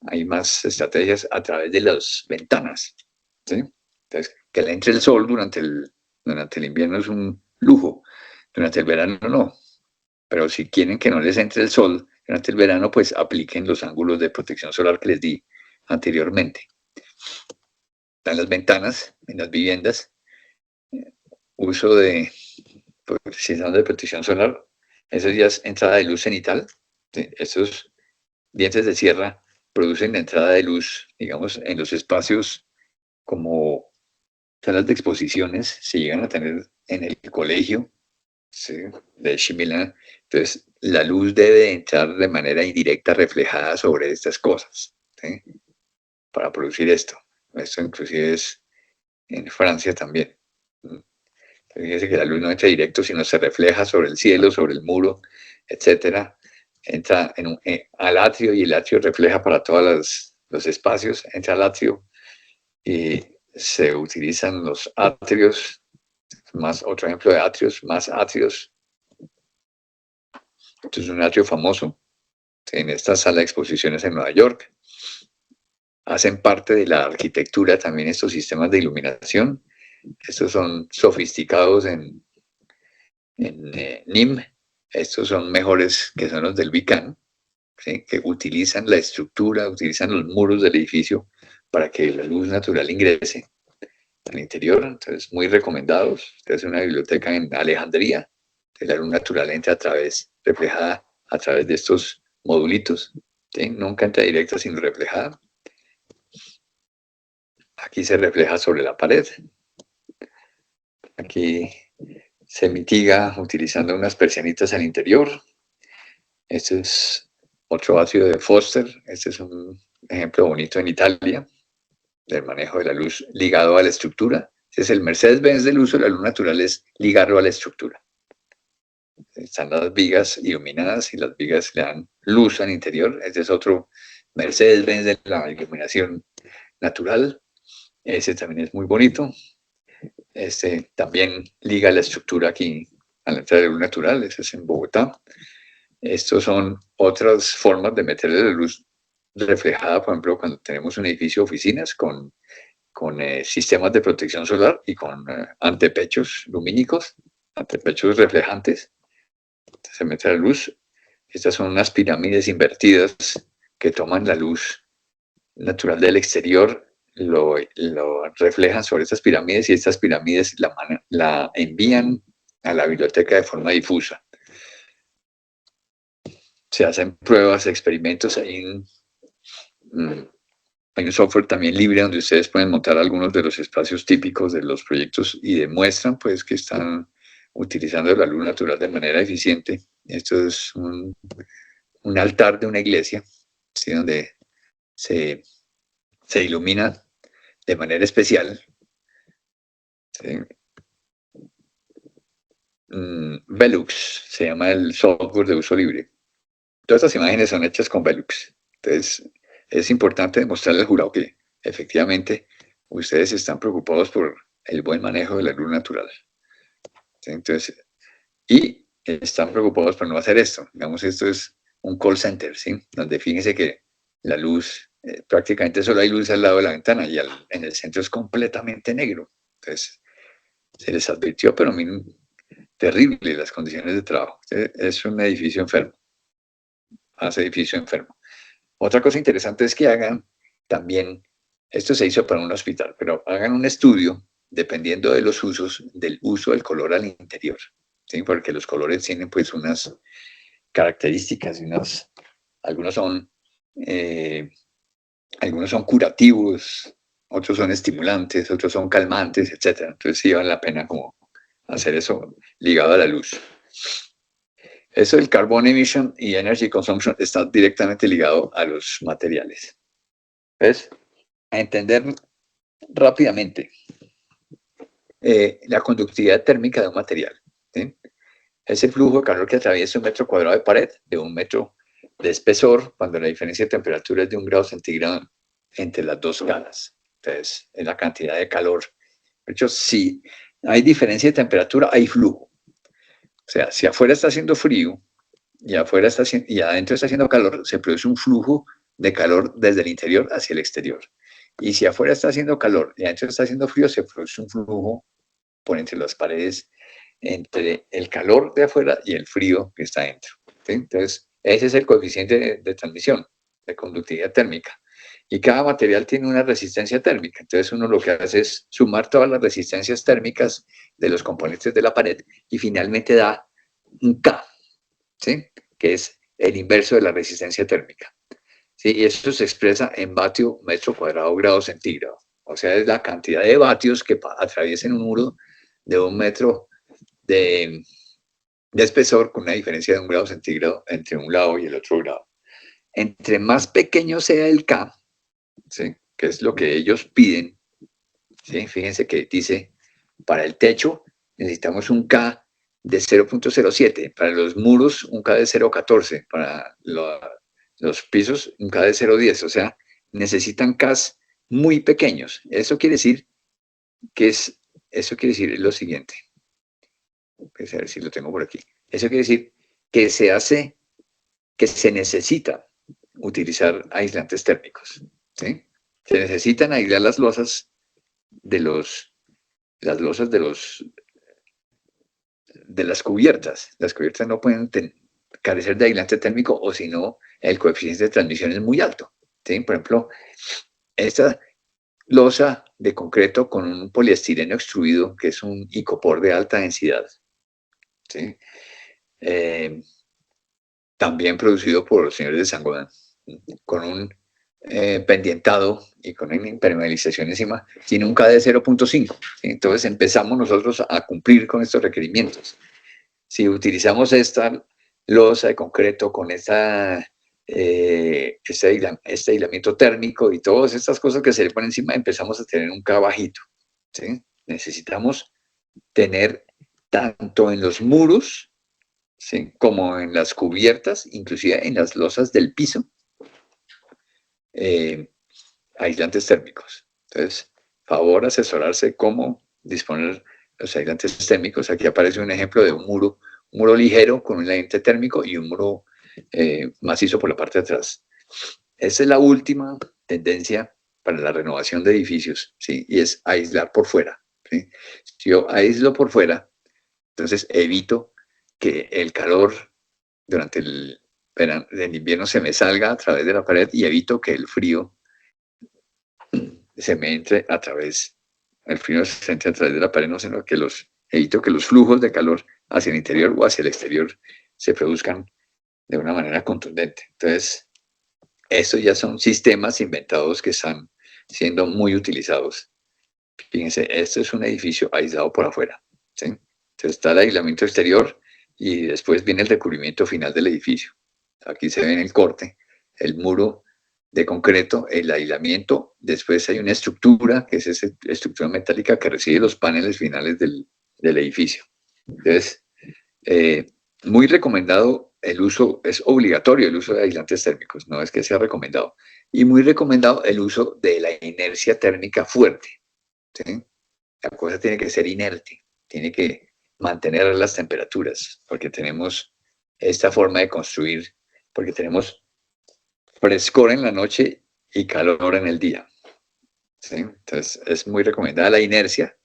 Hay más estrategias a través de las ventanas, ¿sí? Entonces, que le entre el sol durante el invierno es un lujo, durante el verano no. Pero si quieren que no les entre el sol durante el verano, pues apliquen los ángulos de protección solar que les di anteriormente. Están las ventanas en las viviendas, uso de sistemas de protección solar, eso ya es entrada de luz cenital. ¿Sí? Estos dientes de sierra producen la entrada de luz, digamos, en los espacios como salas de exposiciones, se llegan a tener en el colegio, ¿sí?, de Shimila. Entonces, la luz debe entrar de manera indirecta, reflejada sobre estas cosas, ¿sí?, para producir esto. Esto inclusive es en Francia también. Fíjese que la luz no entra directo, sino se refleja sobre el cielo, sobre el muro, etcétera. Entra al atrio y el atrio refleja para todos los espacios. Entra al atrio y se utilizan los atrios, otro ejemplo de atrios, más atrios. Esto es un atrio famoso en esta sala de exposiciones en Nueva York. Hacen parte de la arquitectura también estos sistemas de iluminación. Estos son sofisticados en NIM. Estos son mejores que son los del Vican, ¿sí?, que utilizan la estructura, utilizan los muros del edificio para que la luz natural ingrese al interior. Entonces, muy recomendados. Esta es una biblioteca en Alejandría. La luz natural entra reflejada a través de estos modulitos, ¿sí? Nunca entra directa, sino reflejada. Aquí se refleja sobre la pared. Aquí se mitiga utilizando unas persianitas al interior. Este es otro ácido de Foster. Este es un ejemplo bonito en Italia del manejo de la luz ligado a la estructura. Este es el Mercedes-Benz del uso de la luz natural, es ligarlo a la estructura. Están las vigas iluminadas y las vigas le dan luz al interior. Este es otro Mercedes-Benz de la iluminación natural. Ese también es muy bonito. Este también liga la estructura aquí a la entrada de luz natural. Ese es en Bogotá. Estos son otras formas de meterle la luz reflejada, por ejemplo, cuando tenemos un edificio de oficinas con sistemas de protección solar y con antepechos lumínicos, antepechos reflejantes. Se mete la luz. Estas son unas pirámides invertidas que toman la luz natural del exterior, lo reflejan sobre estas pirámides y estas pirámides la envían a la biblioteca de forma difusa. se hacen pruebas, experimentos. Hay un software también libre donde ustedes pueden montar algunos de los espacios típicos de los proyectos y demuestran pues que están utilizando la luz natural de manera eficiente. Esto es un altar de una iglesia, ¿sí? Donde se ilumina de manera especial. ¿Sí? Velux se llama el software de uso libre. Todas estas imágenes son hechas con Velux. Entonces, es importante demostrarle al jurado que efectivamente ustedes están preocupados por el buen manejo de la luz natural. ¿Sí? Entonces, y están preocupados por no hacer esto. Digamos, esto es un call center, ¿sí? Donde fíjense que la luz, prácticamente solo hay luz al lado de la ventana y en el centro es completamente negro. Entonces, se les advirtió, pero miren, terrible las condiciones de trabajo. Es un edificio enfermo. Hace edificio enfermo. Otra cosa interesante es que hagan también, esto se hizo para un hospital, pero hagan un estudio dependiendo de los usos, del uso del color al interior, ¿sí? Porque los colores tienen pues unas características y eh, algunos son curativos, otros son estimulantes, otros son calmantes, etc. Entonces sí vale la pena como hacer eso ligado a la luz. Eso del carbon emission y energy consumption está directamente ligado a los materiales. ¿Ves? A entender rápidamente la conductividad térmica de un material. ¿Sí? Es el flujo de calor que atraviesa un metro cuadrado de pared de 1 metro de espesor cuando la diferencia de temperatura es de 1 grado centígrado entre las dos caras. Entonces, es la cantidad de calor. De hecho, si hay diferencia de temperatura, hay flujo. O sea, si afuera está haciendo frío y adentro está haciendo calor, se produce un flujo de calor desde el interior hacia el exterior. Y si afuera está haciendo calor y adentro está haciendo frío, se produce un flujo por entre las paredes, entre el calor de afuera y el frío que está dentro. ¿Sí? Entonces, ese es el coeficiente de transmisión, de conductividad térmica. Y cada material tiene una resistencia térmica. Entonces, uno lo que hace es sumar todas las resistencias térmicas de los componentes de la pared y finalmente da un K, ¿sí? Que es el inverso de la resistencia térmica. ¿Sí? Y eso se expresa en vatio metro cuadrado grado centígrado. O sea, es la cantidad de vatios que atraviesen un muro de 1 metro de espesor con una diferencia de 1 grado centígrado entre un lado y el otro grado. Entre más pequeño sea el K, ¿sí? Que es lo que ellos piden, ¿sí? Fíjense que dice, para el techo necesitamos un K de 0.07, para los muros un K de 0.14, para los pisos un K de 0.10, o sea, necesitan Ks muy pequeños. Eso quiere decir lo siguiente. Pues a ver si lo tengo por aquí. Eso quiere decir que se necesita utilizar aislantes térmicos, ¿sí? Se necesitan aislar las losas de las cubiertas. Las cubiertas no pueden carecer de aislante térmico o si no, el coeficiente de transmisión es muy alto, ¿sí? Por ejemplo, esta losa de concreto con un poliestireno extruido, que es un icopor de alta densidad, ¿sí? También producido por los señores de Saint-Gobain, con un pendientado y con una impermeabilización encima, tiene un K de 0.5. ¿Sí? Entonces empezamos nosotros a cumplir con estos requerimientos. Si utilizamos esta losa de concreto con este aislamiento térmico y todas estas cosas que se le ponen encima, empezamos a tener un K bajito. ¿Sí? Necesitamos tener tanto en los muros, ¿sí? Como en las cubiertas, inclusive en las losas del piso, aislantes térmicos. Entonces, favor asesorarse cómo disponer los aislantes térmicos. Aquí aparece un ejemplo de un muro ligero con un aislante térmico y un muro macizo por la parte de atrás. Esa es la última tendencia para la renovación de edificios, ¿sí? Y es aislar por fuera, ¿sí? Si yo aíslo por fuera, entonces evito que el calor durante el invierno se me salga a través de la pared y evito que el frío se me entre a través, el frío se entre a través de la pared, no, sino que evito que los flujos de calor hacia el interior o hacia el exterior se produzcan de una manera contundente. Entonces, estos ya son sistemas inventados que están siendo muy utilizados. Fíjense, este es un edificio aislado por afuera, ¿sí? Entonces está el aislamiento exterior y después viene el recubrimiento final del edificio. Aquí se ve en el corte el muro de concreto, el aislamiento, después hay una estructura, que es esa estructura metálica que recibe los paneles finales del edificio. Entonces, muy recomendado el uso, es obligatorio el uso de aislantes térmicos, no es que sea recomendado. Y muy recomendado el uso de la inercia térmica fuerte, ¿sí? La cosa tiene que ser inerte, tiene que mantener las temperaturas, porque tenemos esta forma de construir, porque tenemos frescor en la noche y calor en el día, ¿sí? Entonces es muy recomendada la inercia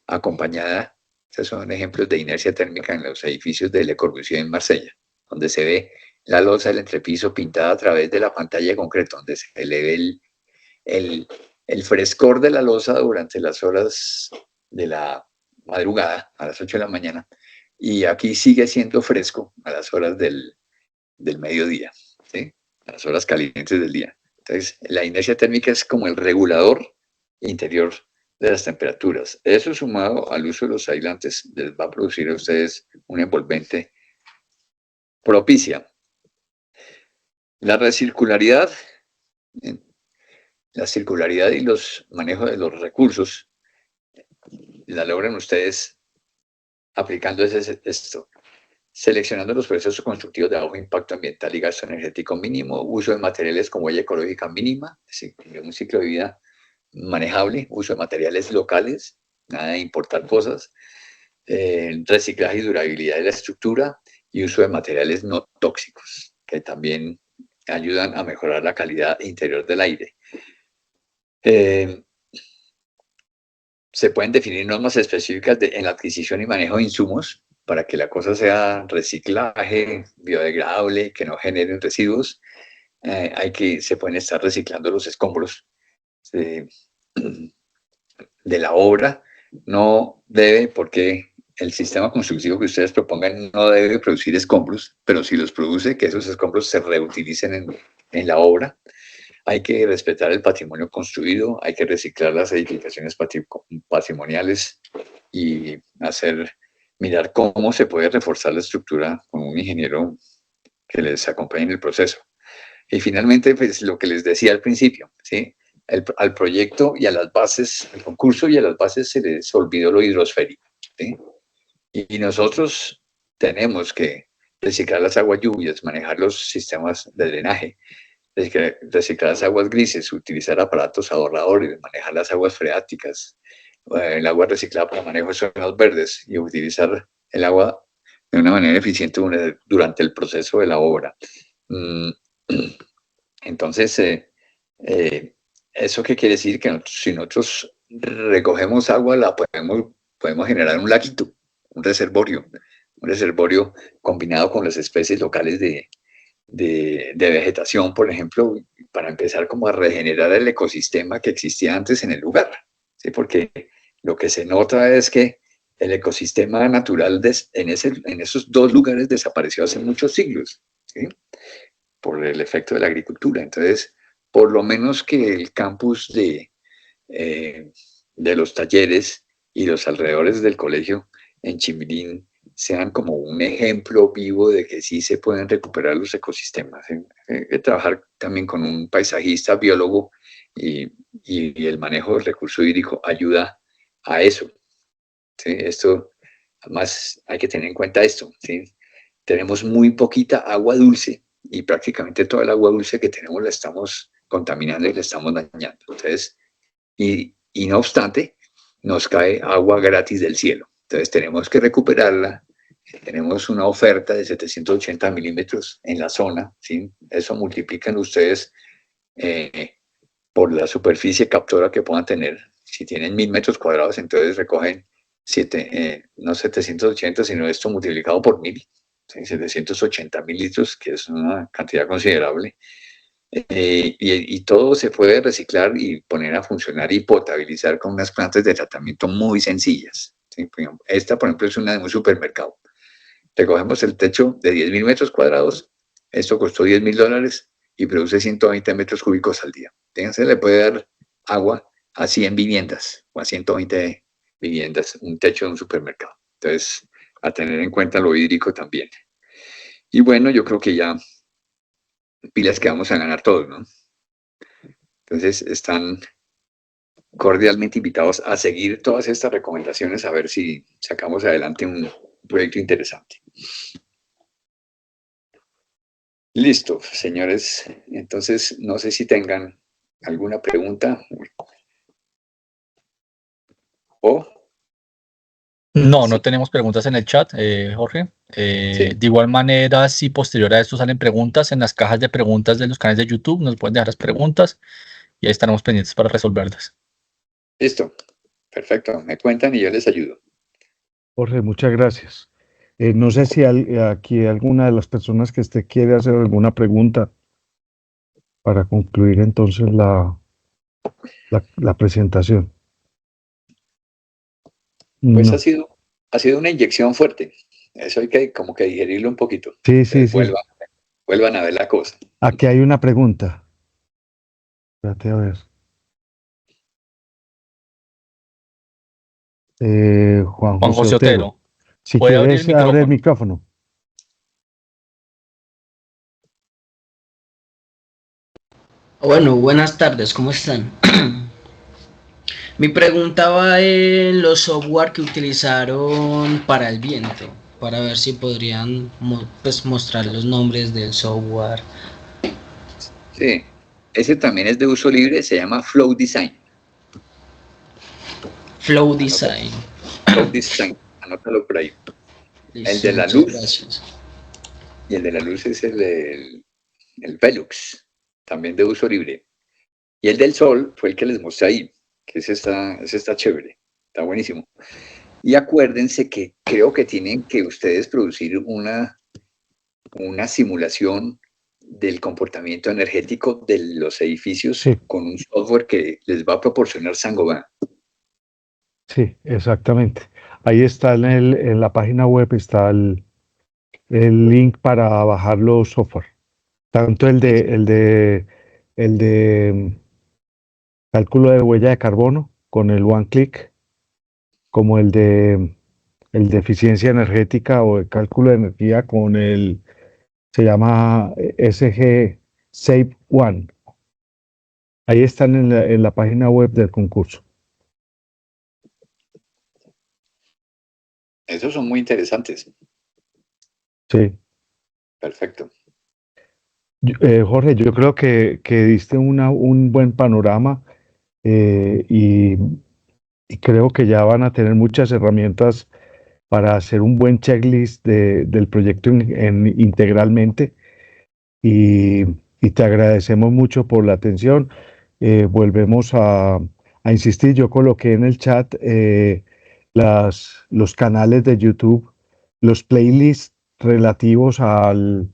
acompañada. Estos son ejemplos de inercia térmica en los edificios de Le Corbusier en Marsella, donde se ve la losa del entrepiso pintada a través de la pantalla de concreto, donde se le ve el, el frescor de la losa durante las horas de la madrugada, a las 8 de la mañana, y aquí sigue siendo fresco a las horas del mediodía, ¿sí? A las horas calientes del día. Entonces, la inercia térmica es como el regulador interior de las temperaturas. Eso sumado al uso de los aislantes les va a producir a ustedes un envolvente propicia. La recircularidad, la circularidad y los manejos de los recursos la logran ustedes aplicando esto, seleccionando los procesos constructivos de bajo impacto ambiental y gasto energético mínimo, uso de materiales con huella ecológica mínima, es decir, un ciclo de vida manejable, uso de materiales locales, nada de importar cosas, reciclaje y durabilidad de la estructura y uso de materiales no tóxicos, que también ayudan a mejorar la calidad interior del aire. Se pueden definir normas específicas en la adquisición y manejo de insumos para que la cosa sea reciclaje, biodegradable, que no generen residuos. Se pueden estar reciclando los escombros de la obra. No debe, porque el sistema constructivo que ustedes propongan no debe producir escombros, pero si los produce, que esos escombros se reutilicen en la obra. Hay que respetar el patrimonio construido, hay que reciclar las edificaciones patrimoniales y mirar cómo se puede reforzar la estructura con un ingeniero que les acompañe en el proceso. Y finalmente, pues lo que les decía al principio, ¿sí? Al proyecto y a las bases, al concurso y a las bases se les olvidó lo hidrosférico, ¿sí? Y nosotros tenemos que reciclar las aguas lluvias, manejar los sistemas de drenaje, reciclar las aguas grises, utilizar aparatos ahorradores, manejar las aguas freáticas, el agua reciclada para manejo de zonas verdes y utilizar el agua de una manera eficiente durante el proceso de la obra. Entonces, ¿eso qué quiere decir? Que si nosotros recogemos agua, podemos generar un laguito, un reservorio combinado con las especies locales de vegetación, por ejemplo, para empezar como a regenerar el ecosistema que existía antes en el lugar, ¿sí? Porque lo que se nota es que el ecosistema natural en esos dos lugares desapareció hace muchos siglos, ¿sí? Por el efecto de la agricultura. Entonces, por lo menos que el campus de los talleres y los alrededores del colegio en Chimirín sean como un ejemplo vivo de que sí se pueden recuperar los ecosistemas. Trabajar también con un paisajista, biólogo, y el manejo del recurso hídrico ayuda a eso, ¿sí? Esto, además, hay que tener en cuenta esto, ¿sí? Tenemos muy poquita agua dulce y prácticamente toda el agua dulce que tenemos la estamos contaminando y la estamos dañando. Entonces, y no obstante, nos cae agua gratis del cielo. Entonces tenemos que recuperarla. Tenemos una oferta de 780 milímetros en la zona, ¿sí? Eso multiplican ustedes por la superficie captora que puedan tener. Si tienen 1000 metros cuadrados, entonces recogen no 780, sino esto multiplicado por 1000, ¿sí? 780.000 litros, que es una cantidad considerable. Y todo se puede reciclar y poner a funcionar y potabilizar con unas plantas de tratamiento muy sencillas, ¿sí? Esta, por ejemplo, es una de un supermercado. Recogemos el techo de 10.000 metros cuadrados Esto costó $10.000 y produce 120 metros cúbicos al día. Fíjense, le puede dar agua a 100 viviendas o a 120 viviendas, un techo de un supermercado. Entonces, a tener en cuenta lo hídrico también. Y bueno, yo creo que ya pilas que vamos a ganar todos, ¿no? Entonces, están cordialmente invitados a seguir todas estas recomendaciones, a ver si sacamos adelante un proyecto interesante. Listo, señores. Entonces, no sé si tengan alguna pregunta o... No, Sí. no tenemos preguntas en el chat, Jorge. Sí. De igual manera, si posterior a esto salen preguntas en las cajas de preguntas de los canales de YouTube, nos pueden dejar las preguntas y ahí estaremos pendientes para resolverlas. Listo. Perfecto. Me cuentan y yo les ayudo. Jorge, muchas gracias. No sé si aquí alguna de las personas que esté quiere hacer alguna pregunta para concluir entonces la presentación. Pues No. ha sido una inyección fuerte. Eso hay que como que digerirlo un poquito. Sí, sí, sí. Vuelvan a ver la cosa. Aquí hay una pregunta. Espérate a ver. Juan José Otero. Si ¿Puede abrir quieres, el abre el micrófono? micrófono. Bueno, buenas tardes, ¿cómo están? Mi pregunta va en los software que utilizaron para el viento, para ver si podrían pues, mostrar los nombres del software. Sí, ese también es de uso libre, se llama Flow Design. Flow Design. Flow Design, anótalo por ahí. Listo, el de la muchas luz. Gracias. Y el de la luz es el Velux, también de uso libre. Y el del sol fue el que les mostré ahí, que ese está chévere, está buenísimo. Y acuérdense que creo que tienen que ustedes producir una simulación del comportamiento energético de los edificios, sí, con un software que les va a proporcionar Saint-Gobain. Sí, exactamente. Ahí está en la página web, está el link para bajar los software. Tanto el de cálculo de huella de carbono con el One Click, como el de eficiencia energética o el cálculo de energía con se llama SG Save One. Ahí están en la página web del concurso. Esos son muy interesantes. Sí. Perfecto. Jorge, yo creo que diste un buen panorama y creo que ya van a tener muchas herramientas para hacer un buen checklist del proyecto integralmente y te agradecemos mucho por la atención. Volvemos a insistir, yo coloqué en el chat los canales de YouTube, los playlists relativos al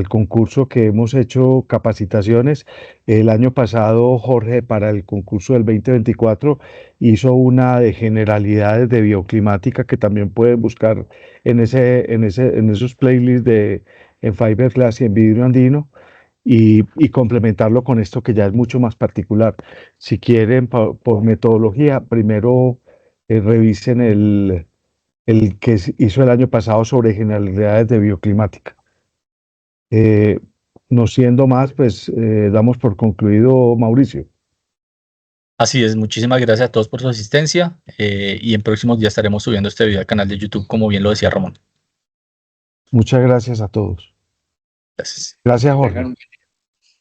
concurso que hemos hecho capacitaciones. El año pasado, Jorge, para el concurso del 2024, hizo una de generalidades de bioclimática que también pueden buscar en esos playlists en Fiberglass y en Vidrio Andino y complementarlo con esto que ya es mucho más particular. Si quieren, por metodología, primero revisen el que hizo el año pasado sobre generalidades de bioclimática. No siendo más, pues damos por concluido, Mauricio. Así es, muchísimas gracias a todos por su asistencia y en próximos días estaremos subiendo este video al canal de YouTube, como bien lo decía Ramón. Muchas gracias a todos. Gracias. Gracias, Jorge.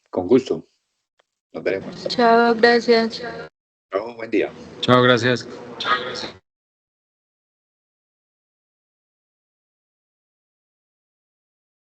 Con gusto. Nos veremos. Chao, gracias. Chao, buen día. Chao, gracias. Chao, gracias.